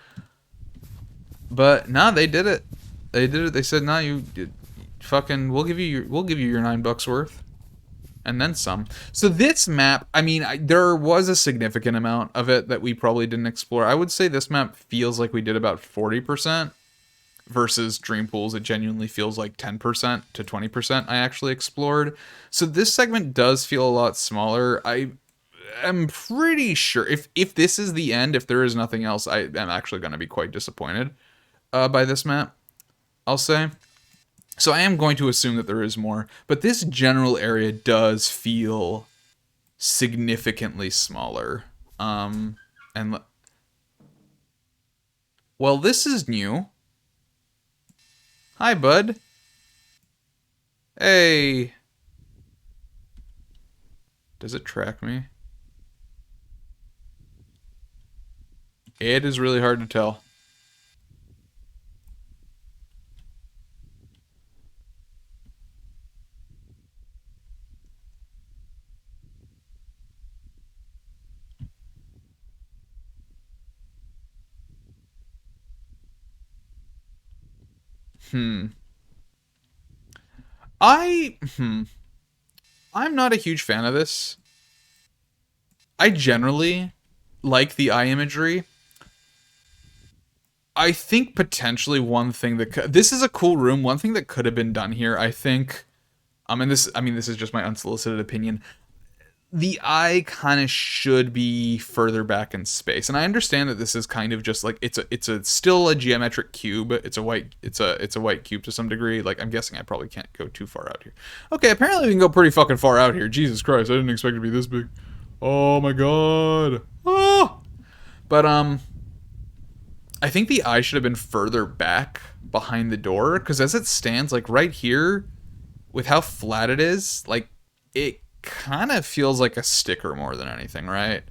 But nah, they did it. They did it. They said, nah, you fucking, we'll give you your $9 worth. And then some. So this map, I mean, there was a significant amount of it that we probably didn't explore. I would say this map feels like we did about 40%. Versus Dreampools, it genuinely feels like 10% to 20% I actually explored. So this segment does feel a lot smaller. I am pretty sure if this is the end, if there is nothing else, I am actually going to be quite disappointed by this map, I'll say. So I am going to assume that there is more, but this general area does feel significantly smaller. And well, this is new. Hi, bud. Hey. Does it track me? It is really hard to tell. I'm not a huge fan of this. I generally like the eye imagery. I think potentially one thing that this is a cool room. One thing that could have been done here, I think, and this is just my unsolicited opinion. The eye kind of should be further back in space, and I understand that this is kind of just like it's still a geometric cube. It's a white cube to some degree. Like, I'm guessing I probably can't go too far out here. Okay, apparently we can go pretty fucking far out here. Jesus Christ, I didn't expect it to be this big. Oh my god. Oh! But I think the eye should have been further back behind the door, because as it stands, like right here, with how flat it is, like it kind of feels like a sticker more than anything, right?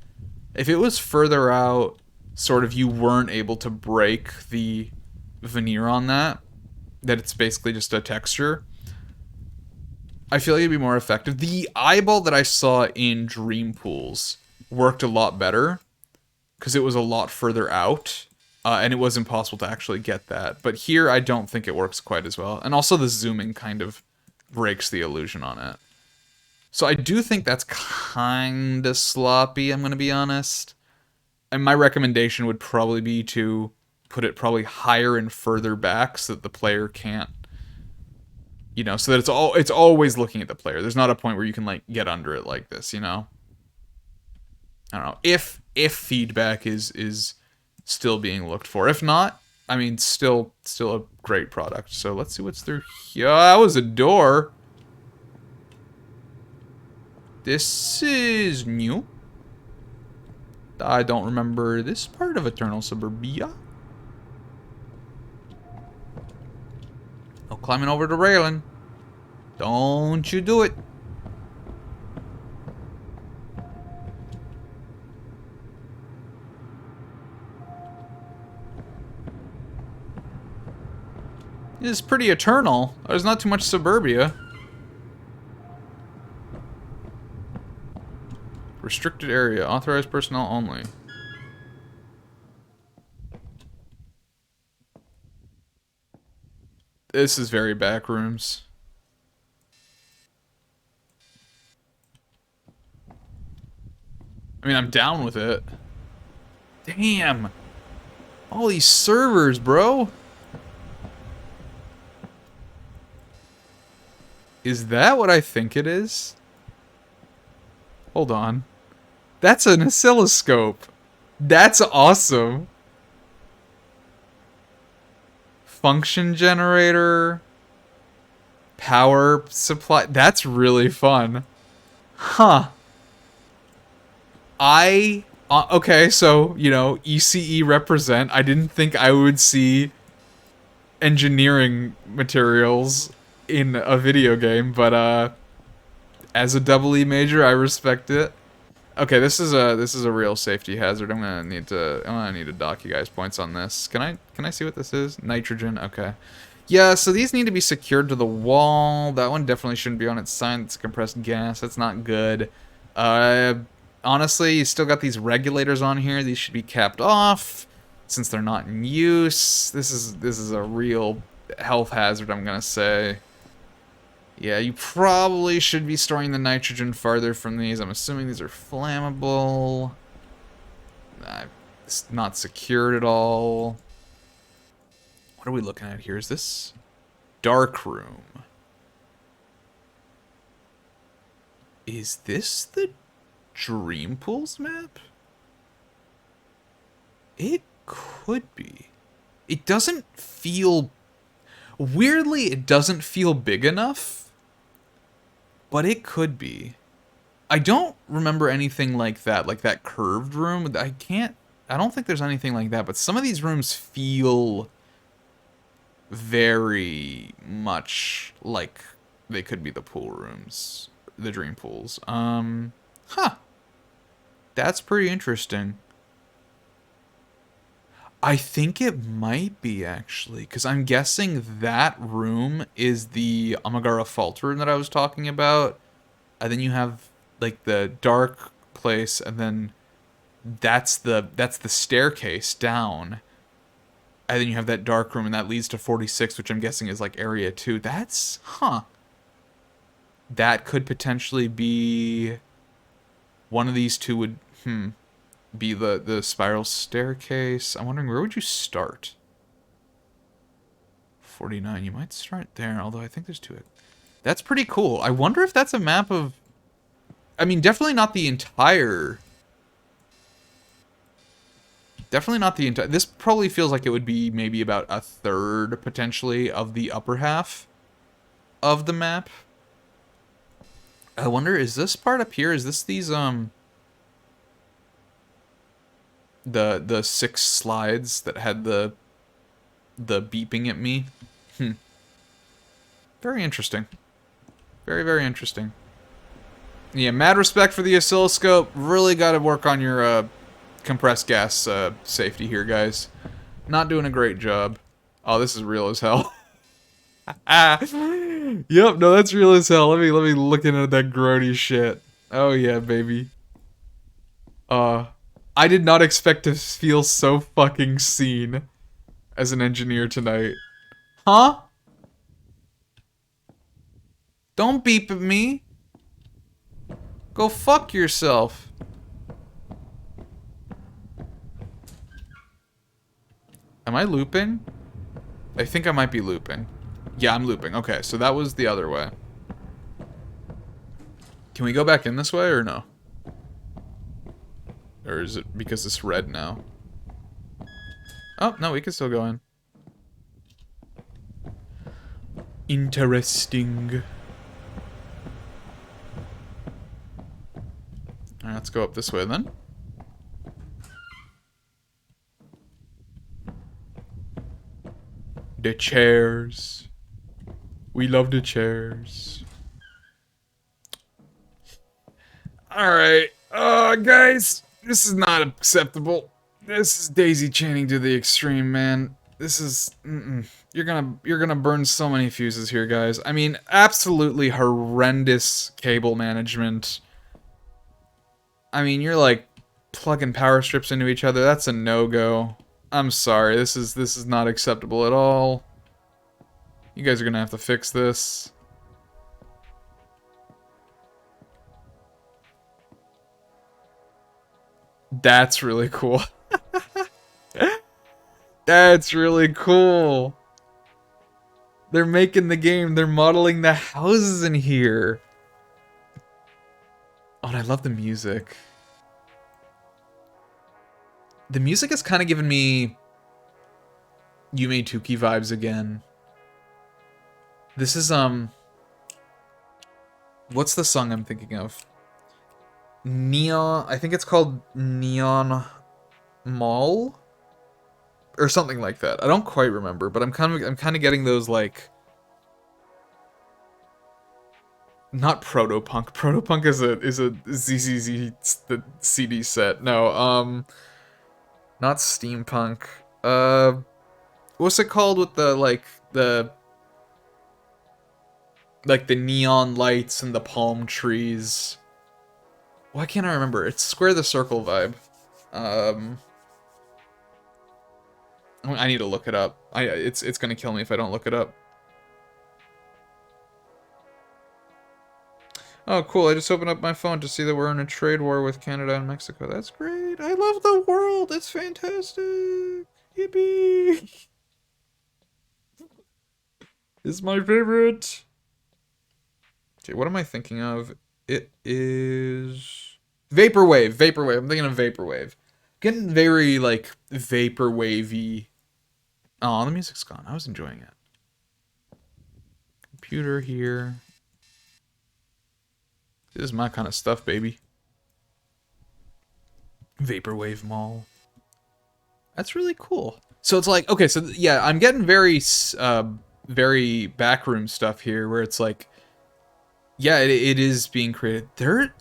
If it was further out, sort of you weren't able to break the veneer on that it's basically just a texture, I feel like it'd be more effective. The eyeball that I saw in Dreampools worked a lot better because it was a lot further out, and it was impossible to actually get that. But here, I don't think it works quite as well. And also the zooming kind of breaks the illusion on it. So I do think that's kind of sloppy, I'm going to be honest. And my recommendation would probably be to put it probably higher and further back so that the player can't, you know, so that it's always looking at the player. There's not a point where you can like get under it like this, you know. I don't know if feedback is still being looked for. If not, I mean, still a great product. So let's see what's through here. Oh, that was a door. This is new. I don't remember this part of Eternal Suburbia. Oh, climbing over the railing. Don't you do it. This is pretty eternal. There's not too much suburbia. Restricted area. Authorized personnel only. This is very back rooms. I mean, I'm down with it. Damn. All these servers, bro. Is that what I think it is? Hold on. That's an oscilloscope. That's awesome. Function generator. Power supply. That's really fun. Huh. I Okay, so, you know, ECE represent. I didn't think I would see engineering materials in a video game, but as a double E major, I respect it. Okay, this is a real safety hazard. I'm gonna need to dock you guys points on this. Can I see what this is? Nitrogen. Okay. Yeah, so these need to be secured to the wall. That one definitely shouldn't be on its side. It's compressed gas. That's not good. Uh, Honestly, you still got these regulators on here. These should be capped off since they're not in use. This is a real health hazard, I'm gonna say. Yeah, you probably should be storing the nitrogen farther from these. I'm assuming these are flammable. It's not secured at all. What are we looking at here? Is this dark room? Is this the Dreampools map? It could be. It doesn't feel... Weirdly, it doesn't feel big enough. But it could be. I don't remember anything like that curved room. I don't think there's anything like that, but some of these rooms feel very much like they could be the pool rooms, the dream pools. Huh. That's pretty interesting. I think it might be, actually, because I'm guessing that room is the Amagara Fault room that I was talking about. And then you have, like, the dark place, and then that's the staircase down. And then you have that dark room, and that leads to 46, which I'm guessing is, like, area 2. That's... Huh. That could potentially be... One of these two would... be the spiral staircase. I'm wondering, where would you start? 49, you might start there, although I think there's two. That's pretty cool. I wonder if that's a map of... I mean, definitely not the entire... Definitely not the entire... This probably feels like it would be maybe about a third, potentially, of the upper half of the map. I wonder, is this part up here? Is this these, the 6 slides that had the beeping at me? Very interesting. Very, very interesting. Yeah, mad respect for the oscilloscope. Really got to work on your compressed gas safety here, guys. Not doing a great job. Oh, this is real as hell. Yep, no, that's real as hell. Let me look into that grody shit. Oh yeah, baby. I did not expect to feel so fucking seen as an engineer tonight. Huh? Don't beep at me. Go fuck yourself. Am I looping? I think I might be looping. Yeah, I'm looping. Okay, so that was the other way. Can we go back in this way or no? Or is it because it's red now? Oh, no, we can still go in. Interesting. Alright, let's go up this way then. The chairs. We love the chairs. Alright. Guys, this is not acceptable. This is daisy chaining to the extreme, man. This is... You're gonna burn so many fuses here, guys. I mean, absolutely horrendous cable management. I mean, you're like plugging power strips into each other. That's a no-go. I'm sorry. This is not acceptable at all. You guys are gonna have to fix this. That's really cool. That's really cool. They're making the game. They're modeling the houses in here. Oh, and I love the music. The music is kind of giving me Yume Tuki vibes again. This is, what's the song I'm thinking of? Neon, I think it's called Neon Mall or something like that. I don't quite remember, but I'm kind of getting those like not proto-punk. Proto-punk is a ZZZ the CD set. No, not steampunk. What's it called with the the neon lights and the palm trees? Why can't I remember? It's Square the Circle vibe. Um, I need to look it up. It's gonna kill me if I don't look it up. Oh, cool. I just opened up my phone to see that we're in a trade war with Canada and Mexico. That's great. I love the world. It's fantastic. Yippee. It's my favorite. Okay, what am I thinking of? It is Vaporwave. Vaporwave. I'm thinking of Vaporwave. Getting very like vaporwavy. Oh, the music's gone. I was enjoying it. Computer here. This is my kind of stuff, baby. Vaporwave Mall. That's really cool. So it's like, okay, so yeah, I'm getting very backroom stuff here where it's like, yeah, it is being created.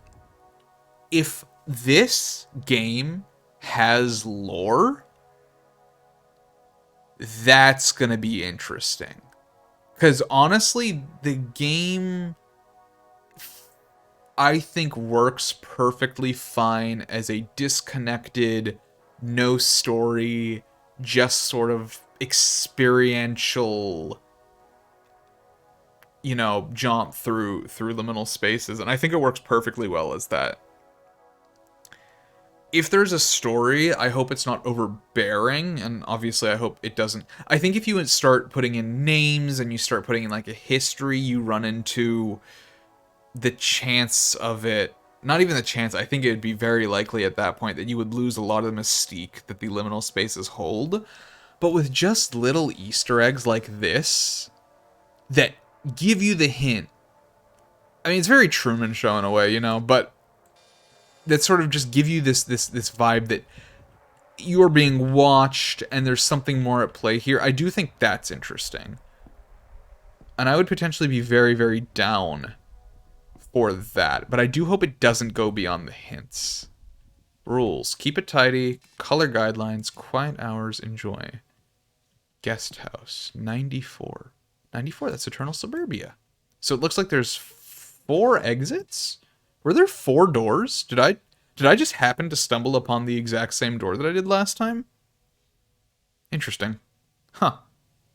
If this game has lore, that's gonna be interesting. Because honestly, the game, I think, works perfectly fine as a disconnected, no story, just sort of experiential, you know, jump through liminal spaces, and I think it works perfectly well as that. If there's a story, I hope it's not overbearing, and obviously I hope it doesn't. I think if you start putting in names and you start putting in like a history, you run into the chance of it, not even the chance, I think it would be very likely at that point that you would lose a lot of the mystique that the liminal spaces hold. But with just little Easter eggs like this, that give you the hint. I mean, it's very Truman Show in a way, you know, but that sort of just give you this vibe that you're being watched and there's something more at play here. I do think that's interesting. And I would potentially be very, very down for that, but I do hope it doesn't go beyond the hints. Rules: keep it tidy, color guidelines, quiet hours, enjoy. Guest house 94. 94, that's Eternal Suburbia. So it looks like there's 4 exits? Were there 4 doors? Did I just happen to stumble upon the exact same door that I did last time? Interesting. Huh.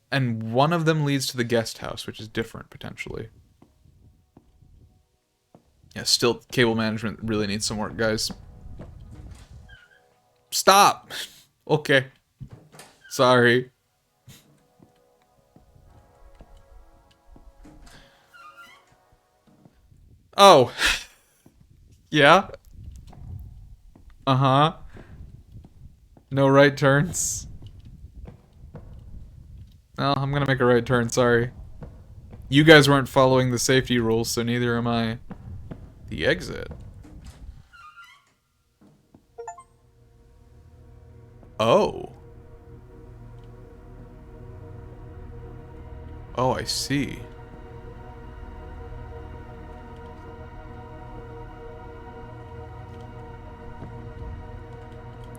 And one of them leads to the guest house, which is different potentially. Yeah, still, cable management really needs some work, guys. Stop! Okay. Sorry. Oh. Yeah? Uh-huh. No right turns. Well, I'm gonna make a right turn, sorry. You guys weren't following the safety rules, so neither am I. The exit. Oh. Oh, I see.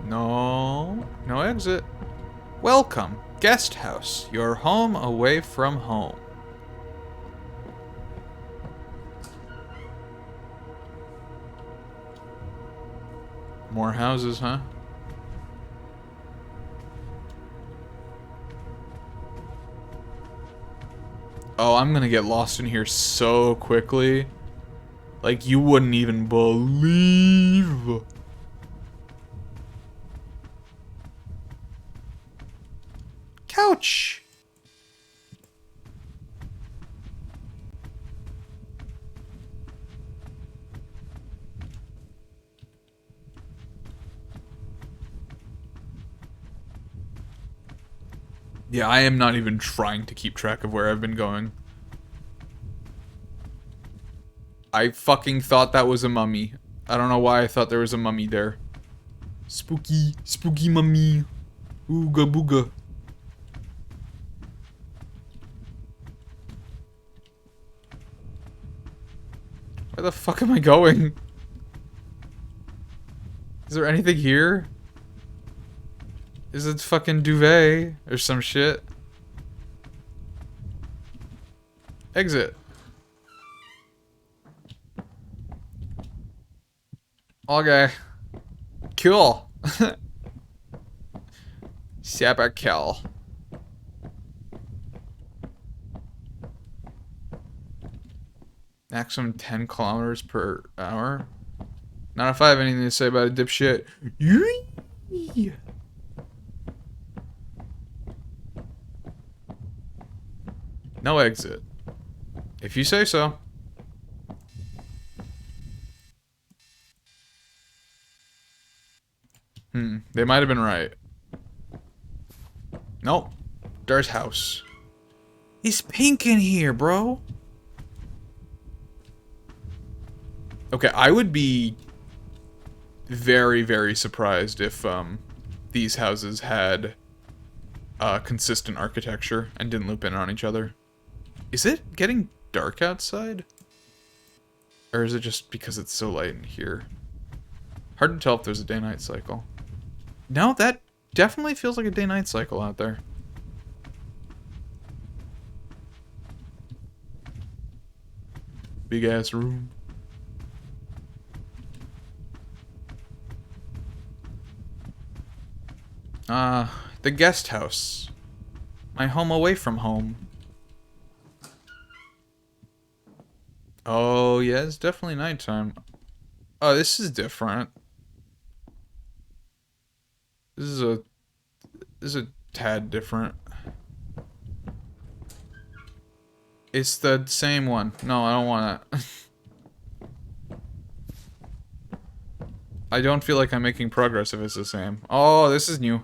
No. No exit. Welcome. Guest house. Your home away from home. More houses, huh? Oh, I'm gonna get lost in here so quickly. Like, you wouldn't even believe. Couch. Yeah, I am not even trying to keep track of where I've been going. I fucking thought that was a mummy. I don't know why I thought there was a mummy there. Spooky, spooky mummy. Ooga booga. Where the fuck am I going? Is there anything here? Is it fucking duvet or some shit? Exit. Okay. Cool. Super cool. Maximum 10 kilometers per hour. Not if I have anything to say about a dipshit. Yee! No exit. If you say so. They might have been right. Nope. There's house. It's pink in here, bro. Okay, I would be very, very surprised if these houses had consistent architecture and didn't loop in on each other. Is it getting dark outside? Or is it just because it's so light in here? Hard to tell if there's a day-night cycle. No, that definitely feels like a day-night cycle out there. Big ass room. The guest house. My home away from home. Oh, yeah, it's definitely nighttime. Oh, this is different. This is a tad different. It's the same one. No, I don't want it. I don't feel like I'm making progress if it's the same. Oh, this is new.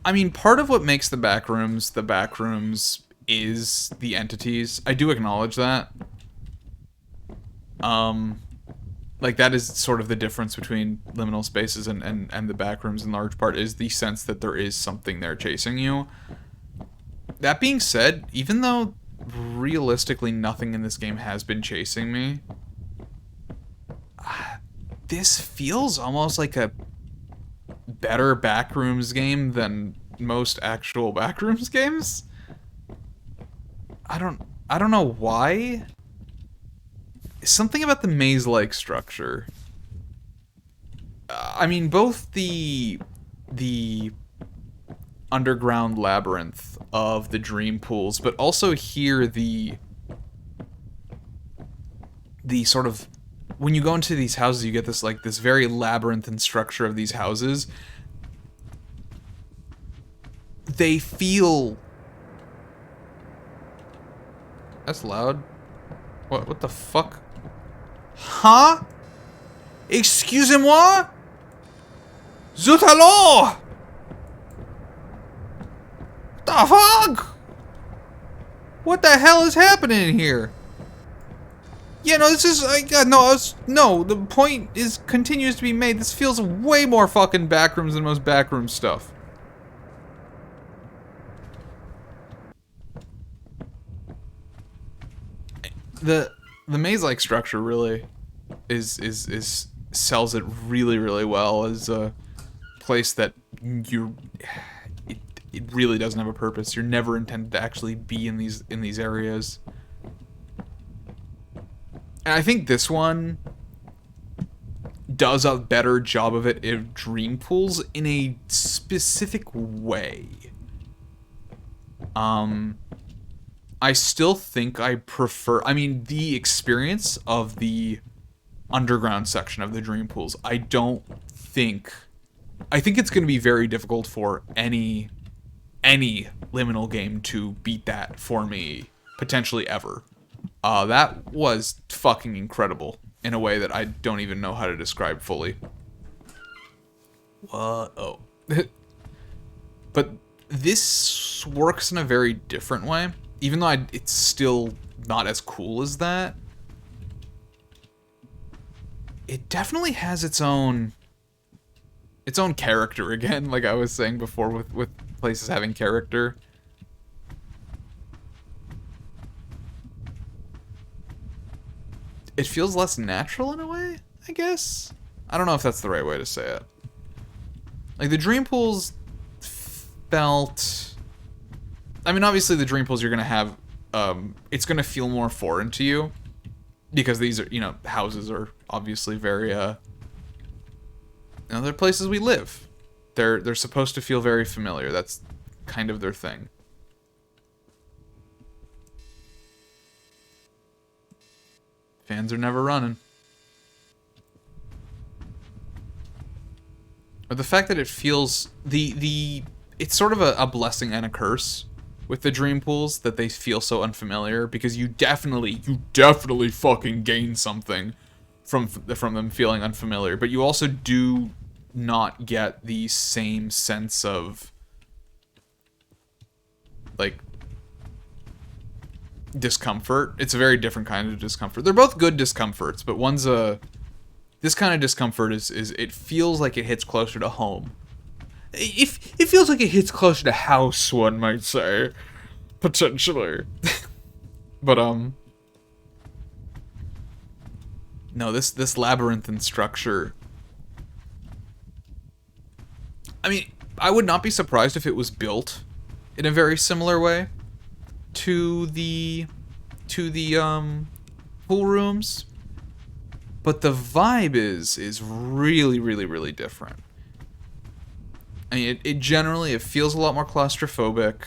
I mean, part of what makes the back rooms is the entities. I do acknowledge that. Like, that is sort of the difference between liminal spaces and the back rooms in large part, is the sense that there is something there chasing you. That being said, even though realistically nothing in this game has been chasing me, this feels almost like a better backrooms game than most actual backrooms games. I don't know why. Something about the maze-like structure. I mean, both the underground labyrinth of the Dreampools, but also here the sort of, when you go into these houses, you get this like this very labyrinthine structure of these houses. They feel... That's loud. What the fuck? Huh? Excusez-moi? Zut alors! The fuck? What the hell is happening here? Yeah, no, this is... no, the point is continues to be made. This feels way more fucking backrooms than most backroom stuff. The maze-like structure really is sells it really well as a place that it really doesn't have a purpose. You're never intended to actually be in these areas. And I think this one does a better job of it in Dreampools in a specific way. I still think I prefer... I mean, the experience of the underground section of the Dreampools, I think it's going to be very difficult for any liminal game to beat that for me, potentially ever. That was fucking incredible in a way that I don't even know how to describe fully. What? Oh. But this works in a very different way. Even though it's still not as cool as that. It definitely has its own character again, like I was saying before with places having character. It feels less natural in a way, I guess? I don't know if that's the right way to say it. Like, the Dreampools felt... I mean, obviously the Dreampools you're gonna have, it's gonna feel more foreign to you. Because these are, you know, houses are obviously very, you know, they're places we live. They're supposed to feel very familiar. That's kind of their thing. Fans are never running. But the fact that it feels it's sort of a blessing and a curse with the Dreampools that they feel so unfamiliar, because you definitely fucking gain something from them feeling unfamiliar, but you also do not get the same sense of like discomfort. It's a very different kind of discomfort. They're both good discomforts, but one's this kind of discomfort is it feels like it hits closer to home. It feels like it hits closer to house, one might say, potentially. But no, this labyrinthine structure. I mean, I would not be surprised if it was built in a very similar way to the pool rooms, but the vibe is really different. I mean, it generally feels a lot more claustrophobic.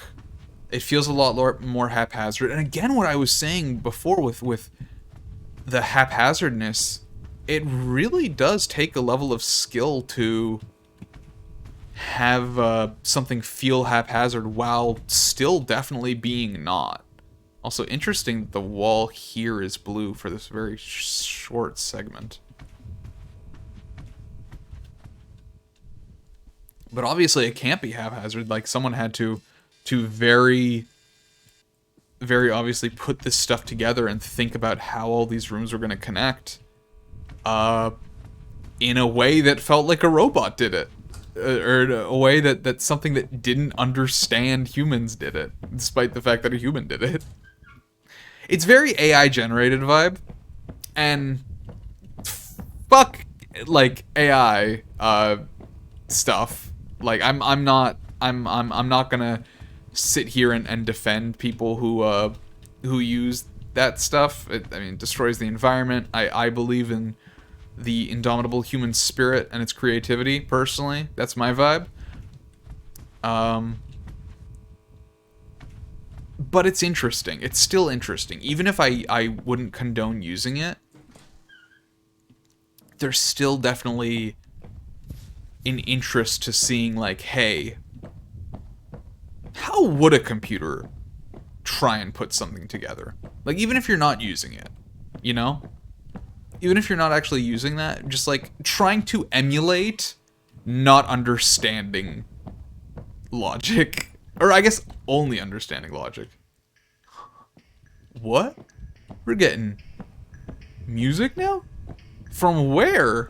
It feels a lot more haphazard. And again, what I was saying before with the haphazardness, it really does take a level of skill to have something feel haphazard while still definitely being not. Also, interesting that the wall here is blue for this very short segment. But obviously it can't be haphazard. Like, someone had to very obviously put this stuff together and think about how all these rooms were going to connect in a way that felt like a robot did it. Or a way that something that didn't understand humans did it, despite the fact that a human did it. It's very AI generated vibe, and fuck like AI stuff. Like, I'm not gonna sit here and defend people who use that stuff. I mean, it destroys the environment. I believe in the indomitable human spirit and its creativity, personally. That's my vibe. But it's interesting. It's still interesting. Even if I wouldn't condone using it, there's still definitely an interest to seeing, like, hey, how would a computer try and put something together? Like, even if you're not using it, you know? Even if you're not actually using that, just, like, trying to emulate not understanding logic. Or, I guess, only understanding logic. What? We're getting music now? From where?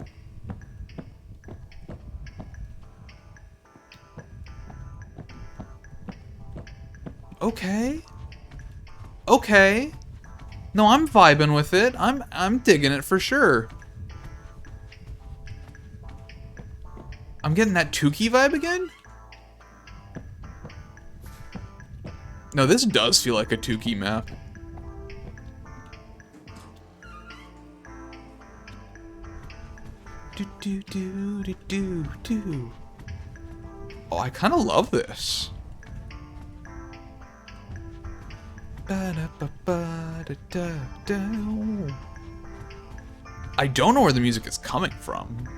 Okay. Okay. No, I'm vibing with it. I'm digging it for sure. I'm getting that Tukey vibe again? No, this does feel like a Tukey map. Do. Oh, I kind of love this. I don't know where the music is coming from.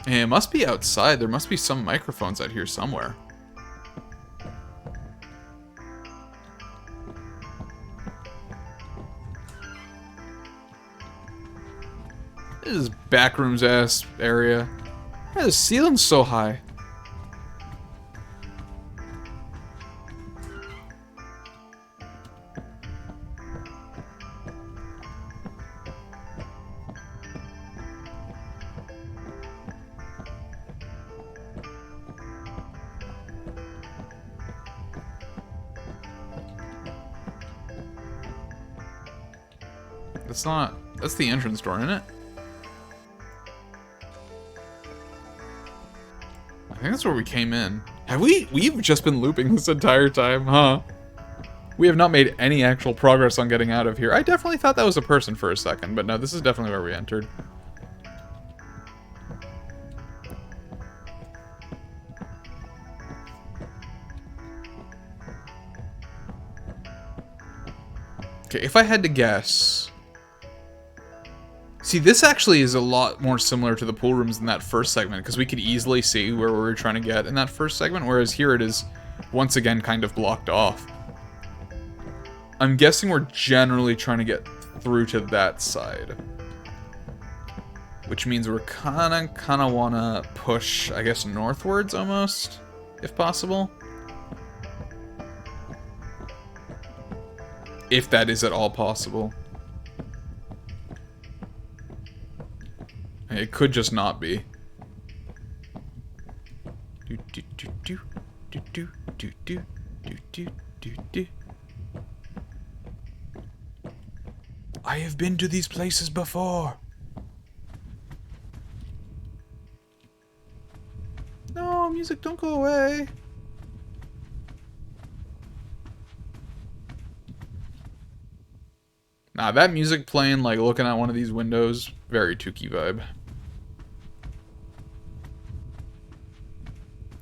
And it must be outside. There must be some microphones out here somewhere. This This backrooms ass area. Yeah, the ceiling's so high. That's not... That's the entrance door, isn't it? I think that's where we came in. Have we... We've just been looping this entire time, huh? We have not made any actual progress on getting out of here. I definitely thought that was a person for a second, but no, this is definitely where we entered. Okay, if I had to guess... See, this actually is a lot more similar to the pool rooms in that first segment, because we could easily see where we were trying to get in that first segment, whereas here it is, once again, kind of blocked off. I'm guessing we're generally trying to get through to that side. Which means we're kinda wanna push, I guess, northwards, almost, if possible. If that is at all possible. It could just not be. Do do do do do do do do do do do do. I have been to these places before. No, music, don't go away. Nah, that music playing, like, looking at one of these windows, very Tukey vibe.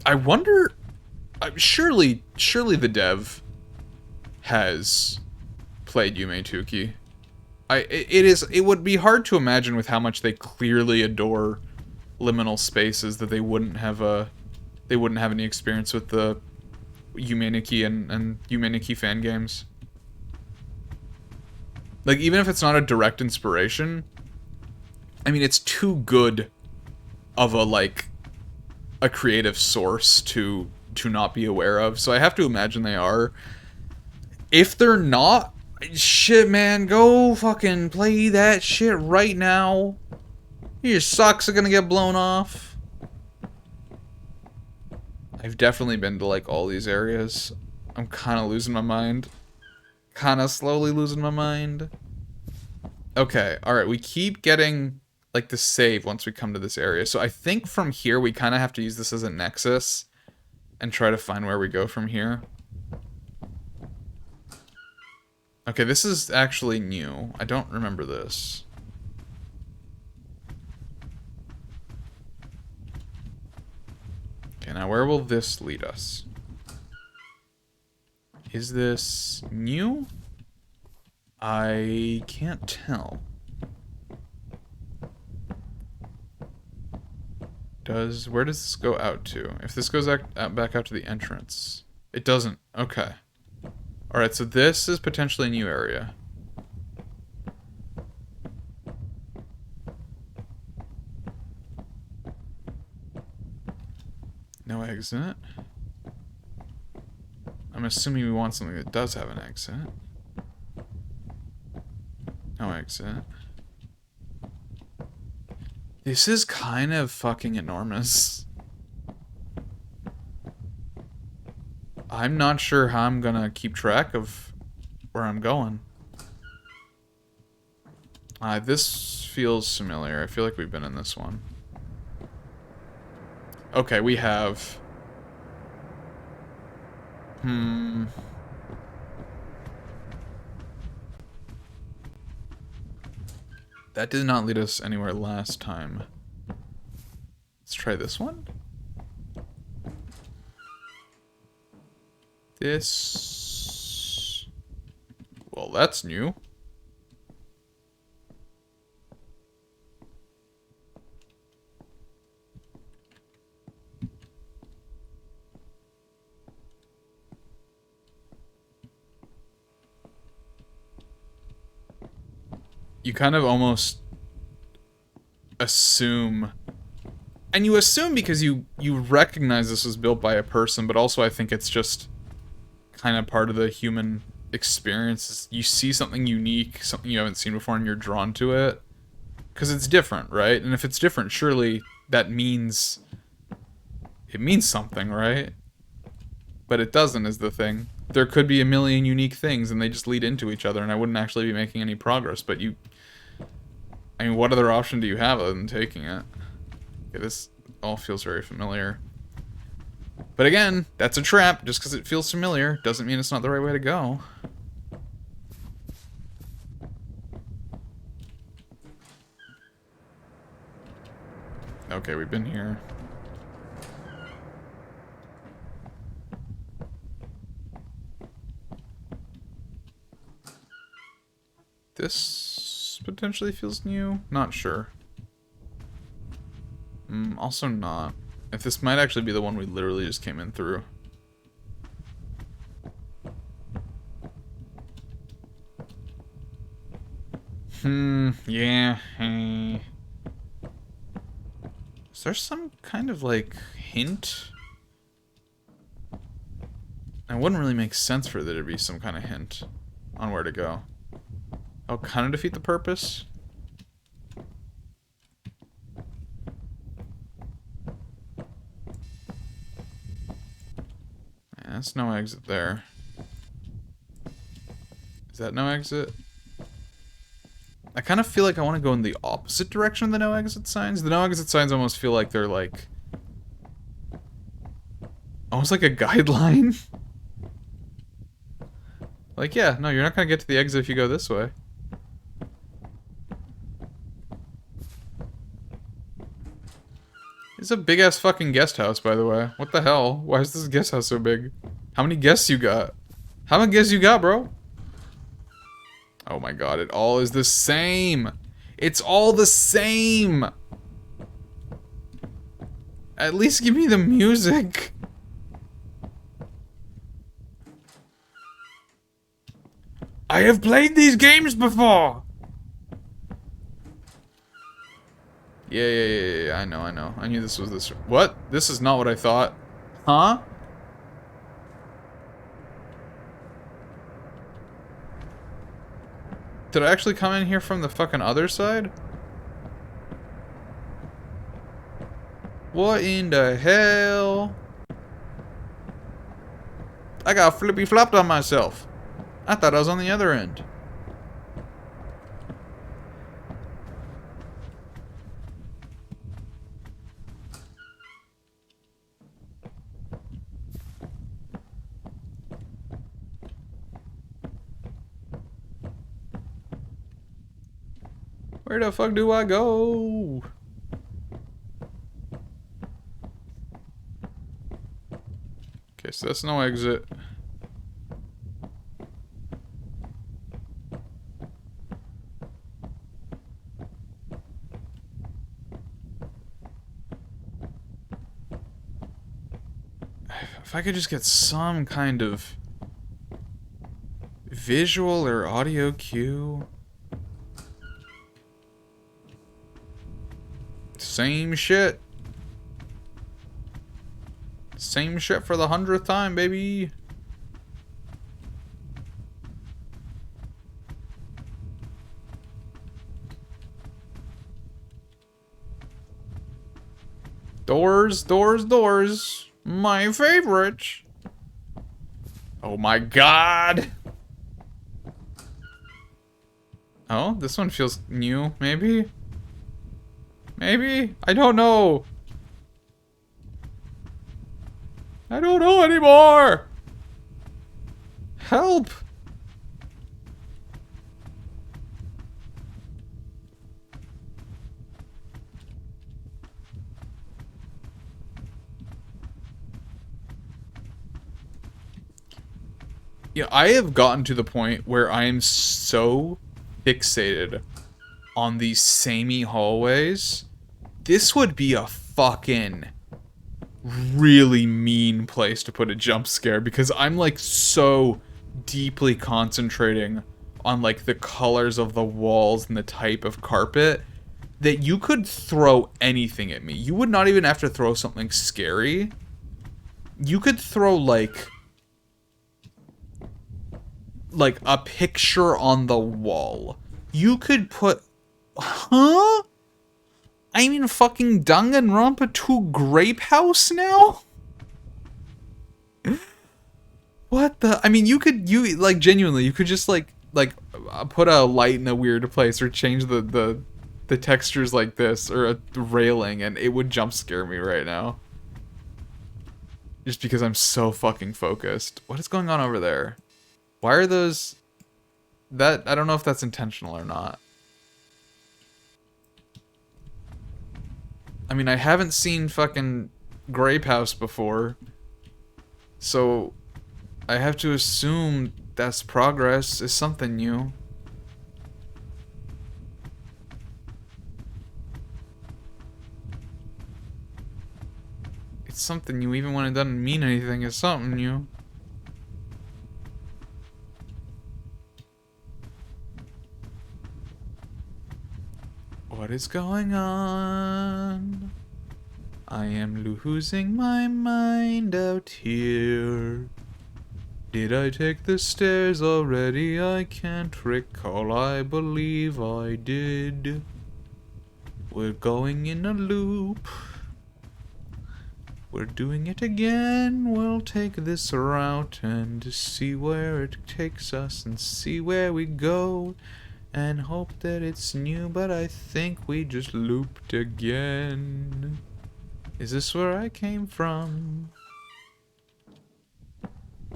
I wonder... surely the dev has played Yume Tukey. It would be hard to imagine with how much they clearly adore liminal spaces that they wouldn't have any experience with the Yume Nikki and Yume Nikki fan games. Like, even if it's not a direct inspiration, I mean, it's too good of a, like, a creative source to not be aware of. So I have to imagine they are. If they're not, shit, man, go fucking play that shit right now. Your socks are gonna get blown off. I've definitely been to, like, all these areas. I'm kind of losing my mind. Kind of slowly losing my mind. Okay, alright, we keep getting, like, the save once we come to this area. So I think from here we kind of have to use this as a nexus and try to find where we go from here. Okay, this is actually new. I don't remember this. Okay, now where will this lead us? Is this new? I can't tell. Where does this go out to? If this goes back out to the entrance. It doesn't. Okay. Alright, so this is potentially a new area. No exit. I'm assuming we want something that does have an exit. No exit. This is kind of fucking enormous. I'm not sure how I'm gonna keep track of where I'm going. This feels familiar. I feel like we've been in this one. Okay, we have... That did not lead us anywhere last time. Let's try this one. This... Well, that's new. You kind of almost assume, and you assume because you recognize this was built by a person, but also I think it's just kind of part of the human experience. You see something unique, something you haven't seen before, and you're drawn to it because it's different, right? And if it's different, surely that means it means something, right? But it doesn't, is the thing. There could be a million unique things and they just lead into each other and I wouldn't actually be making any progress, but I mean, what other option do you have other than taking it? Okay, this all feels very familiar. But again, that's a trap. Just because it feels familiar doesn't mean it's not the right way to go. Okay, we've been here. This potentially feels new. Not sure. Also not. If this might actually be the one we literally just came in through. Yeah. Is there some kind of, like, hint? It wouldn't really make sense for there to be some kind of hint on where to go. Oh, kind of defeat the purpose? Yeah, that's no exit there. Is that no exit? I kind of feel like I want to go in the opposite direction of the no exit signs. The no exit signs almost feel like they're like... almost like a guideline. Like, yeah, no, you're not going to get to the exit if you go this way. It's a big-ass fucking guest house, by the way. What the hell? Why is this guest house so big? How many guests you got? How many guests you got, bro? Oh my god, it all is the same! It's all the same! At least give me the music! I have played these games before! Yeah, I know. I knew this was this. What? This is not what I thought. Huh? Did I actually come in here from the fucking other side? What in the hell? I got flippy flopped on myself. I thought I was on the other end. Where the fuck do I go? Okay, so that's no exit. If I could just get some kind of visual or audio cue. Same shit. Same shit for the 100th time, baby. Doors, doors, doors. My favorite. Oh my god. Oh, this one feels new, maybe? Maybe? I don't know. I don't know anymore. Help. Yeah, I have gotten to the point where I am so fixated on these samey hallways. This would be a fucking really mean place to put a jump scare because I'm like so deeply concentrating on like the colors of the walls and the type of carpet that you could throw anything at me. You would not even have to throw something scary. You could throw, like a picture on the wall. You could put... Huh? I'm in fucking Danganronpa 2 Grape House now? What the... I mean, you like, genuinely, you could just, like, put a light in a weird place or change the textures like this, or a railing, and it would jump scare me right now. Just because I'm so fucking focused. What is going on over there? Why are those... That... I don't know if that's intentional or not. I mean, I haven't seen fucking Grape House before. So... I have to assume that's progress, is something new. It's something new, even when it doesn't mean anything, it's something new. What is going on? I am losing my mind out here. Did I take the stairs already? I can't recall. I believe I did. We're going in a loop. We're doing it again. We'll take this route and see where it takes us and see where we go. And hope that it's new, but I think we just looped again. Is this where I came from?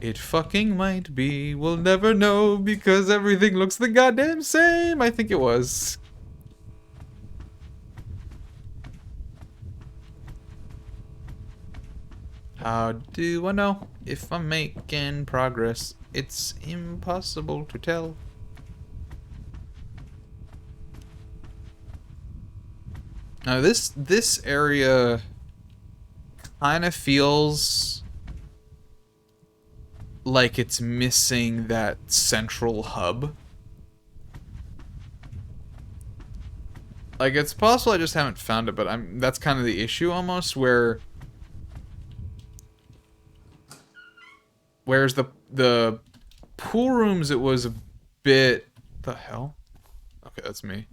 It fucking might be. We'll never know because everything looks the goddamn same. I think it was. How do I know if I'm making progress? It's impossible to tell. Now this area kind of feels like it's missing that central hub. Like, it's possible I just haven't found it, but that's kind of the issue almost, whereas the pool rooms, it was a bit... The hell? Okay, that's me.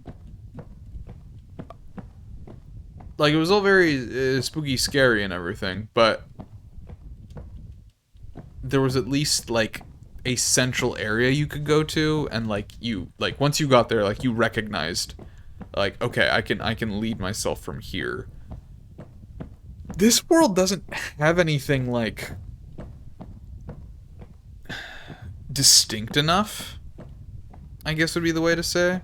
Like, it was all very spooky, scary and everything, but there was at least, like, a central area you could go to, and, like, once you got there, like, you recognized, like, okay, I can lead myself from here. This world doesn't have anything, like, distinct enough, I guess would be the way to say.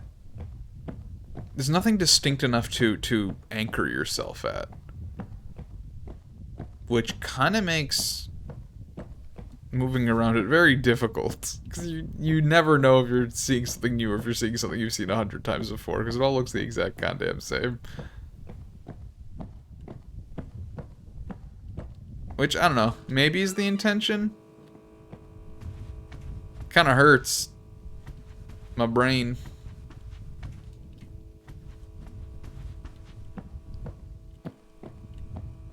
There's nothing distinct enough to anchor yourself at. Which kind of makes moving around it very difficult. Because you never know if you're seeing something new or if you're seeing something you've seen 100 times before. Because it all looks the exact goddamn same. Which, I don't know, maybe is the intention? Kind of hurts my brain.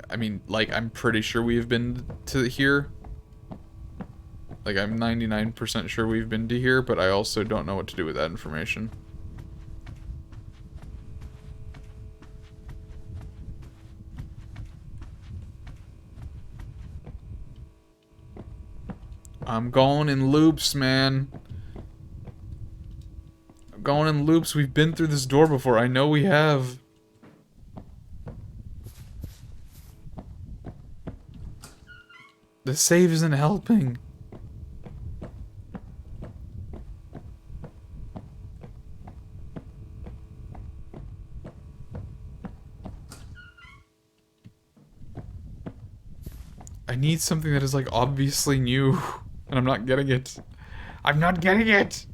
I mean, like, I'm pretty sure we've been to here. Like, I'm 99% sure we've been to here, but I also don't know what to do with that information. I'm going in loops, man. I'm going in loops. We've been through this door before. I know we have. The save isn't helping. I need something that is, like, obviously new, and I'm not getting it. I'm not getting it!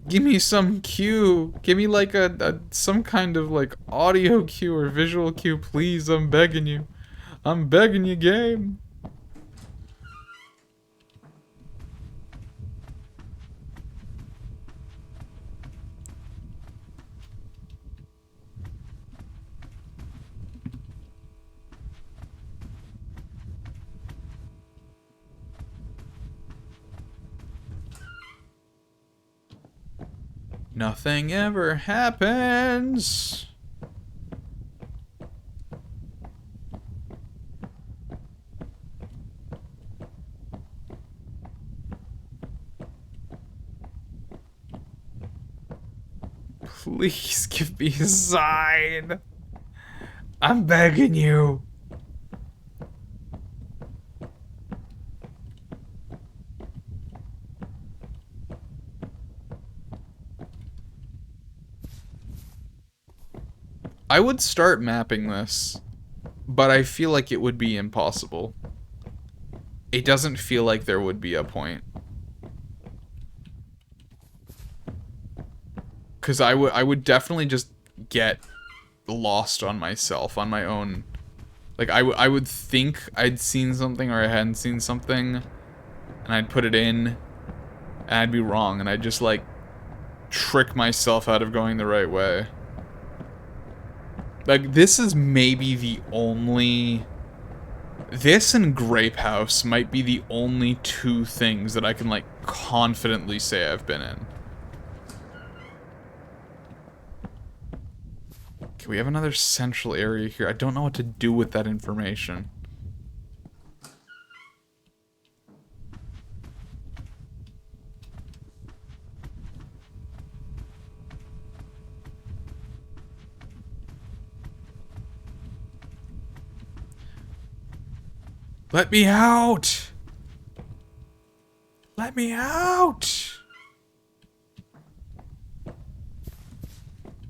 Give me some cue. Give me, like, some kind of, like, audio cue or visual cue, please. I'm begging you. I'm begging you, game. Nothing ever happens. Please give me a sign. I'm begging you. I would start mapping this, but I feel like it would be impossible. It doesn't feel like there would be a point. Because I would definitely just get lost on myself, on my own. Like, I would think I'd seen something or I hadn't seen something, and I'd put it in, and I'd be wrong, and I'd just, like, trick myself out of going the right way. Like, this is maybe the only... This and Grape House might be the only two things that I can, like, confidently say I've been in. Okay, we have another central area here. I don't know what to do with that information. Let me out! Let me out!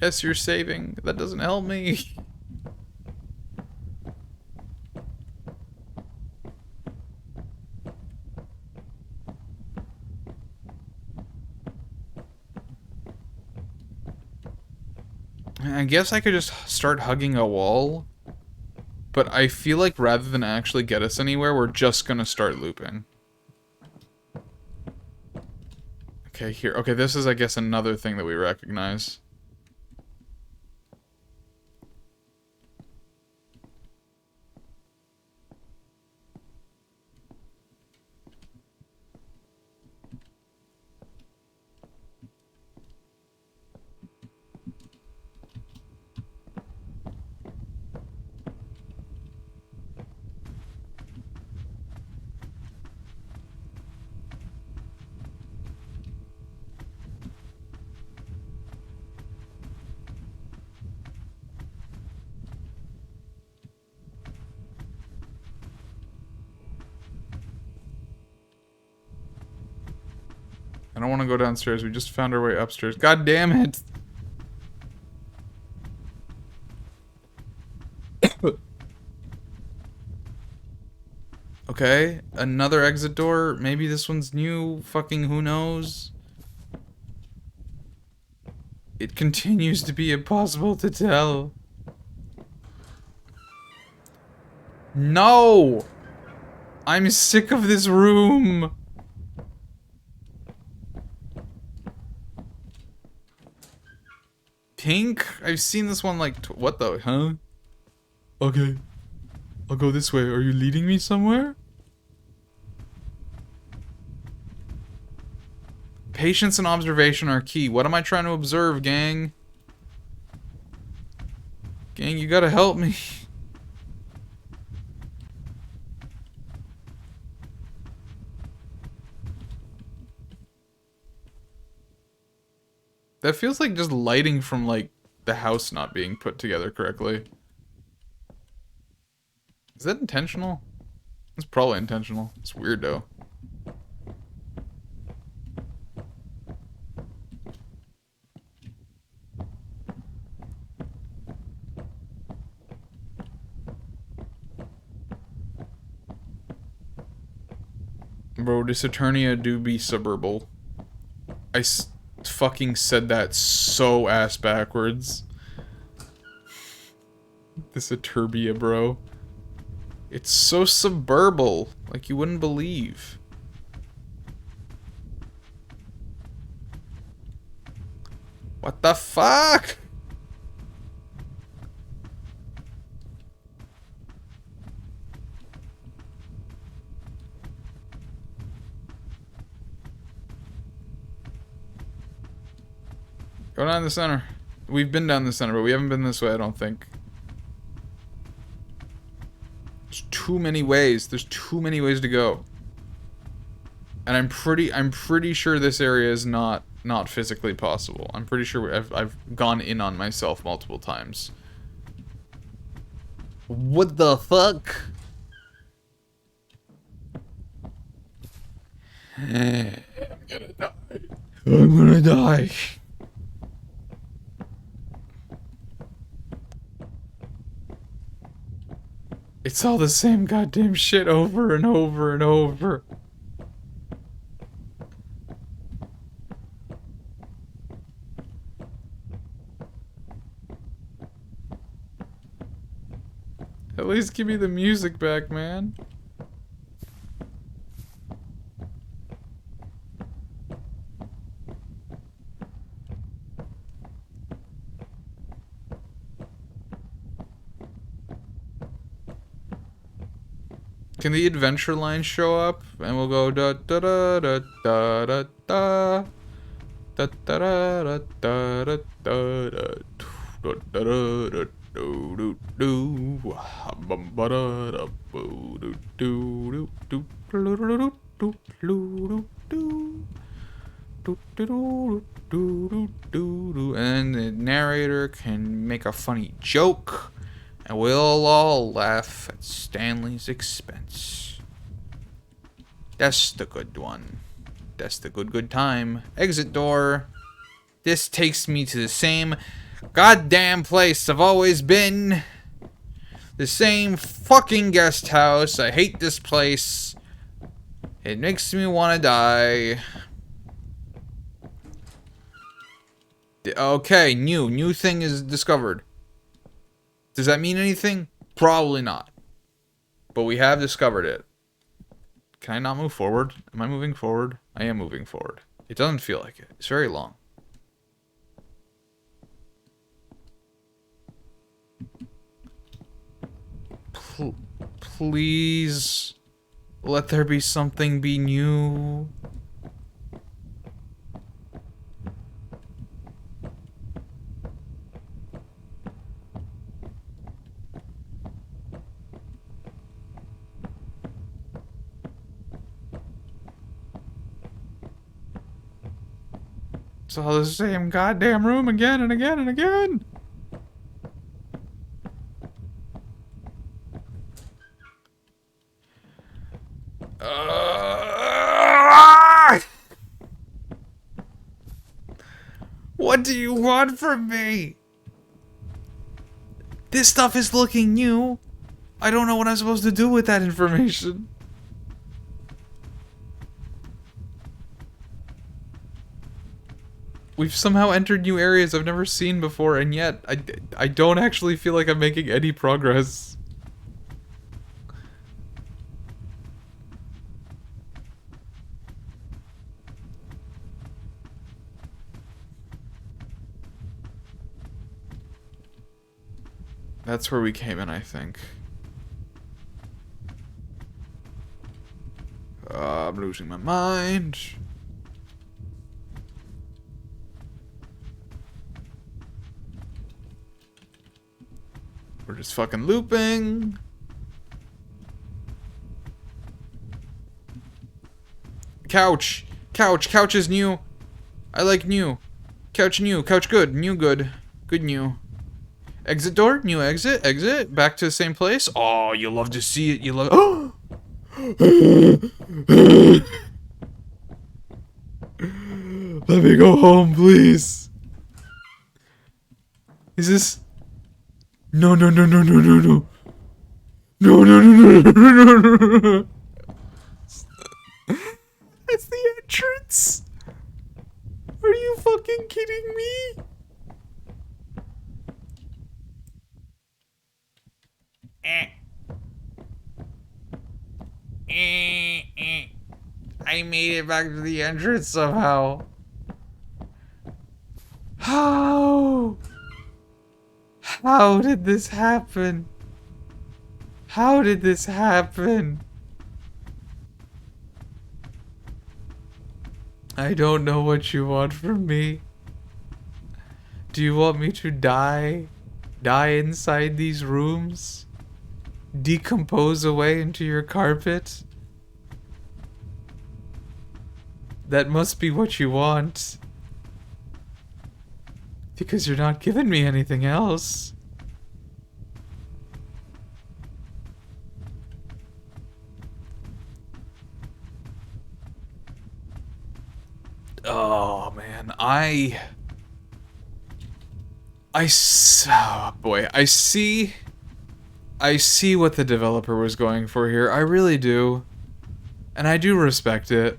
Yes, you're saving. That doesn't help me. I guess I could just start hugging a wall. But I feel like rather than actually get us anywhere, we're just gonna start looping. Okay, here. Okay, this is, I guess, another thing that we recognize. I don't want to go downstairs. We just found our way upstairs. God damn it! Okay, another exit door. Maybe this one's new. Fucking who knows? It continues to be impossible to tell. No! I'm sick of this room! Pink? I've seen this one like... What the... Huh? Okay. I'll go this way. Are you leading me somewhere? Patience and observation are key. What am I trying to observe, gang? Gang, you gotta help me. That feels like just lighting from, like, the house not being put together correctly. Is that intentional? It's probably intentional. It's weird, though. Bro, this Eternia do be suburbal. I fucking said that so ass backwards. This Eterbia, bro. It's so suburbal, like you wouldn't believe. What the fuck? Go down the center. We've been down the center, but we haven't been this way, I don't think. There's too many ways. There's too many ways to go. And I'm pretty sure this area is not physically possible. I'm pretty sure I've gone in on myself multiple times. What the fuck? I'm gonna die. I'm gonna die. It's all the same goddamn shit over and over and over. At least give me the music back, man. Can the adventure line show up? And we'll go da da da da da da da da da da da da da da da da da do do do, and the narrator can make a funny joke, and we'll all laugh at Stanley's expense. That's the good one. That's the good time. Exit door. This takes me to the same goddamn place I've always been. The same fucking guest house. I hate this place. It makes me want to die. Okay, new thing is discovered. Does that mean anything? Probably not. But we have discovered it. Can I not move forward? Am I moving forward? I am moving forward. It doesn't feel like it. It's very long. Please let there be something be new. It's all the same goddamn room again and again and again. What do you want from me? This stuff is looking new. I don't know what I'm supposed to do with that information. We've somehow entered new areas I've never seen before, and yet I don't actually feel like I'm making any progress. That's where we came in, I think. I'm losing my mind. We're just fucking looping. Couch. Couch is new. I like new. Couch new. Couch good. New good. Good new. Exit door. New exit. Exit. Back to the same place. Oh, you love to see it. You love. Oh! Let me go home, please. Is this... No. No. That's the entrance. Are you fucking kidding me? I made it back to the entrance somehow. How? How did this happen? How did this happen? I don't know what you want from me. Do you want me to die? Die inside these rooms? Decompose away into your carpet? That must be what you want. Because you're not giving me anything else. Oh man, oh boy, I see what the developer was going for here. I really do. And I do respect it.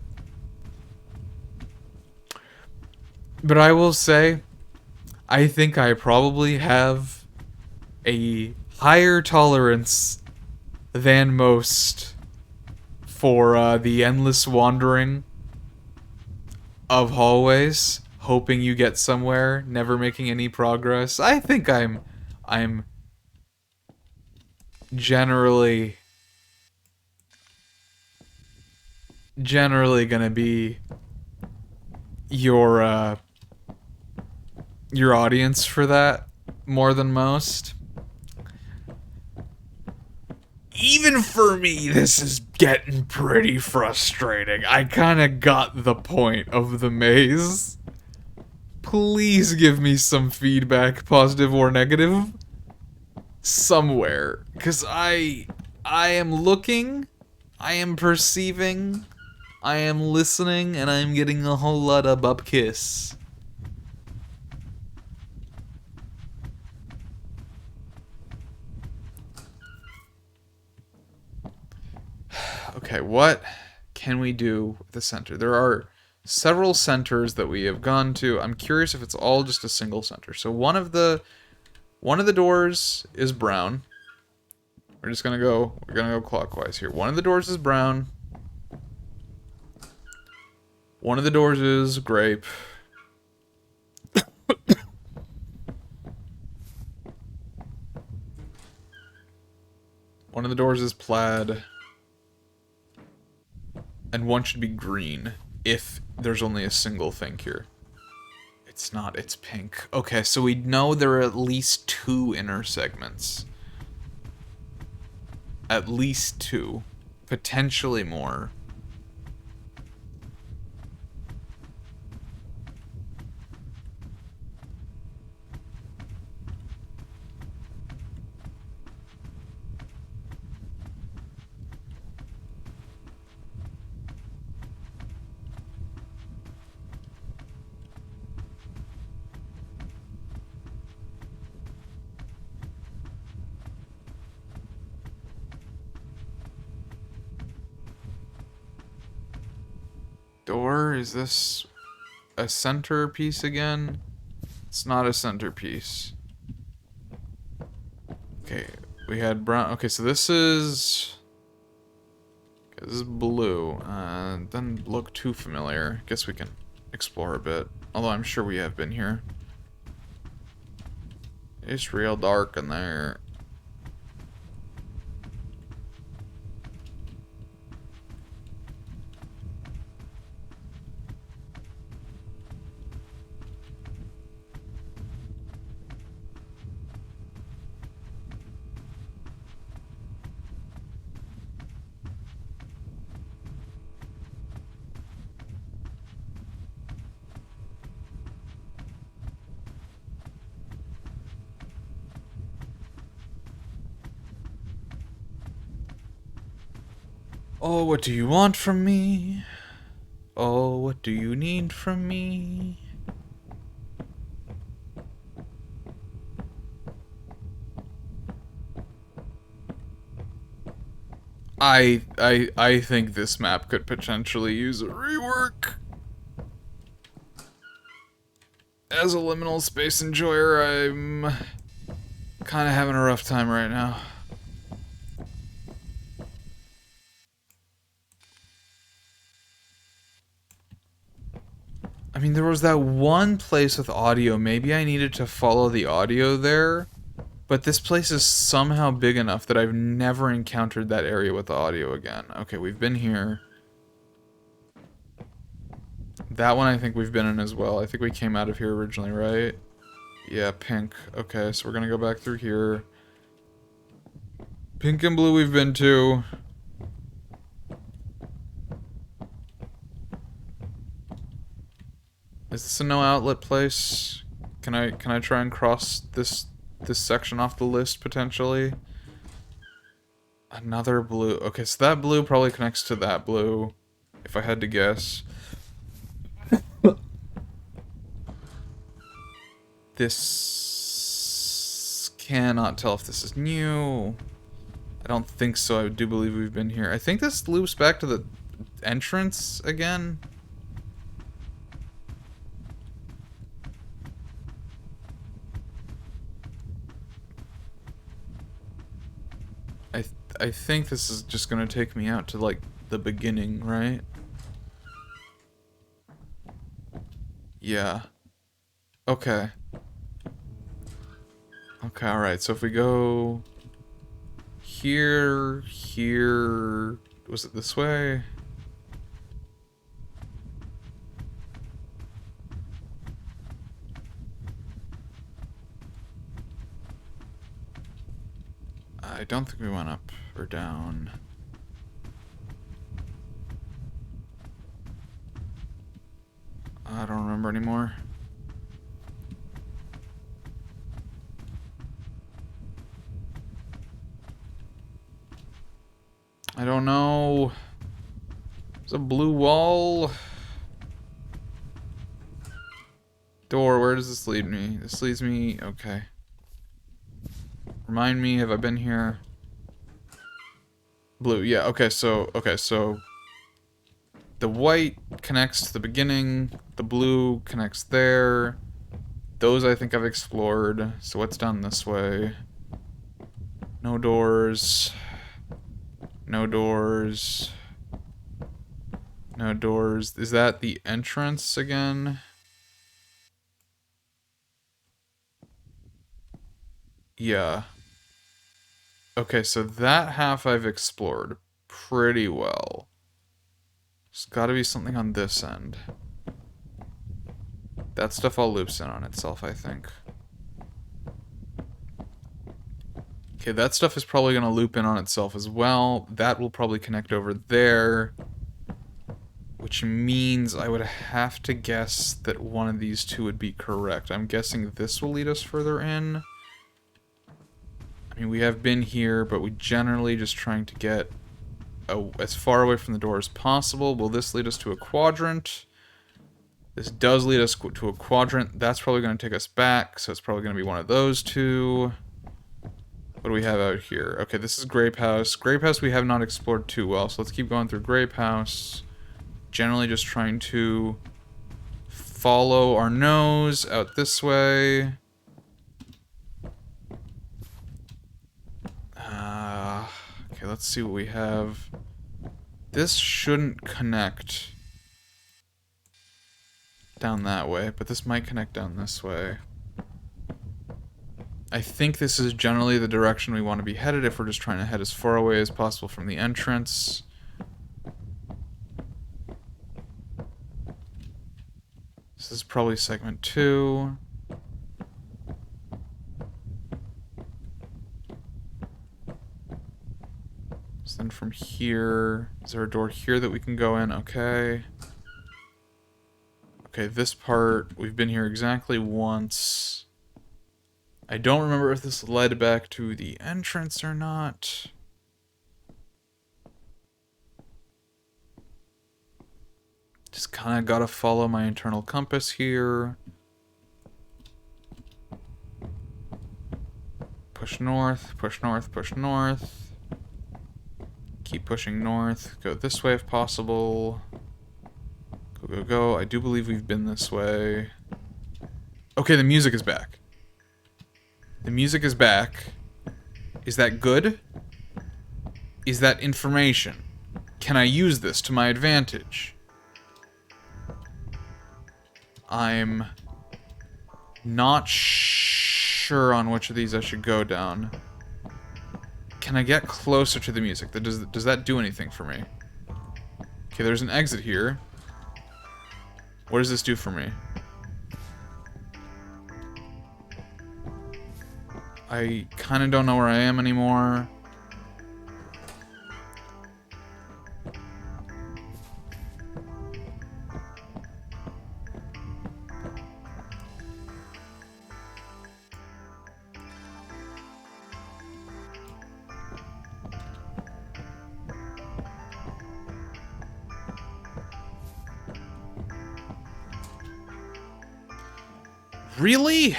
But I will say, I think I probably have a higher tolerance than most for the endless wandering of hallways, hoping you get somewhere, never making any progress. I think I'm generally gonna be your audience for that more than most. Even for me, this is getting pretty frustrating. I kind of got the point of the maze. Please give me some feedback, positive or negative, somewhere. Because I am looking, I am perceiving, I am listening, and I am getting a whole lot of bupkiss. Okay, what can we do with the center? There are several centers that we have gone to. I'm curious if it's all just a single center. So one of the doors is brown. We're gonna go clockwise here. One of the doors is brown. One of the doors is grape. One of the doors is plaid. And one should be green, if there's only a single thing here. It's not, it's pink. Okay, so we know there are at least 2 inner segments. At least 2. Potentially more. Door? Is this a centerpiece again? It's not a centerpiece. Okay, we had brown. Okay, so this is... Okay, this is blue. Doesn't look too familiar. Guess we can explore a bit. Although I'm sure we have been here. It's real dark in there. Oh, what do you want from me? Oh, what do you need from me? I think this map could potentially use a rework. As a liminal space enjoyer, I'm kind of having a rough time right now. I mean, there was that one place with audio. Maybe I needed to follow the audio there. But this place is somehow big enough that I've never encountered that area with the audio again. Okay, we've been here. That one I think we've been in as well. I think we came out of here originally, right? Yeah, pink. Okay, so we're gonna go back through here. Pink and blue we've been to. Is this a no outlet place? Can I try and cross this section off the list potentially? Another blue. Okay, so that blue probably connects to that blue, if I had to guess. This cannot tell if this is new. I don't think so. I do believe we've been here. I think this loops back to the entrance again. I think this is just gonna take me out to, like, the beginning, right? Yeah. Okay. Okay, alright, so if we go... here... here... was it this way? I don't think we went up or down. I don't remember anymore. I don't know. There's a blue wall. Door, where does this lead me? This leads me... okay. Remind me, have I been here? Blue, yeah, okay, so... the white connects to the beginning, the blue connects there. Those I think I've explored, so what's down this way? No doors. No doors. No doors. Is that the entrance again? Yeah. Okay, so that half I've explored pretty well. There's gotta be something on this end. That stuff all loops in on itself, I think. Okay, that stuff is probably gonna loop in on itself as well. That will probably connect over there. Which means I would have to guess that one of these two would be correct. I'm guessing this will lead us further in. I mean, we have been here, but we generally just trying to get as far away from the door as possible. Will this lead us to a quadrant? This does lead us to a quadrant. That's probably going to take us back, so it's probably going to be one of those two. What do we have out here? Okay, this is Grape House. Grape House we have not explored too well, so let's keep going through Grape House. Generally just trying to follow our nose out this way. Okay, let's see what we have. This shouldn't connect down that way, but this might connect down this way. I think this is generally the direction we want to be headed if we're just trying to head as far away as possible from the entrance. This is probably segment 2. So then from here, is there a door here that we can go in? Okay. Okay, this part, we've been here exactly once. I don't remember if this led back to the entrance or not. Just kind of gotta follow my internal compass here. Push north, push north, push north. Keep pushing north. Go this way if possible. Go, go, go. I do believe we've been this way. Okay, the music is back. The music is back. Is that good? Is that information? Can I use this to my advantage? I'm not sure on which of these I should go down. Can I get closer to the music? Does that do anything for me? Okay, there's an exit here. What does this do for me? I kind of don't know where I am anymore. Really?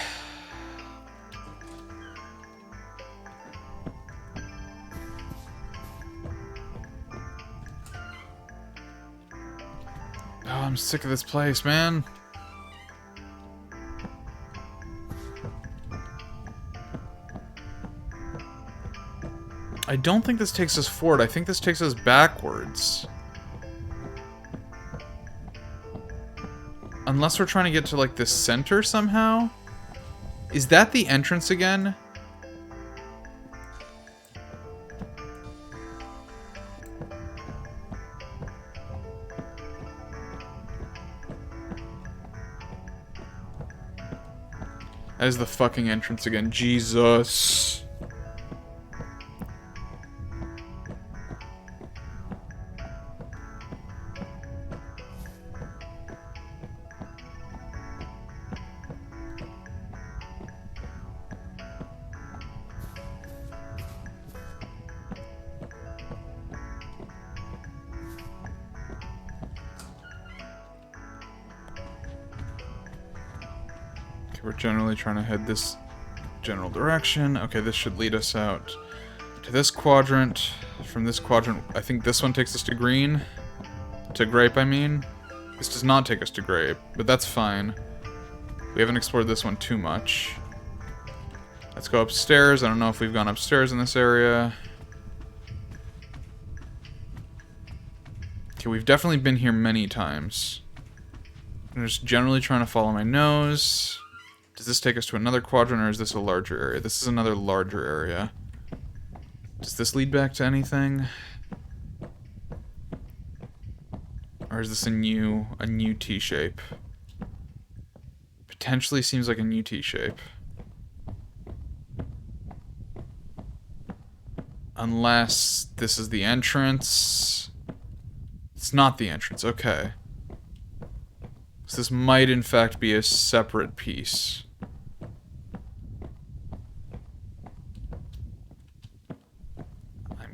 Oh, I'm sick of this place, man. I don't think this takes us forward. I think this takes us backwards. Unless we're trying to get to, like, the center somehow? Is that the entrance again? That is the fucking entrance again. Jesus. We're generally trying to head this general direction. Okay, this should lead us out to this quadrant. From this quadrant, I think this one takes us to green. To grape, I mean. This does not take us to grape, but that's fine. We haven't explored this one too much. Let's go upstairs. I don't know if we've gone upstairs in this area. Okay, we've definitely been here many times. I'm just generally trying to follow my nose. Does this take us to another quadrant, or is this a larger area? This is another larger area. Does this lead back to anything? Or is this a new T-shape? Potentially seems like a new T-shape. Unless this is the entrance. It's not the entrance, okay. So this might in fact be a separate piece.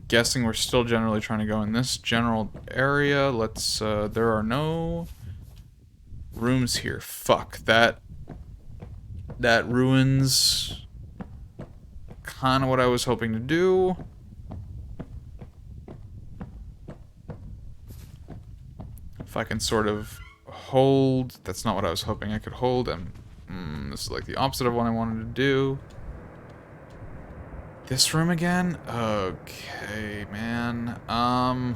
Guessing we're still generally trying to go in this general area. Let's, there are no rooms here. Fuck, that ruins kind of what I was hoping to do. If I can sort of hold, that's not what I was hoping I could hold, and this is like the opposite of what I wanted to do. This room again? Okay, man. I mean,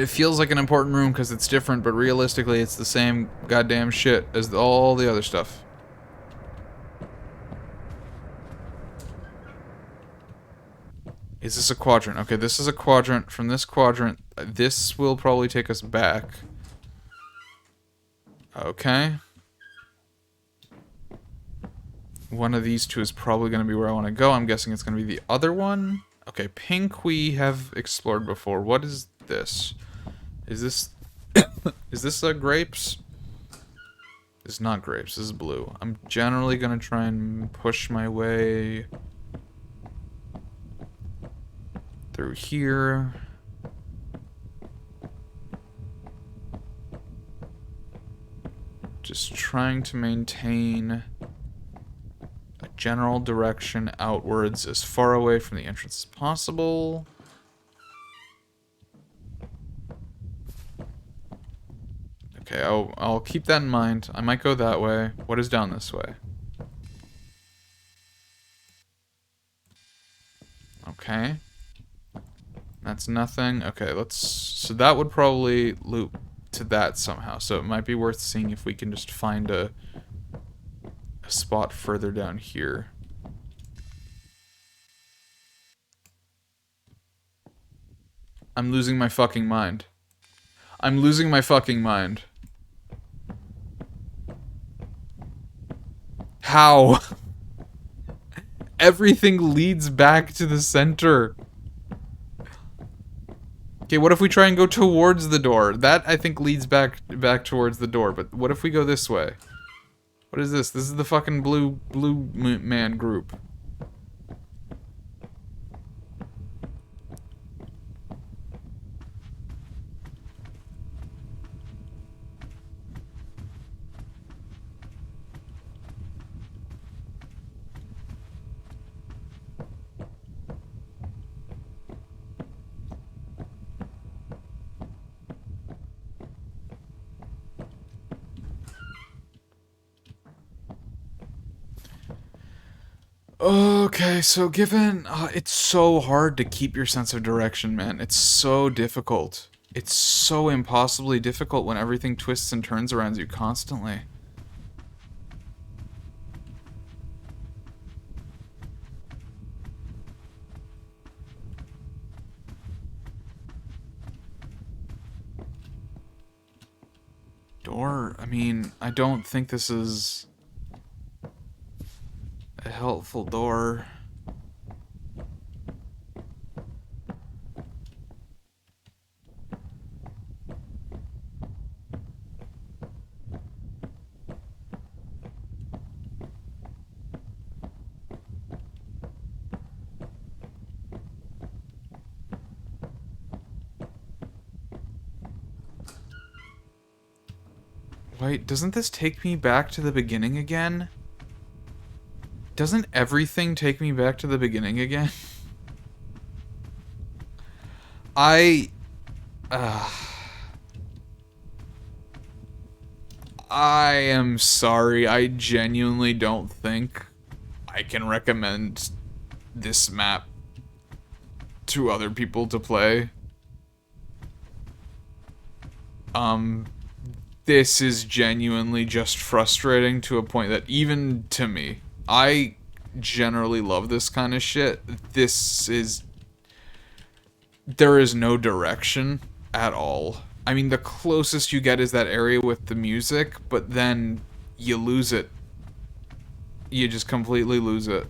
it feels like an important room because it's different, but realistically, it's the same goddamn shit as all the other stuff. Is this a quadrant? Okay, this is a quadrant. From this quadrant, this will probably take us back. Okay. One of these two is probably going to be where I want to go. I'm guessing it's going to be the other one. Okay, pink we have explored before. What is this? Is this... is this grapes? It's not grapes. This is blue. I'm generally going to try and push my way... through here. Just trying to maintain a general direction outwards as far away from the entrance as possible. Okay, I'll keep that in mind. I might go that way. What is down this way? Okay. That's nothing. Okay, let's... so that would probably loop to that somehow. So it might be worth seeing if we can just find a spot further down here. I'm losing my fucking mind. I'm losing my fucking mind. How? Everything leads back to the center. Okay, what if we try and go towards the door? That, I think, leads back towards the door, but what if we go this way? What is this? This is the fucking blue man group. Okay, so given... it's so hard to keep your sense of direction, man. It's so difficult. It's so impossibly difficult when everything twists and turns around you constantly. Door? I mean, I don't think this is... a helpful door. Wait, doesn't this take me back to the beginning again? Doesn't everything take me back to the beginning again? I am sorry, I genuinely don't think I can recommend this map to other people to play. This is genuinely just frustrating to a point that even to me, I generally love this kind of shit. There is no direction at all. I mean, the closest you get is that area with the music, but then you lose it. You just completely lose it.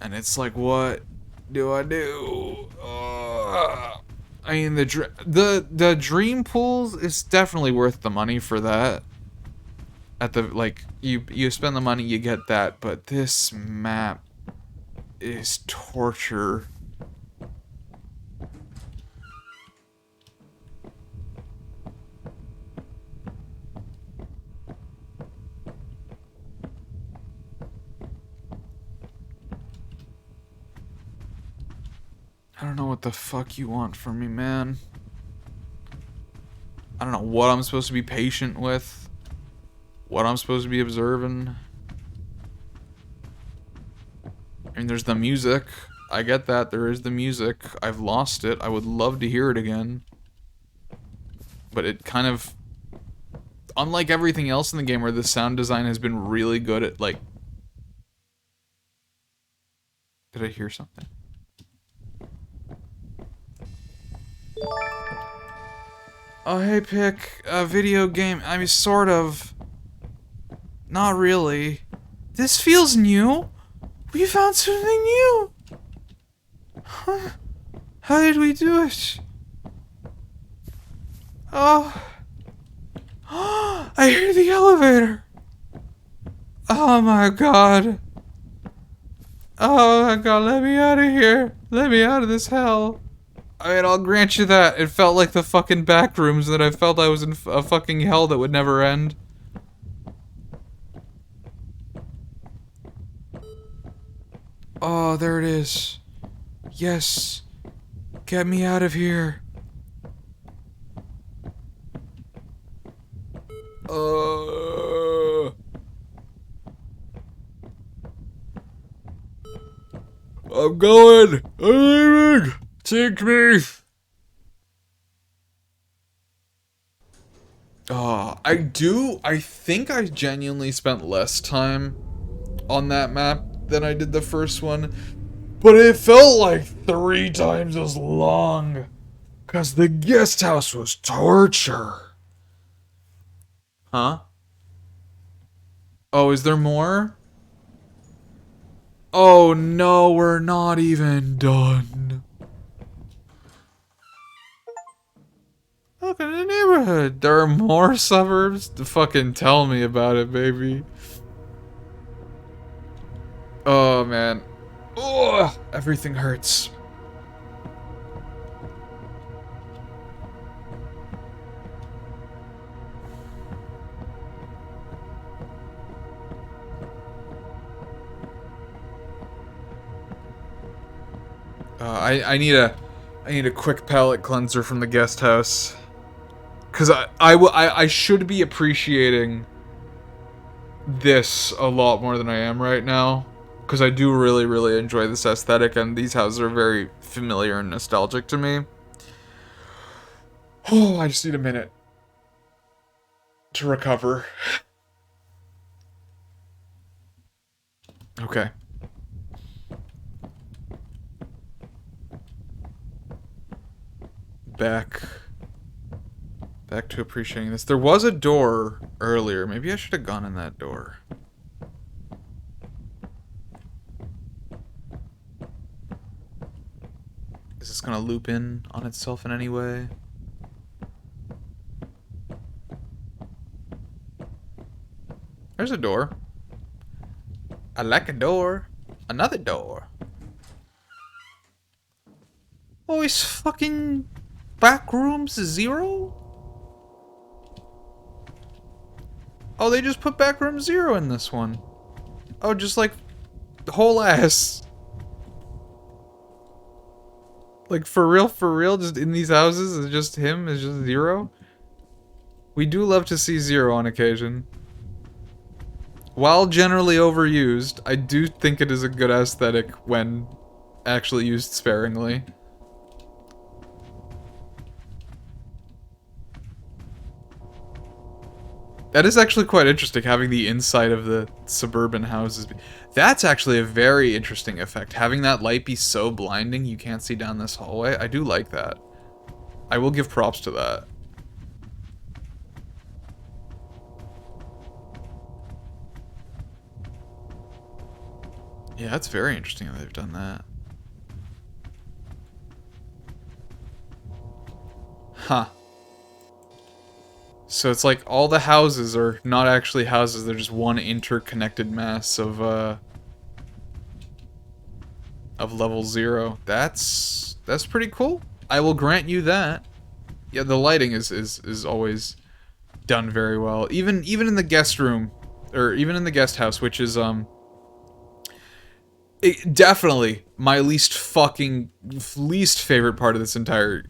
And it's like, what do I do? I mean, the Dreampools is definitely worth the money for that. At the, like, you spend the money, you get that, but this map is torture. I don't know what the fuck you want from me, man. I don't know what I'm supposed to be patient with. What I'm supposed to be observing. I mean, there's the music. I get that. There is the music. I've lost it. I would love to hear it again. But it kind of... unlike everything else in the game where the sound design has been really good at, like... Did I hear something? Oh, hey, pick a video game. I mean, sort of. Not really. This feels new. We found something new. Huh? How did we do it? Oh. I hear the elevator. Oh my god. Oh my god, let me out of here. Let me out of this hell. I mean, I'll grant you that. It felt like the fucking back rooms that I felt I was in a fucking hell that would never end. Oh, there it is. Yes. Get me out of here. I'm going. I'm leaving. Take me. I think I genuinely spent less time on that map than I did the first one. But it felt like 3 times as long. Because the guest house was torture. Huh? Oh, is there more? Oh no, we're not even done. Look at the neighborhood. There are more suburbs? Fucking tell me about it, baby. Oh man. Oh, everything hurts. I need a quick palate cleanser from the guest house. Cause I should be appreciating this a lot more than I am right now. Because I do really enjoy this aesthetic, and these houses are very familiar and nostalgic to me. Oh, I just need a minute to recover. Okay. Back to appreciating this. There was a door earlier. Maybe I should have gone in that door. Is this gonna loop in on itself in any way? There's a door. I like a door. Another door. Oh, is fucking Backrooms 0? Oh, they just put Backrooms 0 in this one. Oh, just like the whole ass. Like for real, just in these houses, it's just him, it's just 0. We do love to see 0 on occasion. While generally overused, I do think it is a good aesthetic when actually used sparingly. That is actually quite interesting, having the inside of the suburban houses be... That's actually a very interesting effect. Having that light be so blinding you can't see down this hallway. I do like that. I will give props to that. Yeah, that's very interesting that they've done that. Huh. So it's like all the houses are not actually houses, they're just one interconnected mass of level 0. That's pretty cool. I will grant you that. Yeah, the lighting is always done very well. Even in the guest room, or even in the guest house, which is definitely my least favorite part of this entire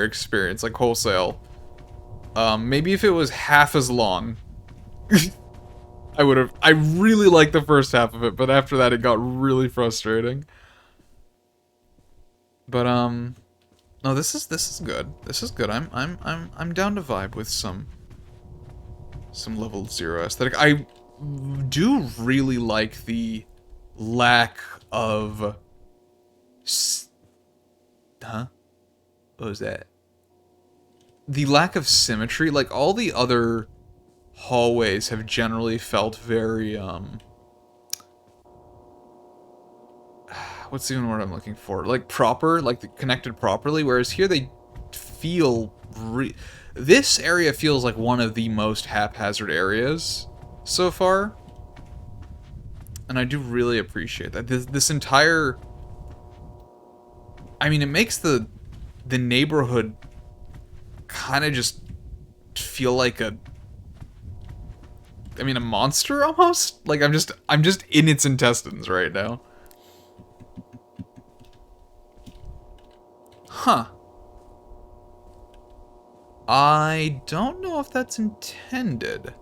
experience, like wholesale. Maybe if it was half as long, I really liked the first half of it, but after that it got really frustrating. But no, this is good. This is good. I'm down to vibe with some level 0 aesthetic. I do really like the lack of huh? What was that? The lack of symmetry. Like all the other hallways have generally felt very what's the even word I'm looking for? Like proper, like connected properly, whereas here they feel this area feels like one of the most haphazard areas so far. And I do really appreciate that. This entire, I mean, it makes the neighborhood kind of just feel like a monster almost. Like I'm just in its intestines right now. Huh. I don't know if that's intended.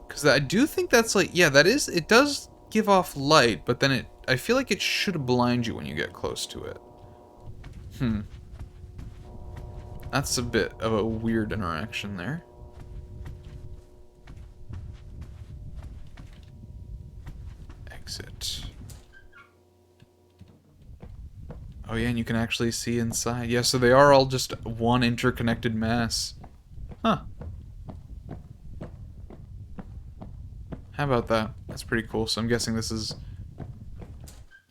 Because I do think that's like, yeah, that is, it does give off light, but then I feel like it should blind you when you get close to it. That's a bit of a weird interaction there. Exit. Oh yeah, and you can actually see inside. Yeah, so they are all just one interconnected mass. Huh. How about that? That's pretty cool. So I'm guessing this is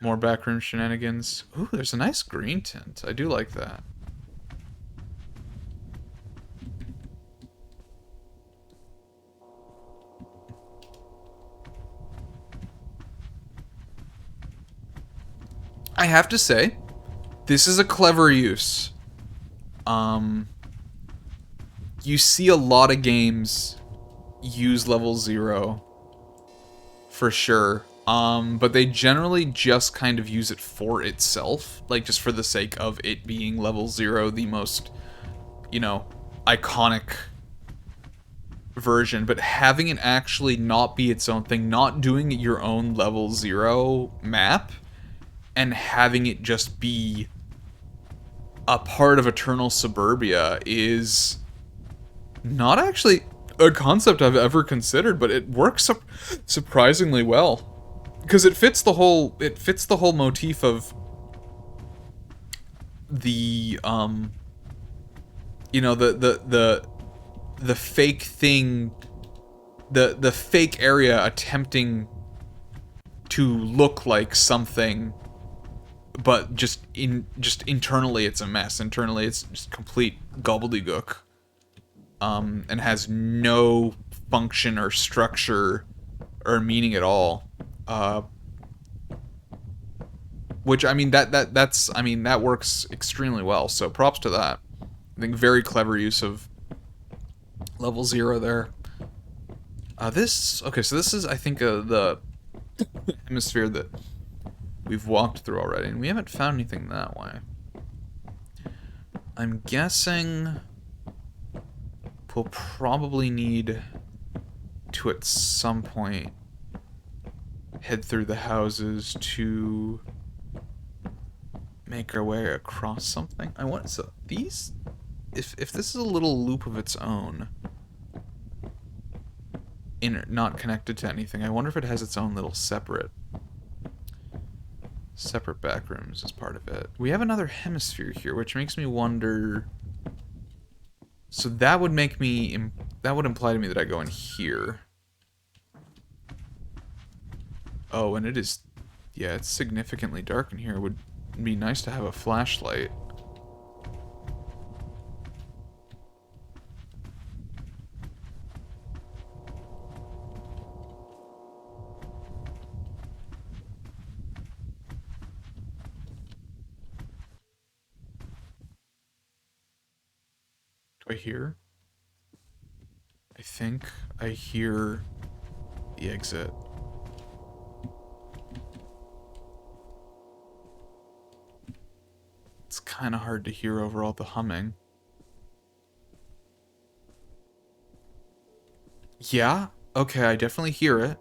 more backroom shenanigans. Ooh, there's a nice green tint. I do like that. I have to say, this is a clever use. You see a lot of games use level 0 for sure. But they generally just kind of use it for itself, like just for the sake of it being level 0, the most, you know, iconic version. But having it actually not be its own thing, not doing your own level 0 map, and having it just be a part of Eternal Suburbia is not actually a concept I've ever considered, but it works surprisingly well. Because it fits the whole motif of the you know, the fake thing, the fake area attempting to look like something, but just internally it's a mess. Internally it's just complete gobbledygook. And has no function or structure or meaning at all. Which, I mean, that works extremely well, so props to that. I think very clever use of level 0 there. Okay, so this is, I think, the hemisphere that we've walked through already, and we haven't found anything that way. I'm guessing we'll probably need to, at some point, head through the houses to make our way across something. I want, so these, if this is a little loop of its own, not connected to anything, I wonder if it has its own little separate back rooms as part of it. We have another hemisphere here, which makes me wonder. So that would make me, that would imply to me that I go in here. Oh, and it is, yeah, it's significantly dark in here. It would be nice to have a flashlight. Do I hear? I think I hear the exit. It's kind of hard to hear over all the humming. Yeah? Okay, I definitely hear it.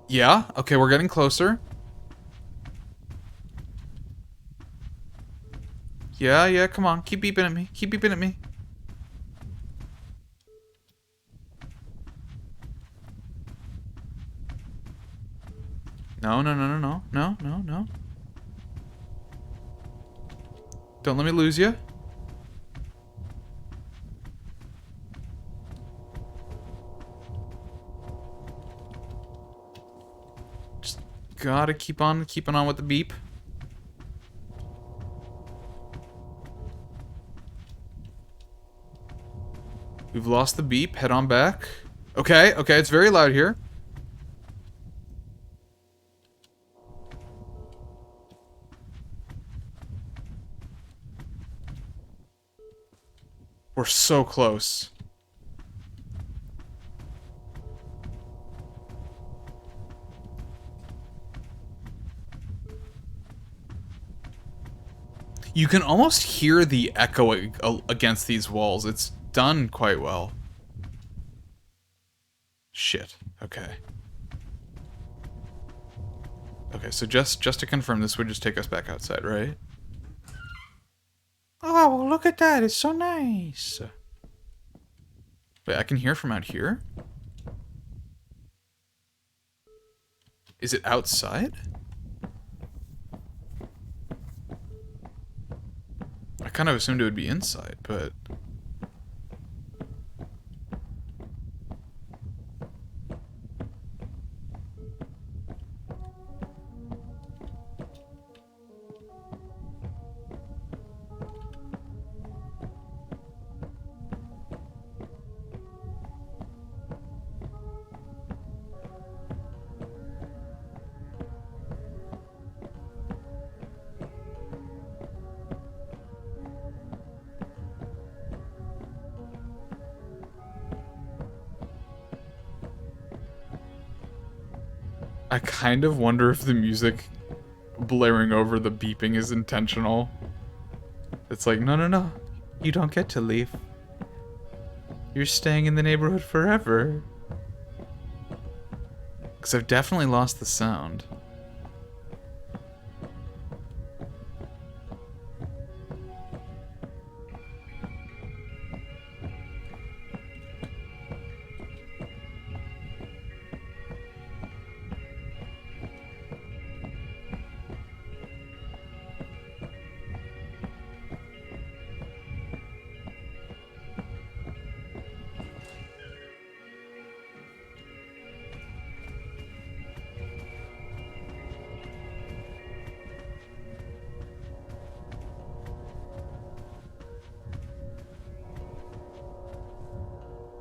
Yeah? Okay, we're getting closer. Yeah, yeah, come on. Keep beeping at me. Keep beeping at me. No, no, no, no, no. No, no, no. Don't let me lose you. Just gotta keep on keeping on with the beep. We've lost the beep. Head on back. Okay, okay, it's very loud here. We're so close. You can almost hear the echo against these walls. It's done quite well. Shit. Okay. Okay, so just to confirm, this would just take us back outside, right? Oh, look at that. It's so nice. Wait, I can hear from out here? Is it outside? I kind of assumed it would be inside, but... I kind of wonder if the music blaring over the beeping is intentional. It's like, no, no, no. You don't get to leave. You're staying in the neighborhood forever. Because I've definitely lost the sound.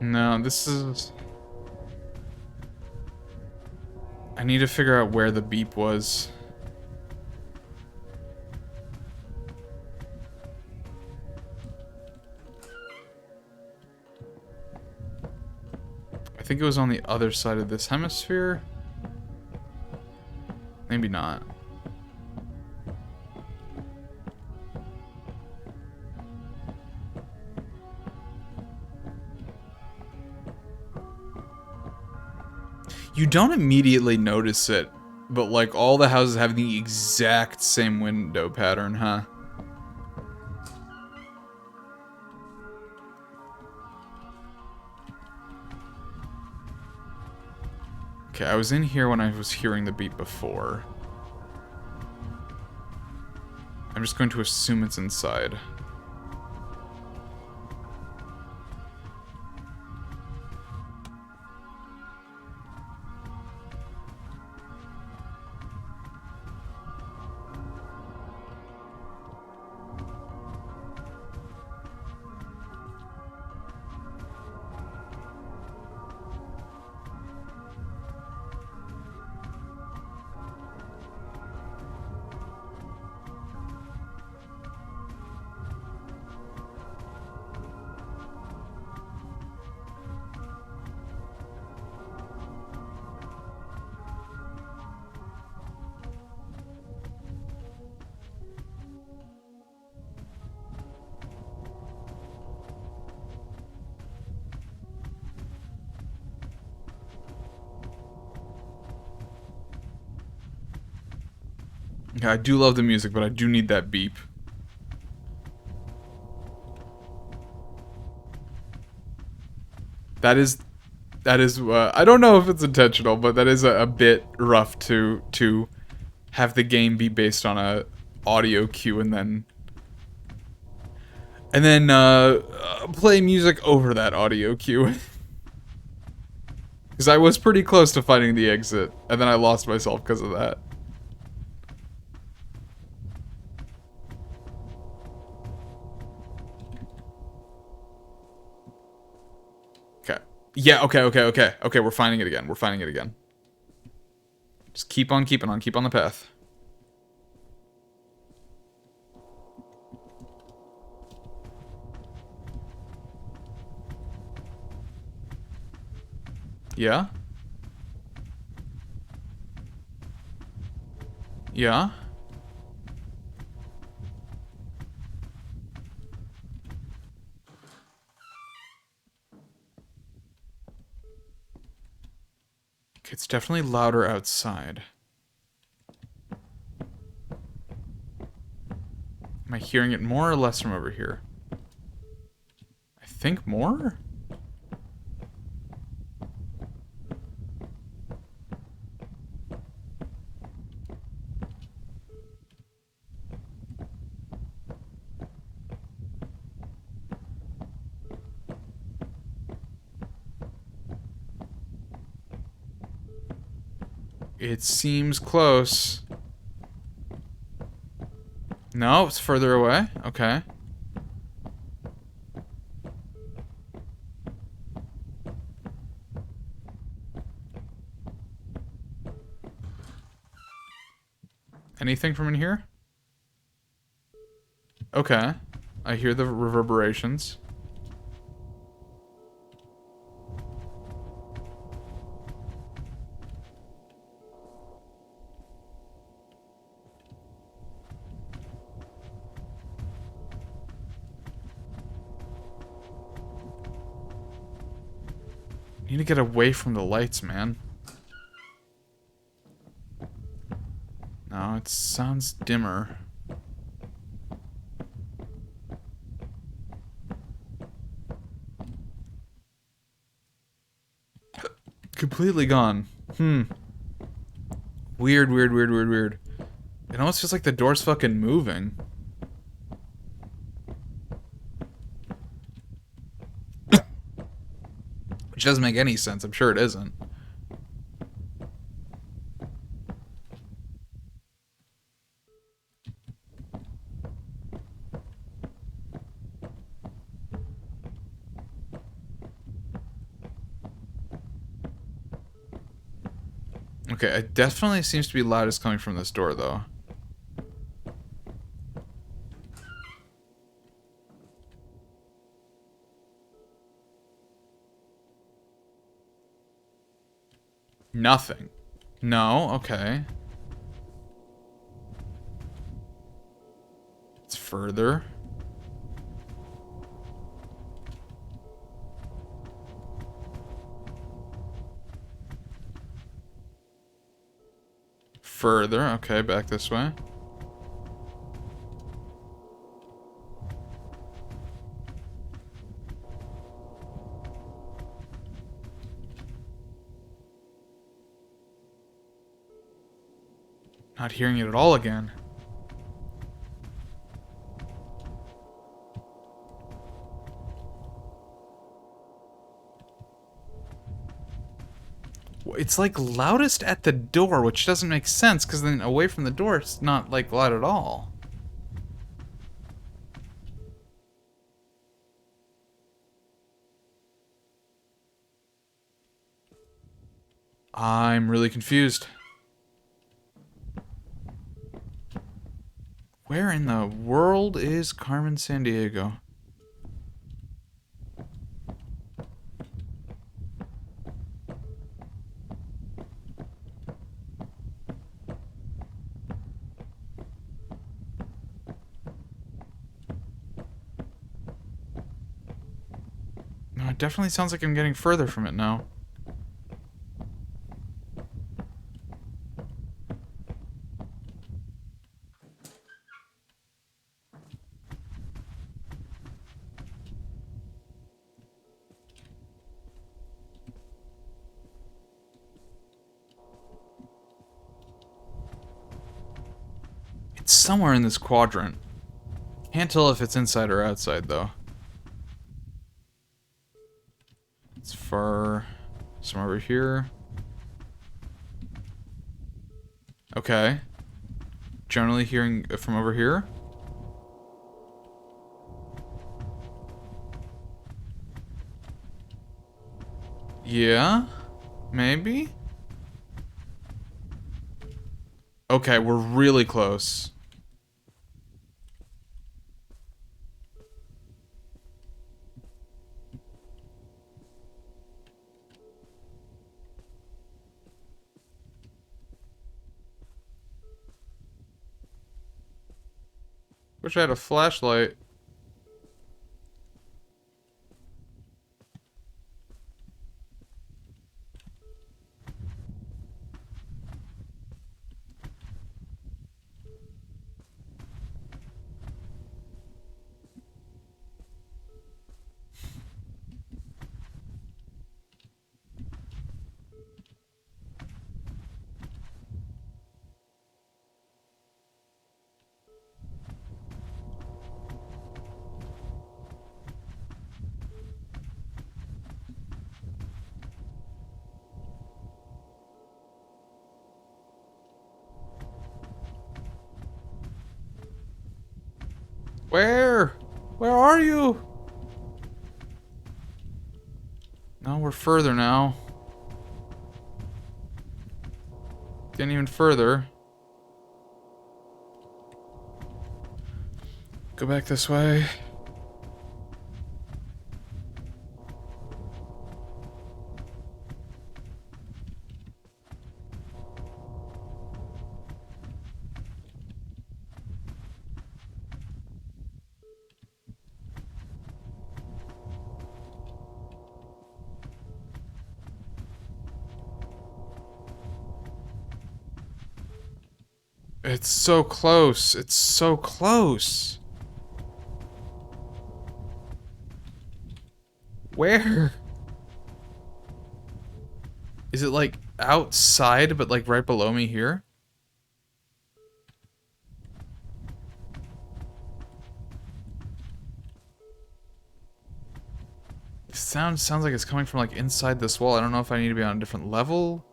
No, this is... I need to figure out where the beep was. I think it was on the other side of this hemisphere. Maybe not. You don't immediately notice it, but like all the houses have the exact same window pattern, huh? Okay, I was in here when I was hearing the beep before. I'm just going to assume it's inside. Yeah, I do love the music, but I do need that beep. That is, I don't know if it's intentional, but that is a bit rough to have the game be based on a audio cue and then play music over that audio cue. Because I was pretty close to finding the exit, and then I lost myself because of that. Okay. Yeah, okay, we're finding it again. We're finding it again. Just keep on keeping on. Keep on the path. Yeah? Yeah? Okay, it's definitely louder outside. Am I hearing it more or less from over here? I think more? It seems close. No, it's further away. Okay. Anything from in here? Okay. I hear the reverberations. Need to get away from the lights, man. No, it sounds dimmer. Completely gone. Weird, weird, weird, weird, weird. It almost feels like the door's fucking moving. Which doesn't make any sense. I'm sure it isn't. Okay, it definitely seems to be loudest coming from this door, though. Nothing. No, okay. It's further. Further, okay, back this way. Not hearing it at all again. It's like loudest at the door, which doesn't make sense, because then away from the door, it's not like loud at all. I'm really confused. Where in the world is Carmen Sandiego? No, it definitely sounds like I'm getting further from it now. It's somewhere in this quadrant. Can't tell if it's inside or outside, though. It's far... somewhere over here. Okay. Generally hearing it from over here. Yeah? Maybe? Okay, we're really close. Wish I had a flashlight. Where? Where are you? No, we're further now. Getting even further. Go back this way. It's so close. It's so close. Where? Is it like outside, but like right below me here? Sounds like it's coming from like inside this wall. I don't know if I need to be on a different level.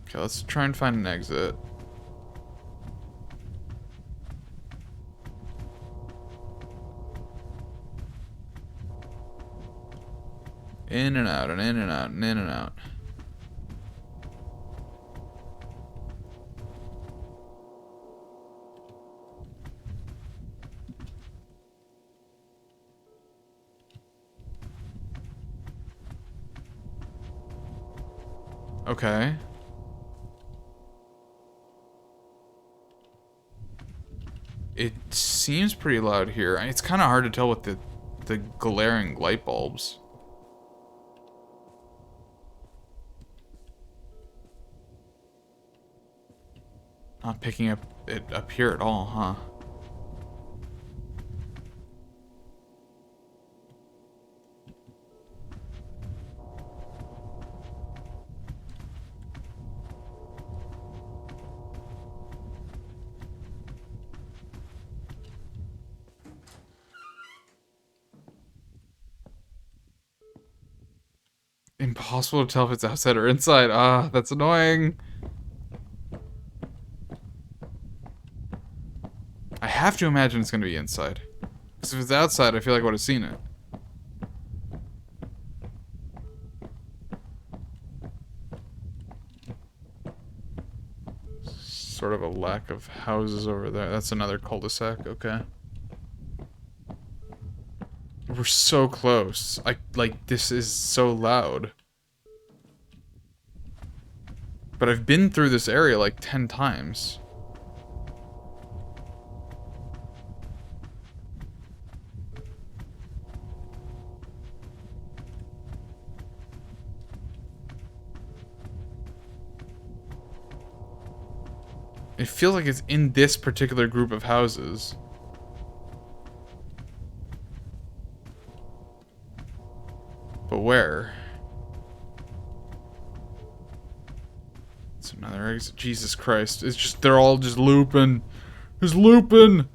Okay, let's try and find an exit. In and out, and in and out, and in and out. Okay. It seems pretty loud here. It's kind of hard to tell with the glaring light bulbs. Not picking up it up here at all, huh? Impossible to tell if it's outside or inside. Ah, that's annoying. I have to imagine it's gonna be inside. Because if it's outside, I feel like I would have seen it. Sort of a lack of houses over there. That's another cul-de-sac, okay. We're so close. Like, this is so loud. But I've been through this area like 10 times. It feels like it's in this particular group of houses. But where? It's another exit. Jesus Christ. It's just, they're all just looping. Just looping!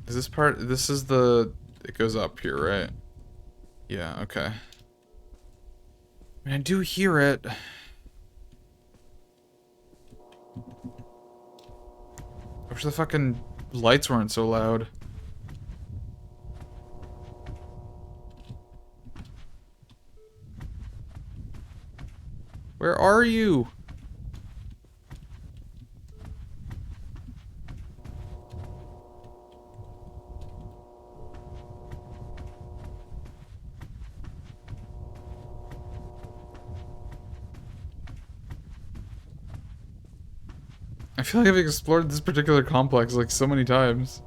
Is this part? This is the... It goes up here, right? Yeah, okay. I mean, I do hear it. I wish the fucking lights weren't so loud. Where are you? I feel like I've explored this particular complex like so many times.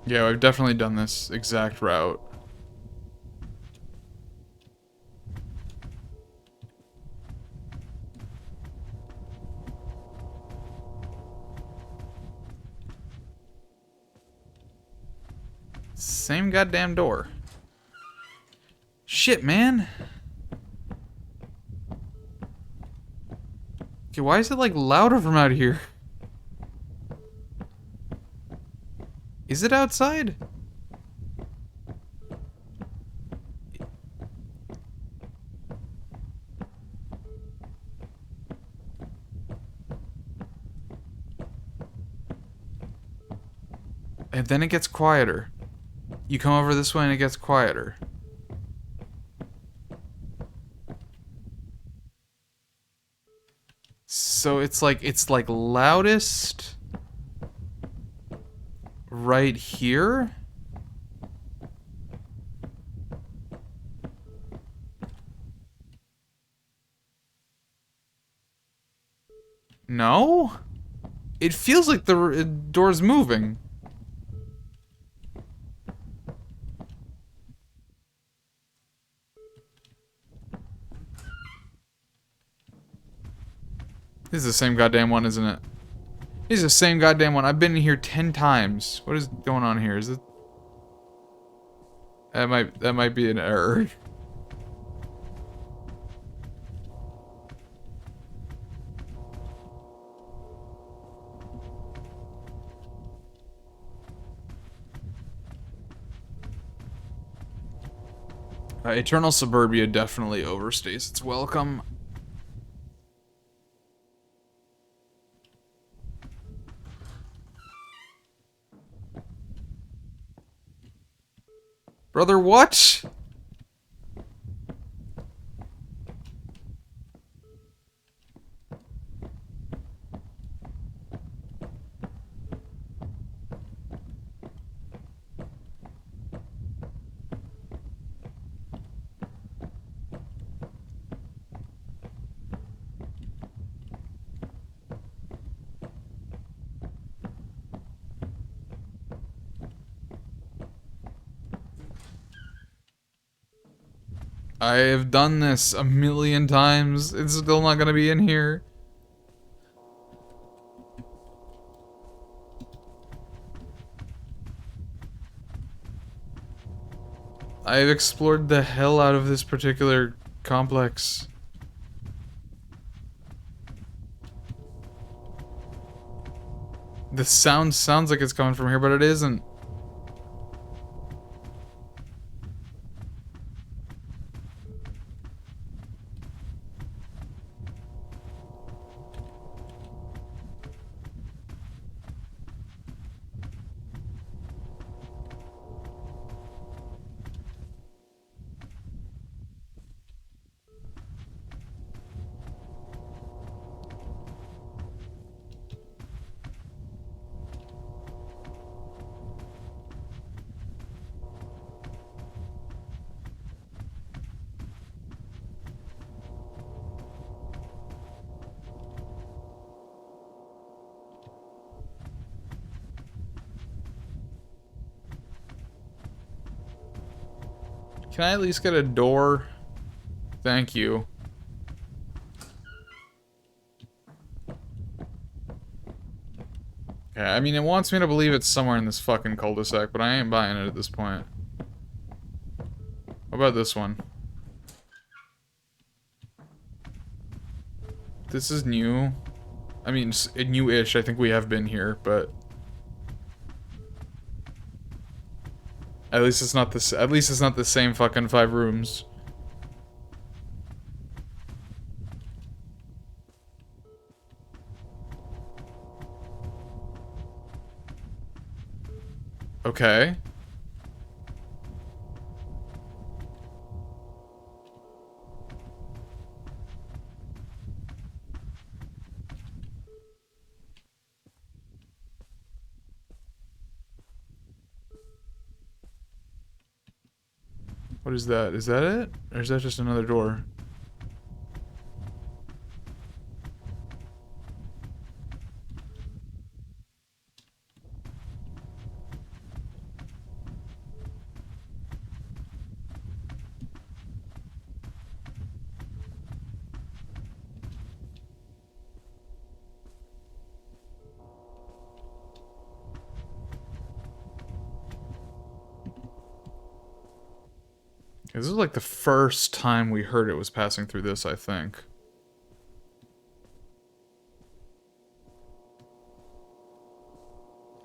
Yeah, I've definitely done this exact route. Same goddamn door. Shit, man. Okay, why is it like louder from out here? Is it outside? And then it gets quieter. You come over this way and it gets quieter. So it's like loudest right here. No? It feels like the door's moving. This is the same goddamn one, isn't it? This is the same goddamn one. I've been in here 10 times. What is going on here? Is it... That might be an error. Eternal Suburbia definitely overstays its welcome. Brother, what? I have done this a million times. It's still not gonna be in here. I have explored the hell out of this particular complex. The sound sounds like it's coming from here, but it isn't. Can I at least get a door? Thank you. Yeah, I mean, it wants me to believe it's somewhere in this fucking cul-de-sac, but I ain't buying it at this point. What about this one? This is new. I mean, new-ish. I think we have been here, but at least it's not this. At least it's not the same fucking 5 rooms. Okay. What is that? Is that it? Or is that just another door? This is like the first time we heard it was passing through this, I think.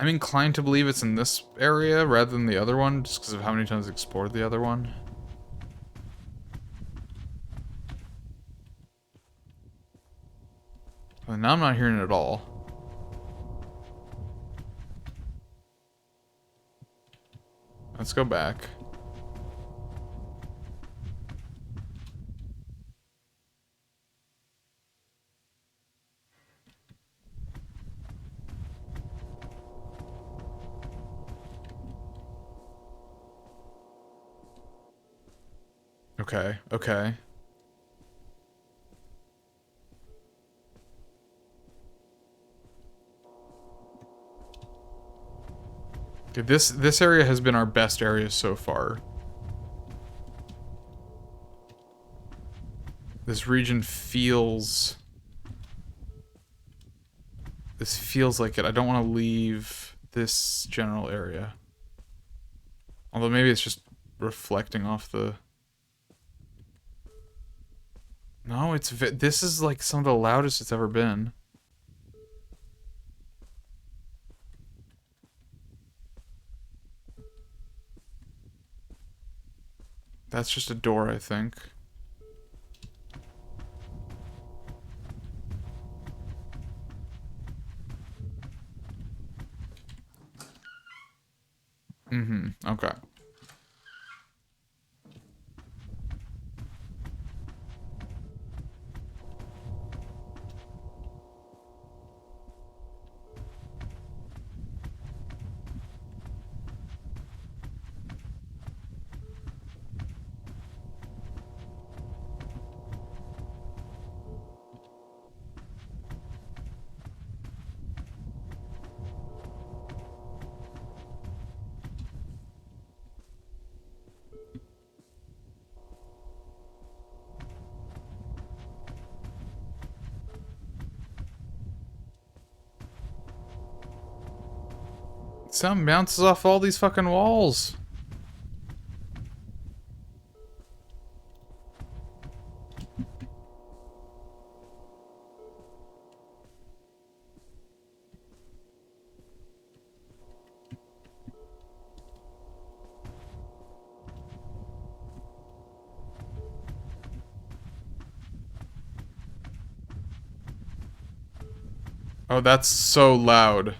I'm inclined to believe it's in this area rather than the other one, just because of how many times I explored the other one. But now I'm not hearing it at all. Let's go back. Okay, okay. Okay, this area has been our best area so far. This region feels... This feels like it. I don't want to leave this general area. Although maybe it's just reflecting off the... No, this is like some of the loudest it's ever been. That's just a door, I think. Mm-hmm, okay. Sound bounces off all these fucking walls. Oh, that's so loud.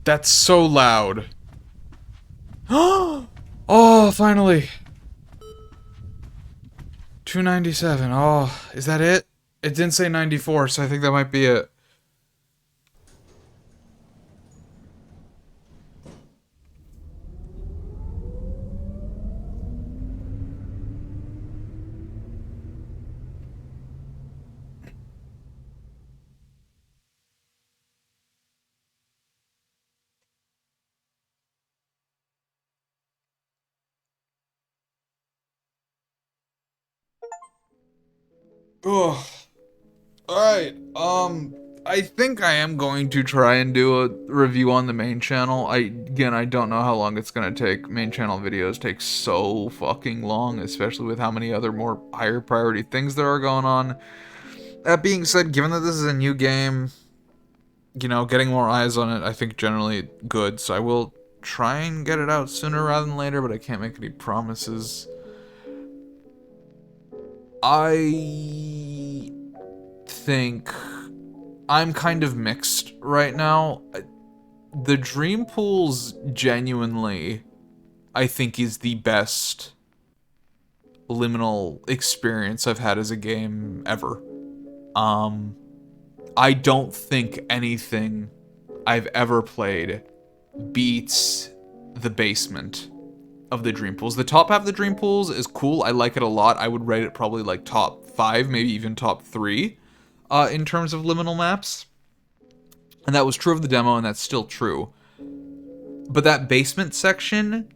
That's so loud. Oh, finally. 297. Oh, is that it? It didn't say 94, so I think that might be it. Ugh. Alright, I think I am going to try and do a review on the main channel. Again, I don't know how long it's gonna take. Main channel videos take so fucking long, especially with how many other more higher priority things there are going on. That being said, given that this is a new game, you know, getting more eyes on it, I think generally good, so I will try and get it out sooner rather than later, but I can't make any promises. I think I'm kind of mixed right now. The Dreampools genuinely, I think, is the best liminal experience I've had as a game ever. I don't think anything I've ever played beats the basement of the Dreampools. The top half of the Dreampools is cool. I like it a lot. I would rate it probably like top 5, maybe even top 3 in terms of liminal maps. And that was true of the demo, and that's still true. But that basement section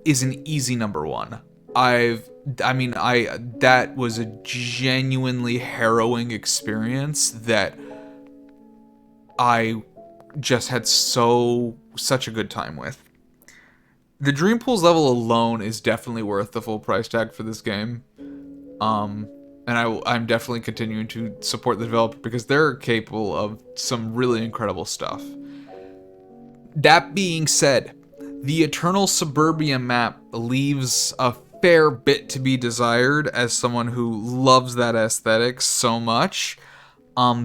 is an easy number 1. That was a genuinely harrowing experience that I just had such a good time with. The Dreampools level alone is definitely worth the full price tag for this game. And I'm definitely continuing to support the developer because they're capable of some really incredible stuff. That being said, the Eternal Suburbia map leaves a fair bit to be desired as someone who loves that aesthetic so much.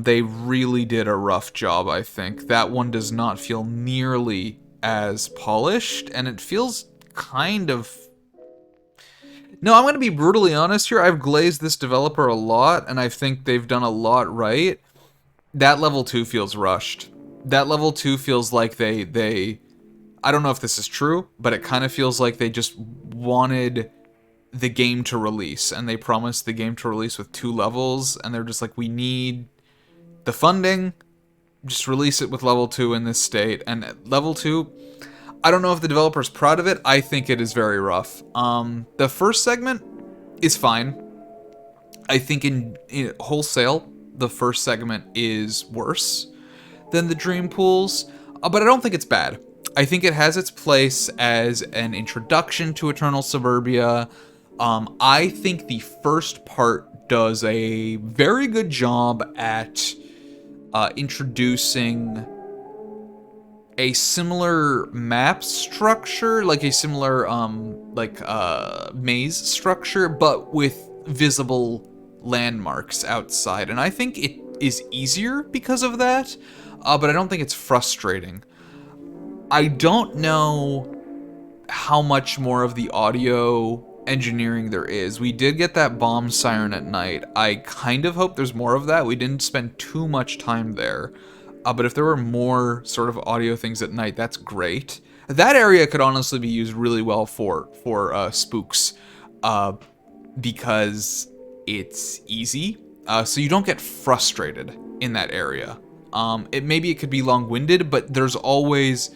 They really did a rough job, I think. That one does not feel nearly as polished, and it feels kind of... No, I'm going to be brutally honest here. I've glazed this developer a lot, and I think they've done a lot right. That level 2 feels rushed. That level 2 feels like they I don't know if this is true, but it kind of feels like they just wanted the game to release, and they promised the game to release with 2 levels, and they're just like, we need the funding, just release it with level 2 in this state. And level 2, I don't know if the developer's proud of it. I think it is very rough. The first segment is fine. I think in wholesale, the first segment is worse than the Dreampools, but I don't think it's bad. I think it has its place as an introduction to Eternal Suburbia. I think the first part does a very good job at introducing a similar map structure, like a similar maze structure, but with visible landmarks outside. And I think it is easier because of that, but I don't think it's frustrating. I don't know how much more of the audio engineering there is. We did get that bomb siren at night. I kind of hope there's more of that. We didn't spend too much time there. But if there were more sort of audio things at night, that's great. That area could honestly be used really well for spooks, because it's easy, so you don't get frustrated in that area. Maybe it could be long-winded, but there's always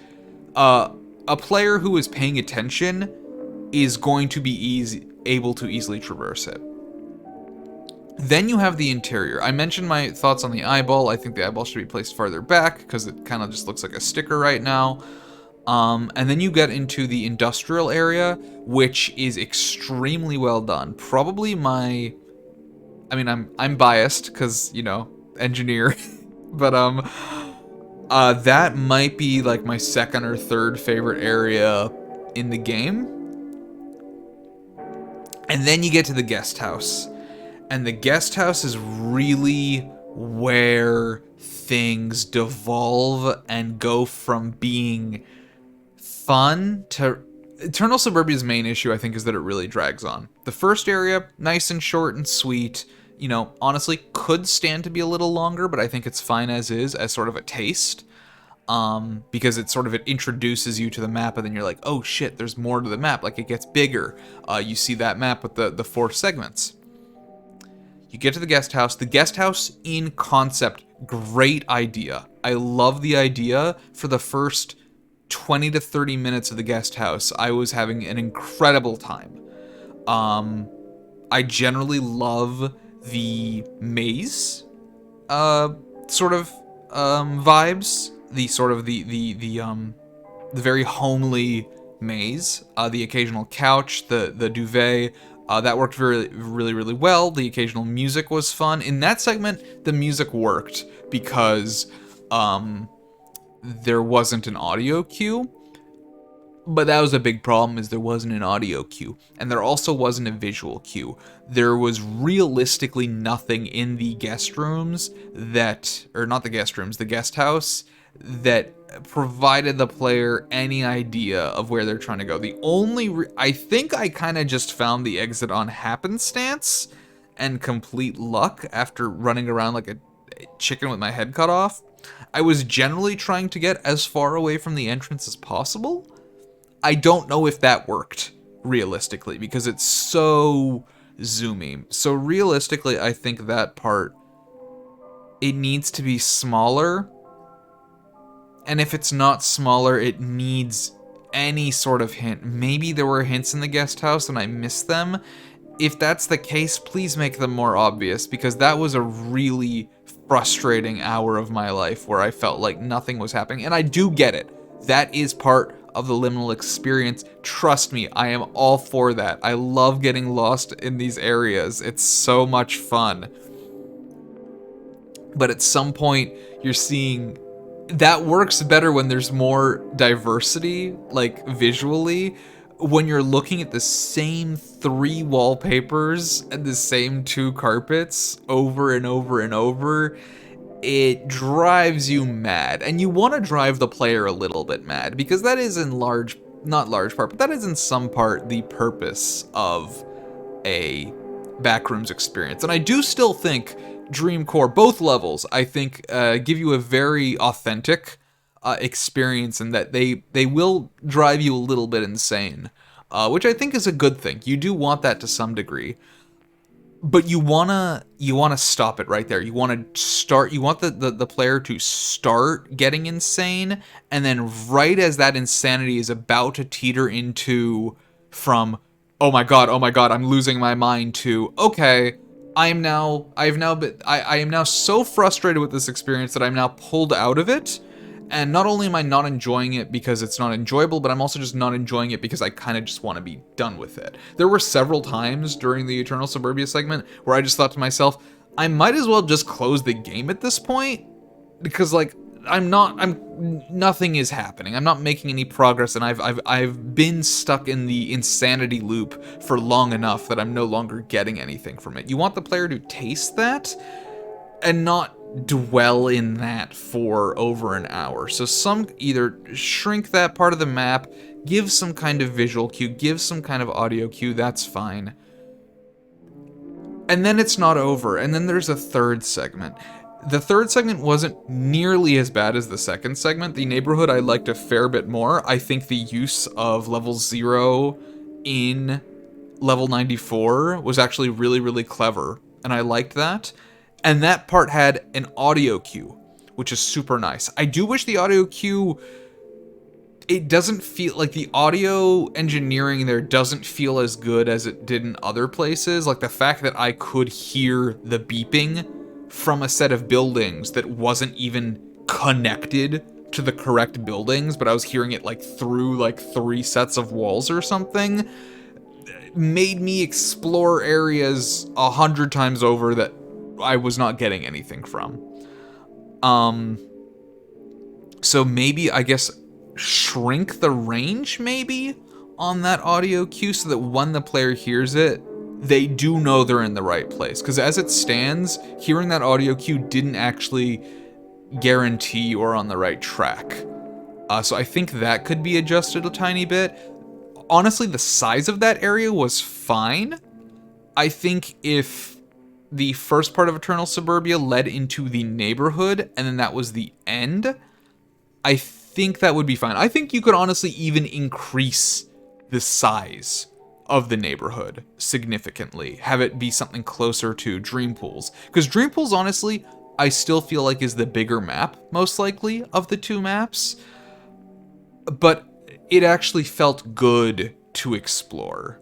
a player who is paying attention is going to be able to easily traverse it. Then you have the interior. I mentioned my thoughts on the eyeball. I think the eyeball should be placed farther back because it kind of just looks like a sticker right now. And then you get into the industrial area, which is extremely well done. Probably I'm biased because, you know, engineer, but that might be like my second or third favorite area in the game. And then you get to the guest house. And the guest house is really where things devolve and go from being fun to... Eternal Suburbia's main issue, I think, is that it really drags on. The first area, nice and short and sweet, you know, honestly, could stand to be a little longer, but I think it's fine as is, as sort of a taste. Because it introduces you to the map, and then you're like, oh shit, there's more to the map, like it gets bigger. You see that map with the 4 segments. You get to the guest house. The guest house in concept, great idea. I love the idea. For the first 20 to 30 minutes of the guest house, I was having an incredible time. I generally love the maze vibes. The very homely maze. The occasional couch, the duvet. That worked really well. The occasional music was fun. In that segment, the music worked because there wasn't an audio cue. But that was a big problem, is there wasn't an audio cue. And there also wasn't a visual cue. There was realistically nothing in the guest rooms the guest house that provided the player any idea of where they're trying to go. The only... I think I kind of just found the exit on happenstance and complete luck after running around like a chicken with my head cut off. I was generally trying to get as far away from the entrance as possible. I don't know if that worked realistically because it's so zoomy. So realistically, I think that part, it needs to be smaller. And if it's not smaller, it needs any sort of hint. Maybe there were hints in the guest house and I missed them. If that's the case, please make them more obvious, because that was a really frustrating hour of my life where I felt like nothing was happening. And I do get it. That is part of the liminal experience, trust me, I am all for that. I love getting lost in these areas. It's so much fun. But at some point, you're seeing that works better when there's more diversity, like visually. When you're looking at the same 3 wallpapers and the same 2 carpets over and over and over, it drives you mad. And you want to drive the player a little bit mad, because that is in not large part, but that is in some part the purpose of a Backrooms experience. And I do still think Dreamcore, both levels, I think give you a very authentic experience, in that they will drive you a little bit insane, which I think is a good thing. You do want that to some degree, but you wanna stop it right there. You want the player to start getting insane, and then right as that insanity is about to teeter into from oh my god, I'm losing my mind, to okay, I am now so frustrated with this experience that I'm now pulled out of it. And not only am I not enjoying it because it's not enjoyable, but I'm also just not enjoying it because I kind of just want to be done with it. There were several times during the Eternal Suburbia segment where I just thought to myself, I might as well just close the game at this point, because like nothing is happening. I'm not making any progress, and I've been stuck in the insanity loop for long enough that I'm no longer getting anything from it. You want the player to taste that and not dwell in that for over an hour. So either shrink that part of the map, give some kind of visual cue, give some kind of audio cue, that's fine. And then it's not over. And then there's a third segment. The third segment wasn't nearly as bad as the second segment. The neighborhood I liked a fair bit more. I think the use of level 0 in level 94 was actually really, really clever, and I liked that. And that part had an audio cue, which is super nice. I do wish the audio cue, it doesn't feel like the audio engineering there doesn't feel as good as it did in other places. Like the fact that I could hear the beeping from a set of buildings that wasn't even connected to the correct buildings, but I was hearing it like through like 3 sets of walls or something, made me explore areas 100 times over that I was not getting anything from. So maybe, I guess, shrink the range maybe on that audio cue, so that when the player hears it, they do know they're in the right place. Because as it stands, hearing that audio cue didn't actually guarantee you're on the right track. So I think that could be adjusted a tiny bit. Honestly, the size of that area was fine. I think if the first part of Eternal Suburbia led into the neighborhood, and then that was the end, I think that would be fine. I think you could honestly even increase the size of the neighborhood significantly. Have it be something closer to Dreampools. Because Dreampools, honestly, I still feel like is the bigger map, most likely, of the 2 maps. But it actually felt good to explore.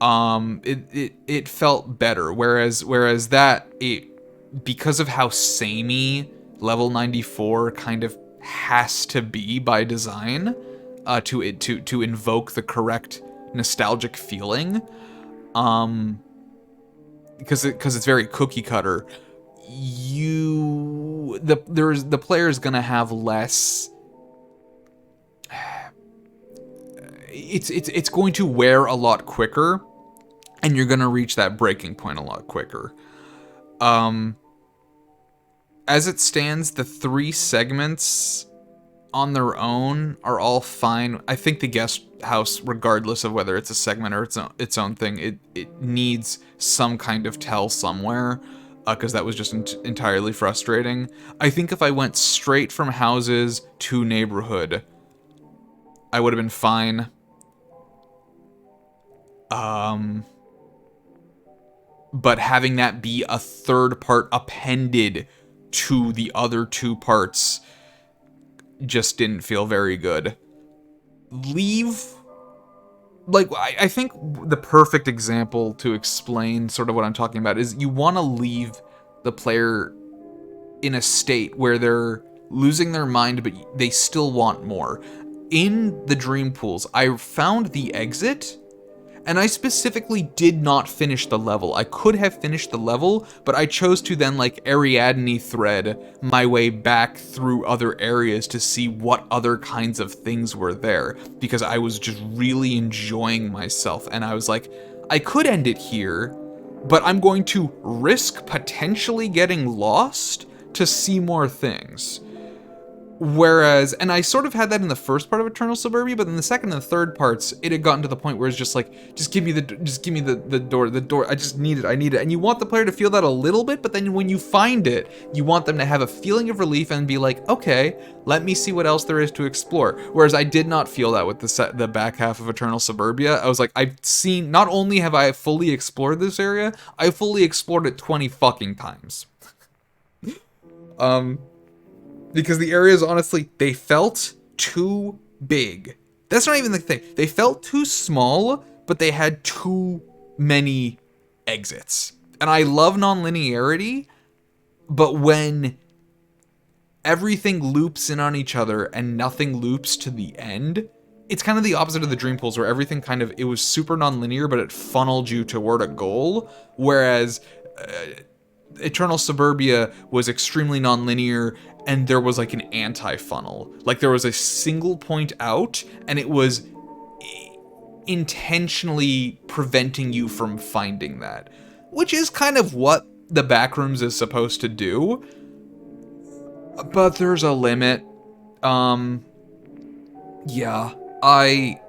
It felt better, whereas that, because of how samey level 94 kind of has to be by design, to invoke the correct nostalgic feeling, because it's very cookie cutter. The player's gonna have less. It's going to wear a lot quicker, and you're gonna reach that breaking point a lot quicker. As it stands, the 3 segments on their own are all fine. I think the guest house, regardless of whether it's a segment or its own thing, it needs some kind of tell somewhere, because that was just entirely frustrating. I think if I went straight from houses to neighborhood, I would have been fine. But having that be a third part appended to the other 2 parts just didn't feel very good. I think the perfect example to explain sort of what I'm talking about is you want to leave the player in a state where they're losing their mind, but they still want more. in the Dreampools, I found the exit, and I specifically did not finish the level. I could have finished the level, but I chose to then like Ariadne thread my way back through other areas to see what other kinds of things were there, because I was just really enjoying myself, and I was like, I could end it here, but I'm going to risk potentially getting lost to see more things. Whereas, and I sort of had that in the first part of Eternal Suburbia, but in the second and the third parts, it had gotten to the point where it's just like, just give me the door, I just need it, and you want the player to feel that a little bit, but then when you find it, you want them to have a feeling of relief and be like, okay, let me see what else there is to explore. Whereas I did not feel that with the back half of Eternal Suburbia. I was like, I've seen, not only have I fully explored this area, I fully explored it 20 fucking times. Because the areas, honestly, they felt too big. That's not even the thing. They felt too small, but they had too many exits. And I love non-linearity, but when everything loops in on each other and nothing loops to the end, it's kind of the opposite of the Dreampools, where everything kind of, it was super non-linear, but it funneled you toward a goal, whereas Eternal Suburbia was extremely non-linear, and there was like an anti-funnel. Like there was a single point out, and it was intentionally preventing you from finding that. Which is kind of what the Backrooms is supposed to do. But there's a limit. Yeah, I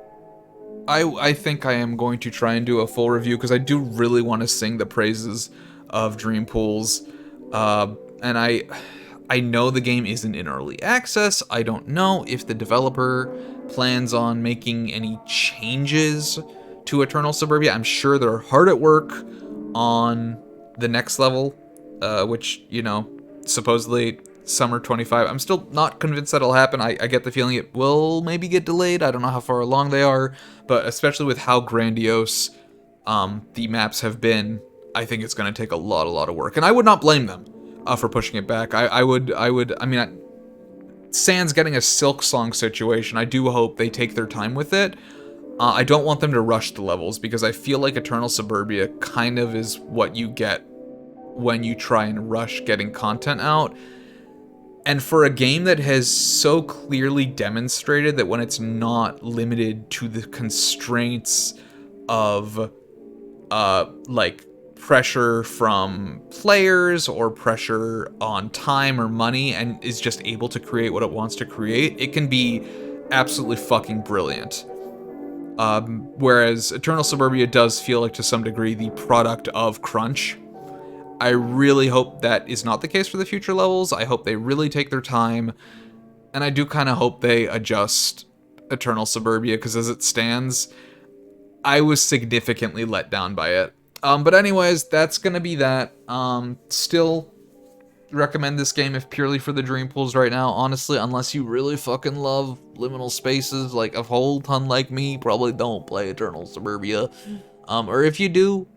think I am going to try and do a full review, because I do really want to sing the praises of Dreampools. And I know the game isn't in early access. I don't know if the developer plans on making any changes to Eternal Suburbia. I'm sure they're hard at work on the next level, which, you know, supposedly summer 25. I'm still not convinced that'll happen. I get the feeling it will maybe get delayed. I don't know how far along they are, but especially with how grandiose the maps have been, I think it's going to take a lot of work. And I would not blame them for pushing it back. I mean, sans getting a Silk Song situation, I do hope they take their time with it. I don't want them to rush the levels, because I feel like Eternal Suburbia kind of is what you get when you try and rush getting content out. And for a game that has so clearly demonstrated that when it's not limited to the constraints of, like, pressure from players or pressure on time or money, and is just able to create what it wants to create, it can be absolutely fucking brilliant. Whereas Eternal Suburbia does feel like, to some degree, the product of crunch. I really hope that is not the case for the future levels. I hope they really take their time, and I do kind of hope they adjust Eternal Suburbia, because as it stands, I was significantly let down by it. But anyways, that's gonna be that. Still recommend this game if purely for the Dreampools right now. Honestly, unless you really fucking love liminal spaces like a whole ton like me, probably don't play Eternal Suburbia. Or if you do,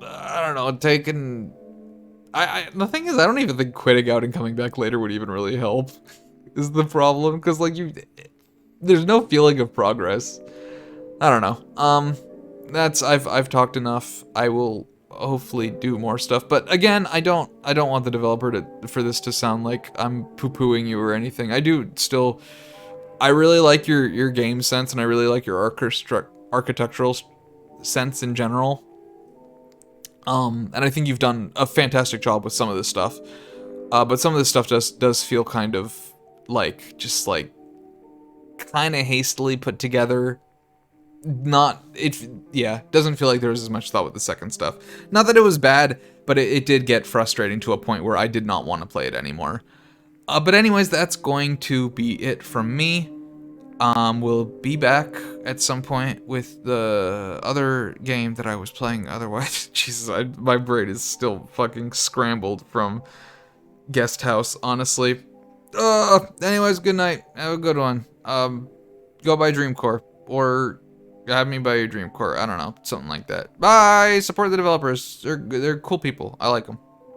I don't know, the thing is, I don't even think quitting out and coming back later would even really help, is the problem, because like there's no feeling of progress. I don't know. I've talked enough. I will hopefully do more stuff, but again, I don't want the developer for this to sound like I'm poo-pooing you or anything. I really like your game sense, and I really like your architectural sense in general. And I think you've done a fantastic job with some of this stuff. But some of this stuff does feel kind of like, just like, kind of hastily put together. Doesn't feel like there was as much thought with the second stuff. Not that it was bad, but it did get frustrating to a point where I did not want to play it anymore. But anyways, that's going to be it from me. We'll be back at some point with the other game that I was playing otherwise. Jesus, my brain is still fucking scrambled from Guest House, honestly. Anyways, good night. Have a good one. Go buy Dreamcore, or have me buy your Dreamcore. I don't know, something like that. Bye! Support the developers. They're cool people. I like them.